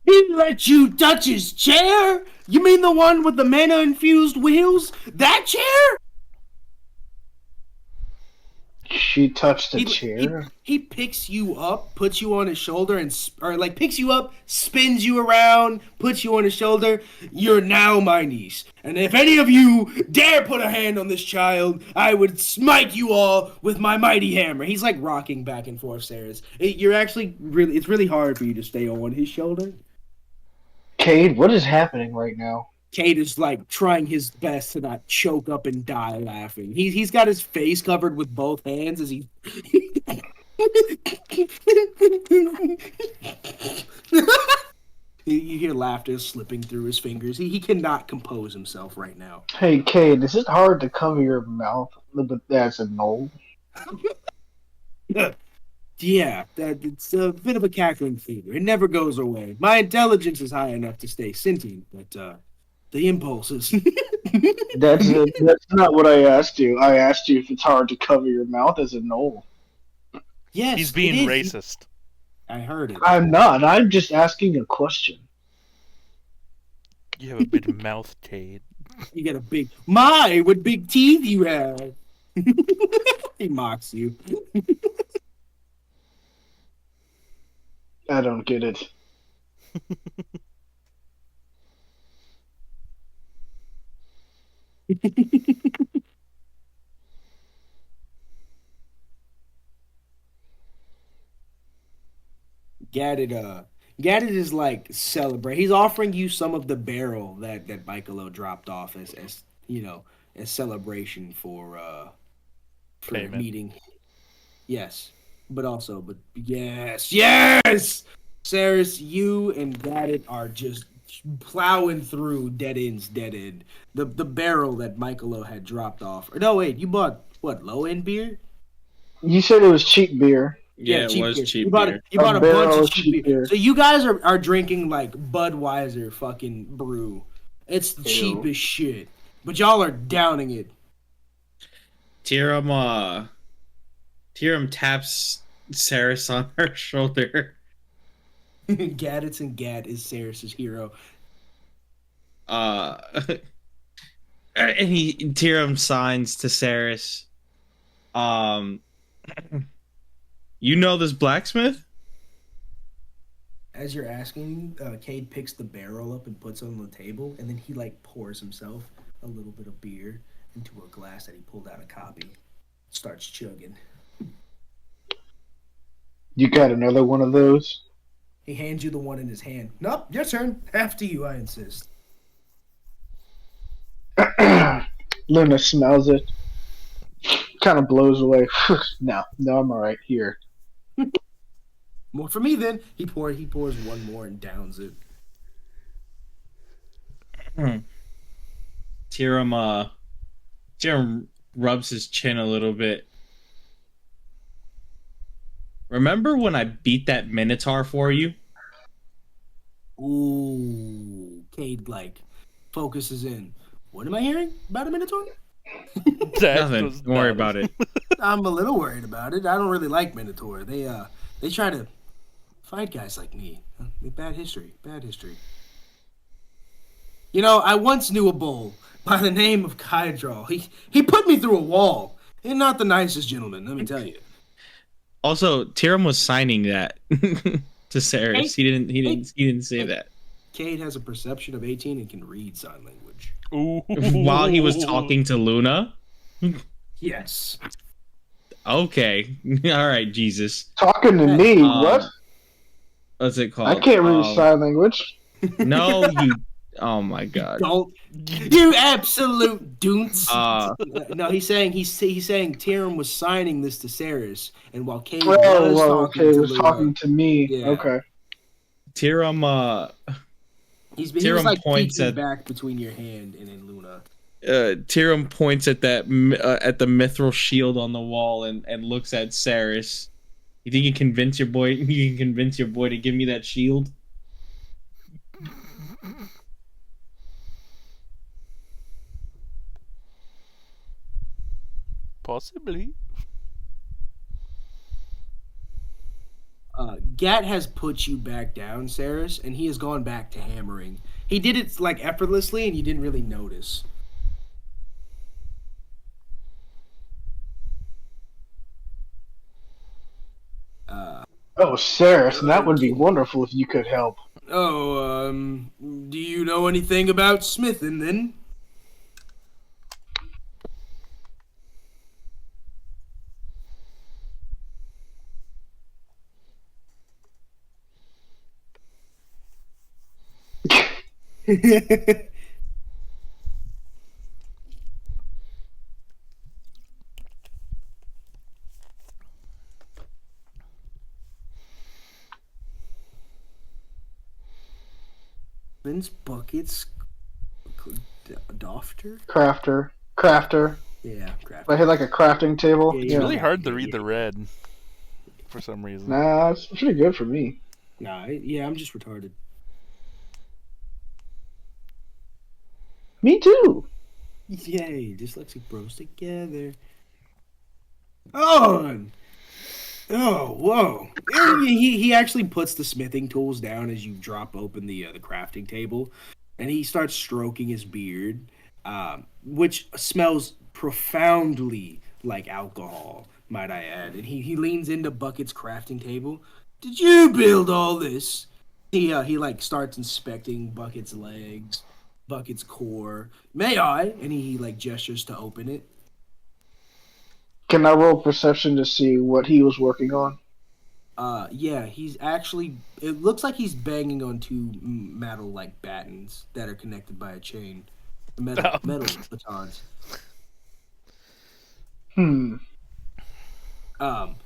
He let you touch his chair? You mean the one with the mana-infused wheels? That chair? She touched a chair. He picks you up, puts you on his shoulder, or like picks you up, spins you around, puts you on his shoulder. You're now my niece, and if any of you dare put a hand on this child, I would smite you all with my mighty hammer. He's like rocking back and forth, Ceras. It's really hard for you to stay on his shoulder. Kade, what is happening right now? Kade is like trying his best to not choke up and die laughing. He's got his face covered with both hands as he. You hear laughter slipping through his fingers. He cannot compose himself right now. Hey, Kade, is it hard to cover your mouth as a gnoll? Yeah, it's a bit of a cackling fever. It never goes away. My intelligence is high enough to stay sentient, but the impulses. That's not what I asked you. I asked you if it's hard to cover your mouth as a gnoll. Yes, he's being racist. I heard it. I'm not. I'm just asking a question. You have a big mouth, Kade. You got a big... what big teeth you have. He mocks you. I don't get it. Gadded is like celebrate. He's offering you some of the barrel that Michaelo dropped off as as celebration for Payment. meeting. Yes, but yes. Ceras, you and Gadded are just plowing through dead end. The barrel that Michaelo had dropped off. Or no, wait, you bought what, low end beer? You said it was cheap beer. Yeah, it was beer. cheap You bought beer. you bought a barrel bunch of of cheap beer. So you guys are drinking like Budweiser fucking brew. It's the cheapest shit. But y'all are downing it. Tyrum taps Ceras on her shoulder. Gaddits and Gad is Ceras' hero. And Tyrum signs to Ceras. You know this blacksmith? As you're asking, Kade picks the barrel up and puts it on the table, and then he like pours himself a little bit of beer into a glass that he pulled out a copy. Starts chugging. You got another one of those? He hands you the one in his hand. Nope, your turn. After you, I insist. Luna smells it. Kind of blows away. No, I'm all right here. More for me then. He pours one more and downs it. Tyrum rubs his chin a little bit. Remember when I beat that Minotaur for you? Ooh, Kade like focuses in. What am I hearing about a Minotaur? Nothing. Don't worry about it. I'm a little worried about it. I don't really like Minotaur. They try to fight guys like me. Bad history. You know, I once knew a bull by the name of Kydral. He put me through a wall. He's not the nicest gentleman, let me tell you. Also, Tyrum was signing that to Ceras. He didn't say that. Kade has a perception of 18 and can read sign language. Ooh. While he was talking to Luna? Yes. Okay. All right, Jesus. Talking to me? What? What's it called? I can't read sign language. No, you... Oh my god. Don't you absolute dunce. No, he's saying Tyrum was signing this to Ceras, and while Cade Oh, was well, talking okay, to was Luna, talking to me. yeah, Okay. Tyrum he was Tyrum like points peeking at back between your hand and then Luna. Tyrum points at that at the mithril shield on the wall and looks at Ceras. You think you can convince your boy? You can convince your boy to give me that shield? Possibly. Gat has put you back down, Ceras, and he has gone back to hammering. He did it like effortlessly, and you didn't really notice. Oh, Ceras, that would be wonderful if you could help. Oh, do you know anything about smithing then? Vince Buckets Dofter? Crafter. Yeah, crafter. I hit like a crafting table. Yeah, It's yeah. really hard to read the red for some reason. Nah, it's pretty good for me. Nah, yeah, I'm just retarded. Me too. Yay, dyslexic bros together. Oh, whoa! He actually puts the smithing tools down as you drop open the crafting table, and he starts stroking his beard, which smells profoundly like alcohol, might I add. And he leans into Bucket's crafting table. Did you build all this? He like starts inspecting Bucket's legs, Bucket's core. May I? And he like gestures to open it. Can I roll perception to see what he was working on? Yeah, he's actually. It looks like he's banging on two metal like battens that are connected by a chain. Metal batons.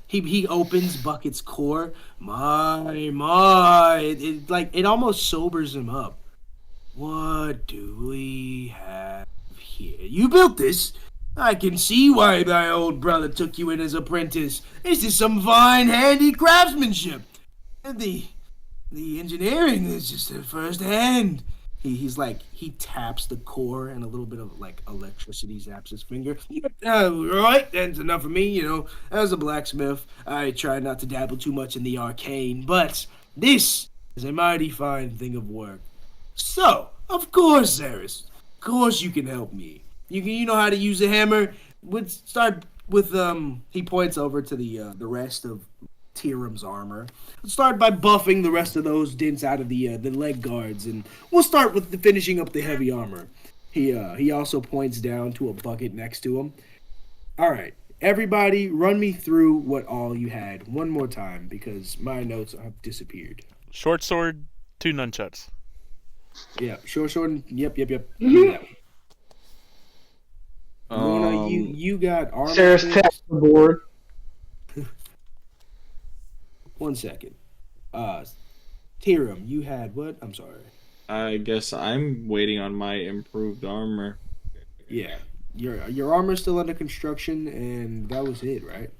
He opens Bucket's core. It almost sobers him up. What do we have here? You built this. I can see why my old brother took you in as apprentice. This is some fine, handy craftsmanship. And the engineering is just at first hand. He taps the core and a little bit of like electricity zaps his finger. Right, that's enough of me, As a blacksmith, I try not to dabble too much in the arcane, but this is a mighty fine thing of work. So, of course, Ceras, of course you can help me. You know how to use a hammer. Let's start with He points over to the rest of Tyrum's armor. Let's start by buffing the rest of those dents out of the leg guards, and we'll start with finishing up the heavy armor. He also points down to a bucket next to him. All right, everybody, run me through what all you had one more time because my notes have disappeared. Short sword, 2 nunchucks. Yeah, short sword. Yep. Yeah. Luna, you got armor. Ceras taps the board. 1 second. Tyrum, you had what? I'm sorry. I guess I'm waiting on my improved armor. Yeah, your armor's still under construction, and that was it, right?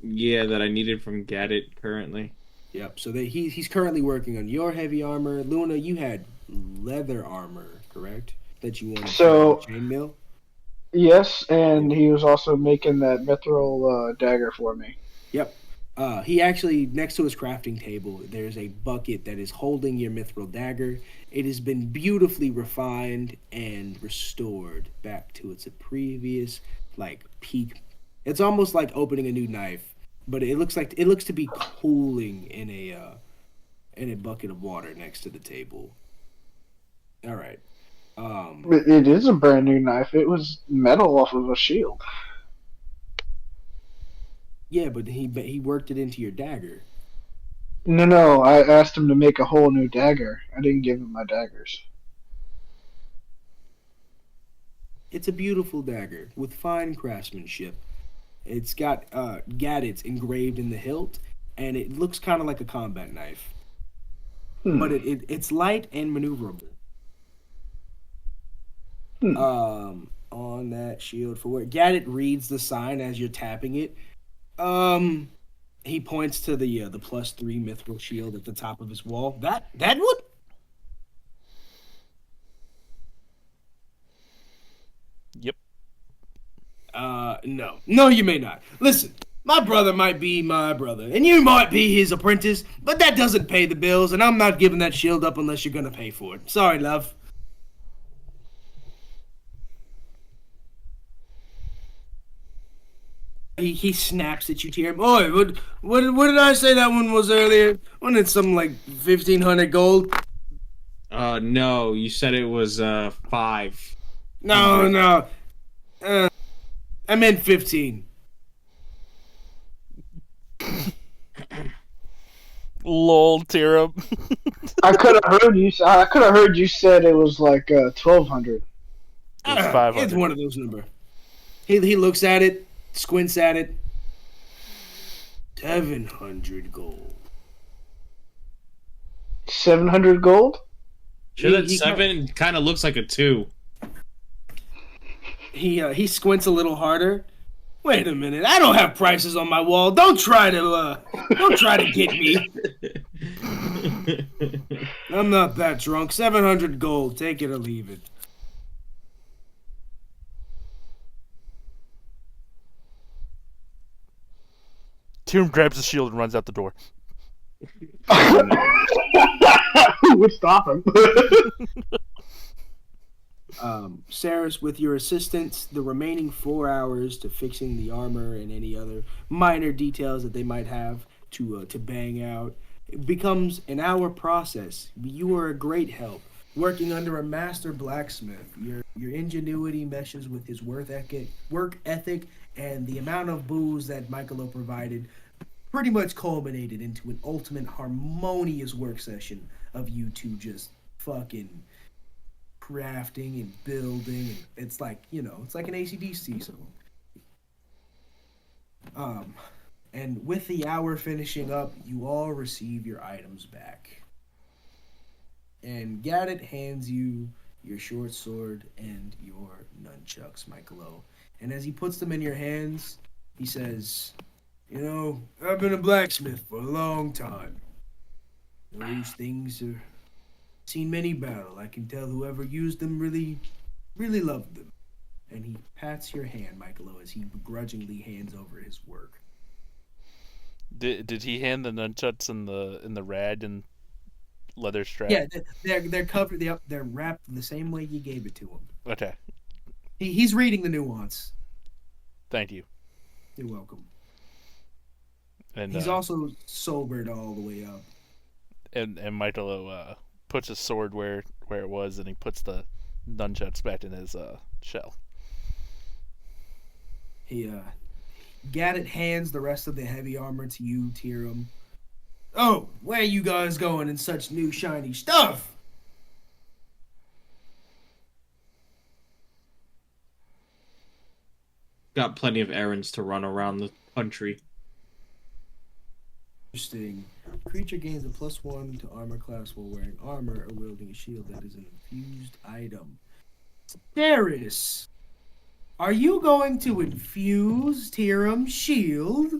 Yeah, that I needed from Gadget currently. Yep. So he's currently working on your heavy armor. Luna, you had leather armor, correct? That you wanted So- from the chainmail. Yes, and he was also making that mithril dagger for me. Yep. He actually, next to his crafting table, there's a bucket that is holding your mithril dagger. It has been beautifully refined and restored back to its previous, peak. It's almost like opening a new knife, but it looks to be cooling in a bucket of water next to the table. All right. It is a brand new knife. It was metal off of a shield. Yeah, but he worked it into your dagger. No, I asked him to make a whole new dagger. I didn't give him my daggers. It's a beautiful dagger with fine craftsmanship. It's got gadgets engraved in the hilt, and it looks kind of like a combat knife. But it's light and maneuverable. On that shield for where Gadget reads the sign as you're tapping it. He points to the +3 mithril shield at the top of his wall. That one? Yep. No, you may not. Listen, my brother might be my brother, and you might be his apprentice, but that doesn't pay the bills, and I'm not giving that shield up unless you're gonna pay for it. Sorry, love. He snaps at you, Tyrum. Oi, what did I say that one was earlier? Wasn't it something like 1,500 gold? No, you said it was 5. No. I meant 15. Lol, Tyrum. I could have heard you. I could have heard you said it was like 1,200. It's 500. It's one of those numbers. He looks at it, squints at it. 700 gold. 700 gold. Sure, that 7 kind of looks like a 2. He squints a little harder. Wait a minute, I don't have prices on my wall. Don't try to get me. I'm not that drunk. 700 gold. Take it or leave it. Tyrum grabs the shield and runs out the door. Who would stop him? Ceras, with your assistance, the remaining 4 hours to fixing the armor and any other minor details that they might have to bang out, it becomes an hour process. You are a great help. Working under a master blacksmith, your ingenuity meshes with his work ethic, and the amount of booze that Michaelo provided pretty much culminated into an ultimate harmonious work session of you two just fucking crafting and building, and it's like, it's like an AC/DC song. And with the hour finishing up, you all receive your items back. And Gadget hands you your short sword and your nunchucks, Michaelo. And as he puts them in your hands, he says, I've been a blacksmith for a long time. Those things are seen many battle. I can tell whoever used them really, really loved them. And he pats your hand, Michaelo, as he begrudgingly hands over his work. Did he hand the nunchucks in the rag and leather strap? Yeah, they're covered. They're wrapped the same way you gave it to him. Okay. He's reading the nuance. Thank you. You're welcome. And he's also sobered all the way up. And Michaelo puts his sword where it was, and he puts the nunchucks back in his shell. Gadget hands the rest of the heavy armor to you, Tyrum. Oh, where you guys going in such new shiny stuff? Got plenty of errands to run around the country. Interesting. Creature gains a +1 to armor class while wearing armor or wielding a shield that is an infused item. Ceras, are you going to infuse Tyrum's shield?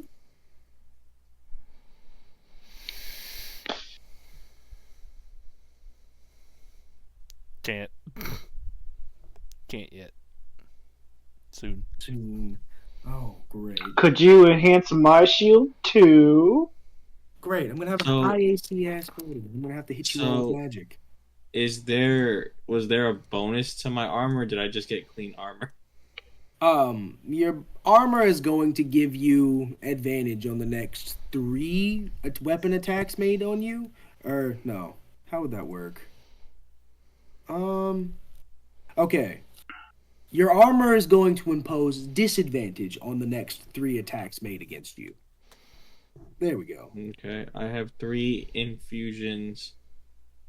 Can't yet. Soon. Oh, great. Could you enhance my shield too? Great. I'm gonna have a high AC ass building. I'm gonna have to hit you all with magic. Was there a bonus to my armor? Or did I just get clean armor? Your armor is going to give you advantage on the next 3 weapon attacks made on you. Or no, how would that work? Okay. Your armor is going to impose disadvantage on the next 3 attacks made against you. There we go. Okay, I have 3 infusions,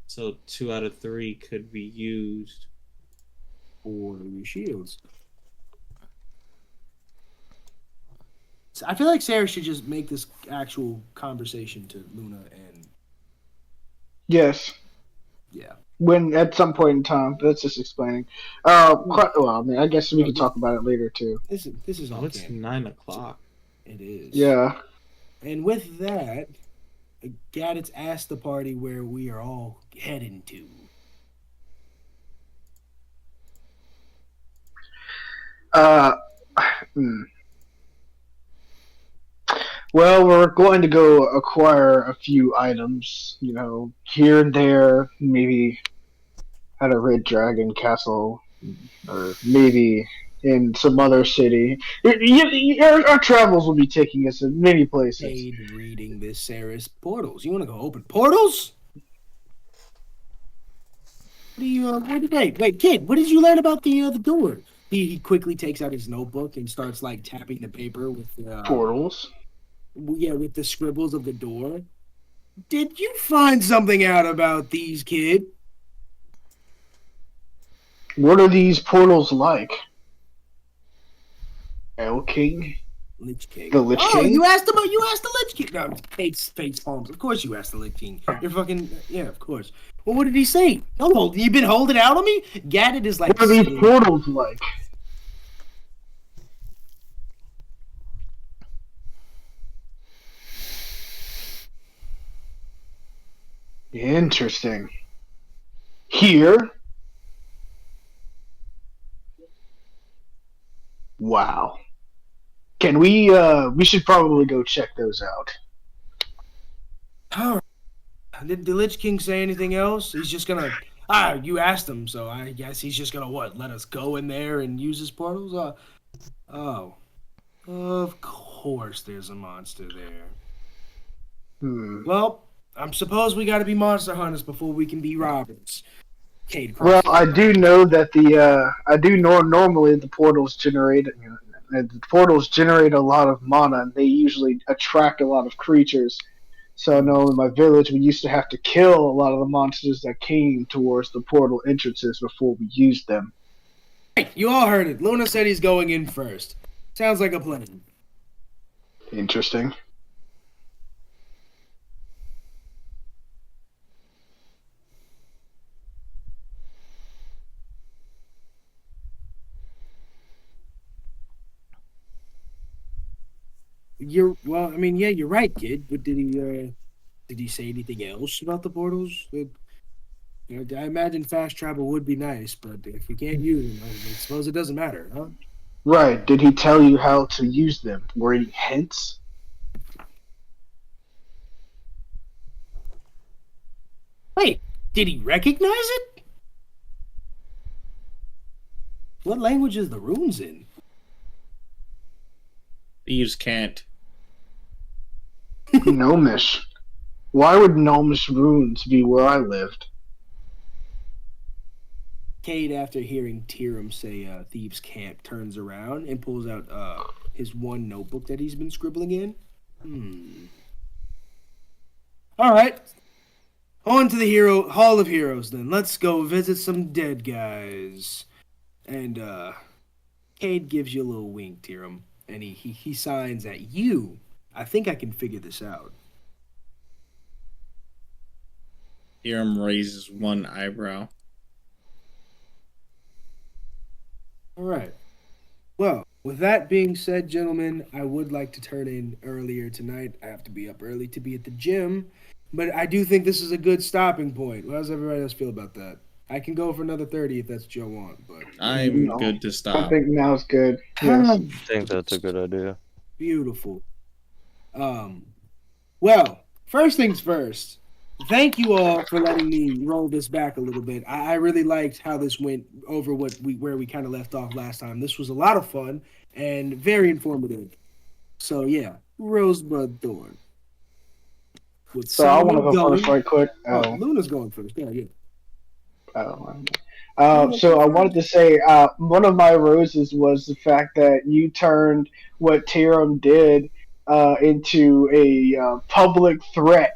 so 2 out of 3 could be used. for your shields. So I feel like Sarah should just make this actual conversation to Luna and Yes. yeah. When at some point in time, that's just explaining. Well, I mean, I guess we No, could talk about it later too. This is all Oh, it's canon. 9:00. It is. Yeah. And with that, Gadget's asked the party where we are all heading to. Uh, hmm. Well, we're going to go acquire a few items, here and there, maybe at a Red Dragon Castle, or maybe in some other city. Our travels will be taking us in many places. Paid reading this Ceras portals. You want to go open portals? What do you? Wait, kid. What did you learn about the door? He quickly takes out his notebook and starts like tapping the paper with Portals? with the scribbles of the door. Did you find something out about these, kid? What are these portals like? El King? Lich King. The Lich Oh, King? you asked the Lich King. No, face palms. Of course you asked the Lich King. You're fucking yeah, of course. Well, what did he say? Oh, you been holding out on me? Gadget is like. What are these portals like? Interesting. Here? Wow. Can we should probably go check those out. All right. Did the Lich King say anything else? He's just gonna. You asked him, so I guess he's just gonna what? Let us go in there and use his portals? Oh, of course, there's a monster there. Well, I suppose we got to be monster hunters before we can be robbers. Kade Well, Kunningtale. I do know that normally the portals generate a lot of mana, and they usually attract a lot of creatures. So I know in my village we used to have to kill a lot of the monsters that came towards the portal entrances before we used them. Hey, you all heard it. Luna said he's going in first. Sounds like a plan. Interesting. You're right, kid. But did he say anything else about the portals? I imagine fast travel would be nice, but if we can't use them, I suppose it doesn't matter, huh? Right. Did he tell you how to use them? Were any hints? Wait, did he recognize it? What language is the runes in? Thieves can't. Gnomish. Why would Gnomish runes be where I lived? Kade, after hearing Tyrum say thieves can't, turns around and pulls out his one notebook that he's been scribbling in. All right. On to the Hall of Heroes then. Let's go visit some dead guys. And Kade gives you a little wink, Tyrum, and he signs at you. I think I can figure this out. Tyrum raises one eyebrow. All right. Well, with that being said, gentlemen, I would like to turn in earlier tonight. I have to be up early to be at the gym, but I do think this is a good stopping point. How does everybody else feel about that? I can go for another 30 if that's what you want, but I'm good to I stop. think now's good. Yes. I think that's a good idea. Beautiful. Well, first things first. Thank you all for letting me roll this back a little bit. I really liked how this went over where we kind of left off last time. This was a lot of fun and very informative. So yeah, Rosebud Thorn. With So I want to go Solomon first right quick. Luna's going first. Yeah. So I wanted to say one of my roses was the fact that you turned what Tyrum did into a public threat.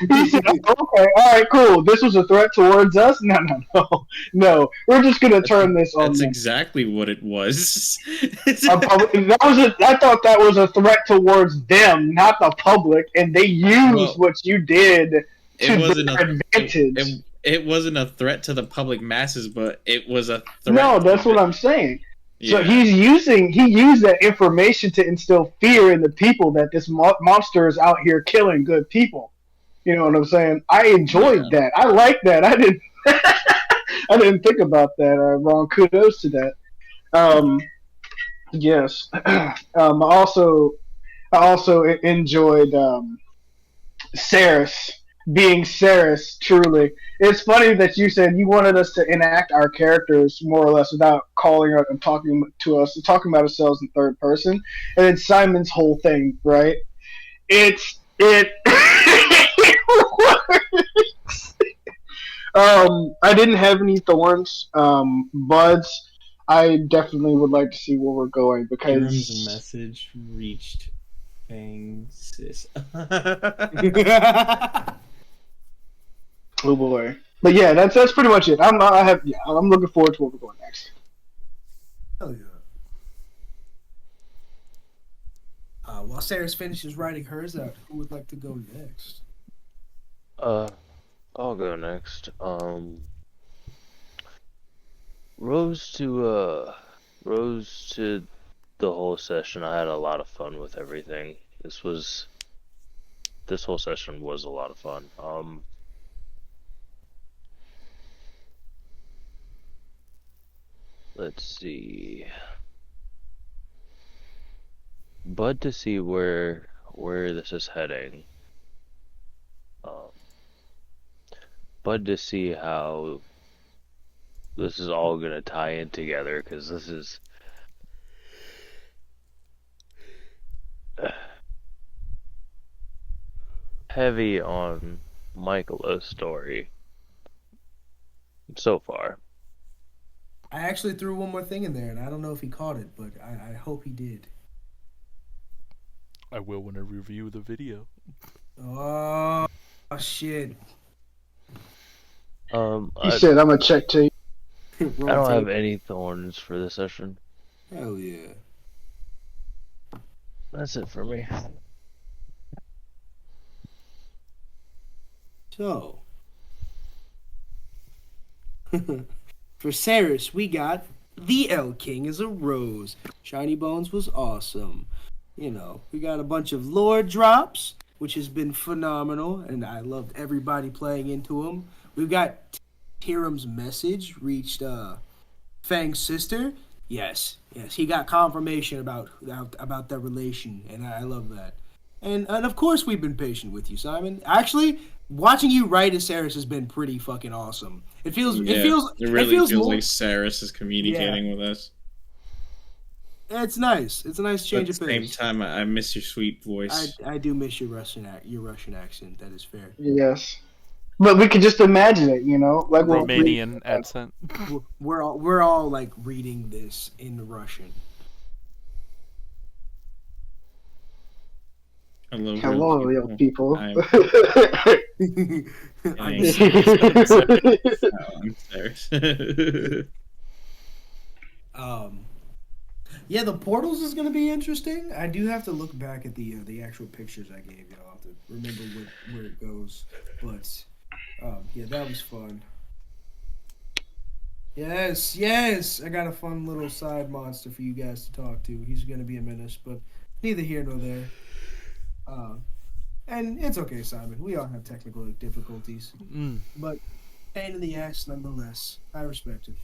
He said, oh, "Okay, all right, cool. This was a threat towards us. No. We're just gonna turn this on That's them." exactly what it was. I thought that was a threat towards them, not the public, and they used Well, what you did to it wasn't their advantage. it wasn't a threat to the public masses, but it was a threat. No, to that's the- what I'm saying. So Yeah. he used that information to instill fear in the people that this monster is out here killing good people. You know what I'm saying? I enjoyed that. I like that. I didn't I didn't think about that. Ron, kudos to that. Yes. I also enjoyed Ceras being Ceras. Truly, it's funny that you said you wanted us to enact our characters more or less without calling out and talking to us, and talking about ourselves in third person. And then Simon's whole thing, right? It works. I didn't have any thorns, buds. I definitely would like to see where we're going Tyrum's because message reached Fang Sis. oh boy. But yeah, that's pretty much it. I'm looking forward to where we're going next. Hell yeah. While Ceras finishes writing hers out, who would like to go next? I'll go next. Rose to the whole session. I had a lot of fun with everything. This whole session was a lot of fun. Let's see. Bud to see where this is heading. Bud to see how this is all gonna tie in together, because this is heavy on Michaelo's story so far. I actually threw one more thing in there, and I don't know if he caught it, but I hope he did. I will when I review the video. Oh shit. He said, "I'm gonna check to you." I don't have any thorns for this session. Hell yeah. That's it for me. So, for Ceras, we got the Elk King is a rose. Shiny Bones was awesome. You know, we got a bunch of lore drops, which has been phenomenal, and I loved everybody playing into them. We've got Tyrum's message reached Fang's sister. Yes, he got confirmation about their relation, and I love that. And of course, we've been patient with you, Simon. Actually, watching you write as Ceras has been pretty fucking awesome. It feels more like Ceras is communicating with us. It's nice. It's a nice change of pace. At the same time, I miss your sweet voice. I do miss your Russian accent. That is fair. Yes, but we could just imagine it, you know, like Romanian accent. We're all like reading this in Russian. Hello, real people. I'm Ceras. Yeah, the portals is gonna be interesting. I do have to look back at the actual pictures I gave you. I'll have to remember where it goes. But yeah, that was fun. Yes, I got a fun little side monster for you guys to talk to. He's gonna be a menace, but neither here nor there. And it's okay, Simon. We all have technical difficulties, but pain in the ass nonetheless. I respect it.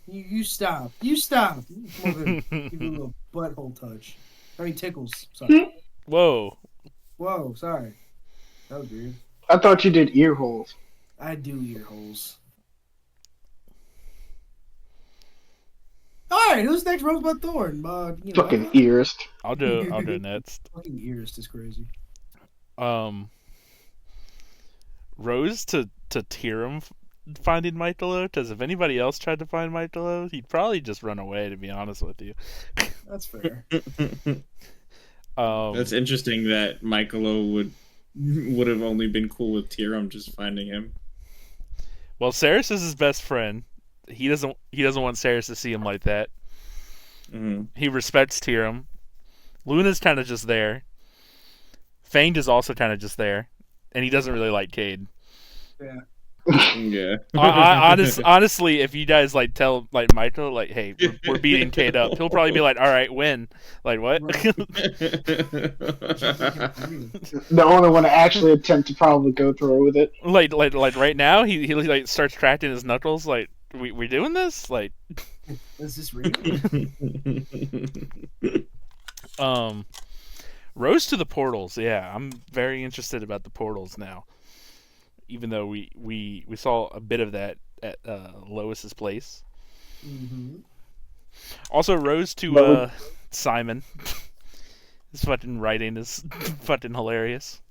You stop. You stop. Give me a little butthole touch. I mean, tickles. Sorry. Whoa. Sorry. That was weird. I thought you did ear holes. I do ear holes. All right, who's next? Rosebud Thorn. Fucking earist. I'll do next. Fucking earist is crazy. Rose to Tyrum finding Michaelo, because if anybody else tried to find Michaelo, he'd probably just run away, to be honest with you. That's fair. That's interesting that Michaelo would have only been cool with Tyrum just finding him. Well, Ceras is his best friend. He doesn't want Ceras to see him like that. Mm-hmm. He respects Tyrum. Luna's kind of just there. Fanged is also kind of just there, and he doesn't really like Kade. Yeah. Honestly, if you guys like tell like Michael like, hey, we're beating Kade up, he'll probably be like, all right, win. Like what? The only one to actually attempt to probably go through with it. like right now, he like starts cracking his knuckles. Like we doing this? Like, Is this real? Rose to the portals. Yeah, I'm very interested about the portals now. Even though we saw a bit of that at Lois's place. Mm-hmm. Also, Rose to Simon. His fucking writing is fucking hilarious.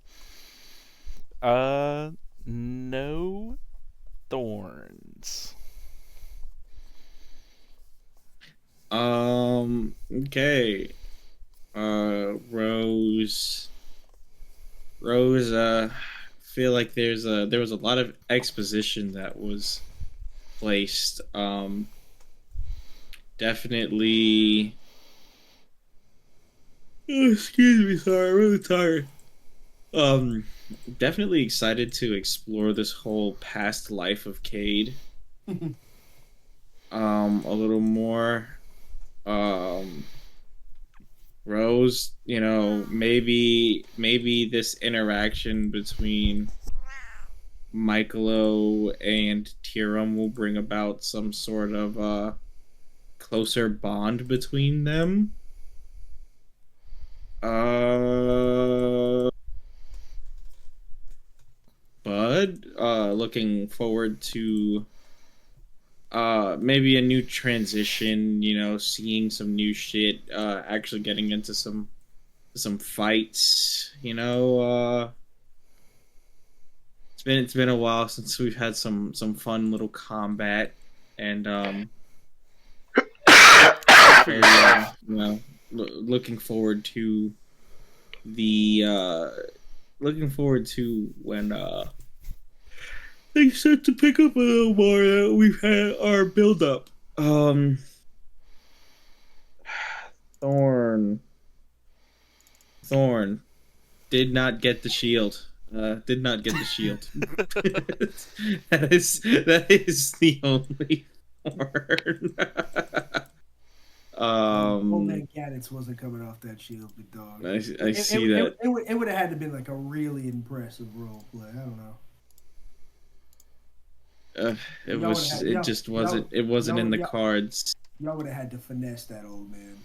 No thorns. Okay. Rose. Feel like there was a lot of exposition that was placed. Definitely. Oh, excuse me, sorry, I'm really tired. Definitely excited to explore this whole past life of Kade. A little more. Rose, maybe this interaction between Michaelo and Tyrum will bring about some sort of closer bond between them. Looking forward to maybe a new transition, seeing some new shit, actually getting into some fights, it's been a while since we've had some fun little combat, and looking forward to when things start to pick up a little more. That we've had our build up. Thorn did not get the shield. Did not get the shield. That is the only Thorn. Old man Cadence wasn't coming off that shield, big dog. I see that. It would have had to been like a really impressive role play. I don't know. It wasn't in the cards. Y'all would have had to finesse that old man.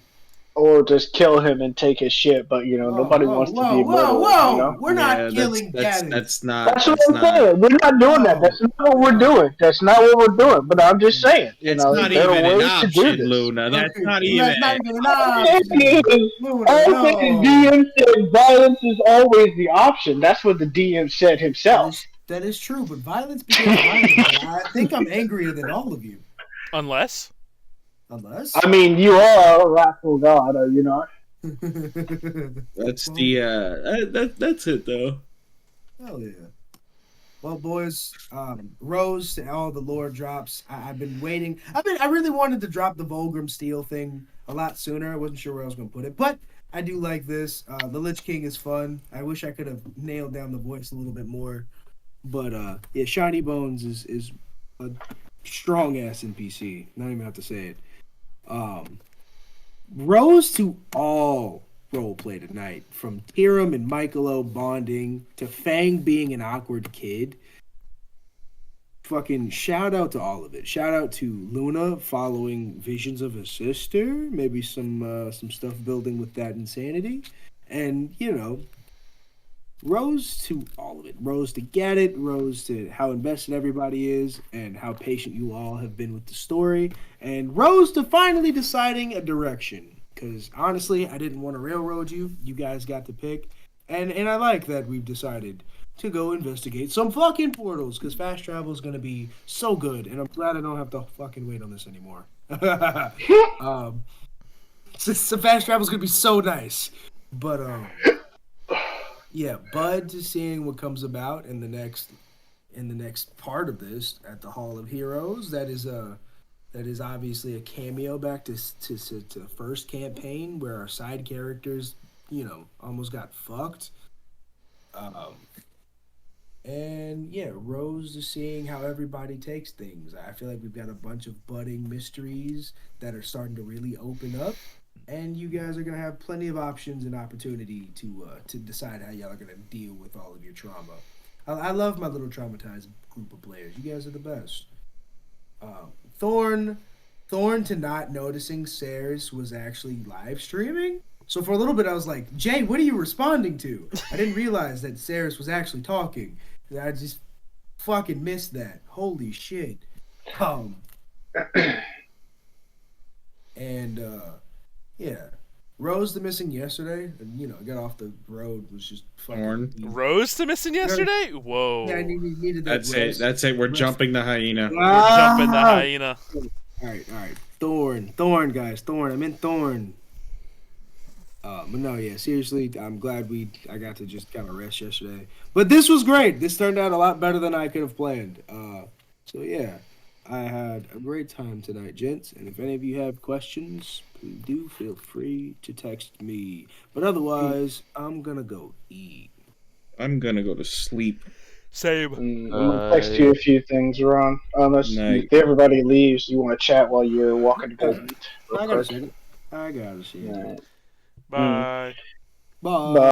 Or just kill him and take his shit, but nobody wants to be murdered. We're not killing Cadence. That's what I'm saying. We're not doing that. That's not what we're doing. That's not what we're doing. But I'm just saying. It's not even an option, Luna. That's not even an option. DM said violence is always the option. That's what the DM said himself. That is true, but violence begins violence. I think I'm angrier than all of you. Unless? I mean, you are a wrathful god, are you not? That's that's it, though. Hell yeah. Well, boys, Rose to all the lore drops. I've been waiting. I really wanted to drop the Vulgrim Steel thing a lot sooner. I wasn't sure where I was going to put it, but I do like this. The Lich King is fun. I wish I could have nailed down the voice a little bit more. But yeah, Shiny Bones is a strong ass NPC. Not even have to say it. Rose to all roleplay tonight, from Tyrum and Michaelo bonding to Fang being an awkward kid. Fucking shout out to all of it. Shout out to Luna following visions of his sister. Maybe some stuff building with that insanity, and Rose to all of it. Rose to get it. Rose to how invested everybody is and how patient you all have been with the story. And Rose to finally deciding a direction. Because honestly, I didn't want to railroad you. You guys got to pick. And I like that we've decided to go investigate some fucking portals. Because fast travel is going to be so good. And I'm glad I don't have to fucking wait on this anymore. So fast travel is going to be so nice. But yeah, Bud to seeing what comes about in the next part of this at the Hall of Heroes. That is obviously a cameo back to first campaign where our side characters, almost got fucked. And yeah, Rose is seeing how everybody takes things. I feel like we've got a bunch of budding mysteries that are starting to really open up, and you guys are gonna have plenty of options and opportunity to decide how y'all are gonna deal with all of your trauma. I love my little traumatized group of players. You guys are the best. Thorn, Thorn to not noticing Ceras was actually live streaming. So for a little bit, I was like, Jay, what are you responding to? I didn't realize that Ceras was actually talking. I just fucking missed that. Holy shit. And yeah, Rose the missing yesterday. Got off the road, was just fucking. Rose the missing yesterday? Whoa. Yeah, I needed that. That's it. We're jumping the hyena. We're jumping the hyena. All right. Thorn, guys. Thorn. I'm in Thorn. But no, yeah, seriously, I'm glad I got to just kind of rest yesterday. But this was great. This turned out a lot better than I could have planned. So yeah, I had a great time tonight, gents. And if any of you have questions, please do feel free to text me. But otherwise, I'm gonna go eat. I'm gonna go to sleep. Same. I'm gonna text you a few things, Ron. Unless if everybody leaves, you want to chat while you're walking to go eat. I got a second. Right. Bye. Bye.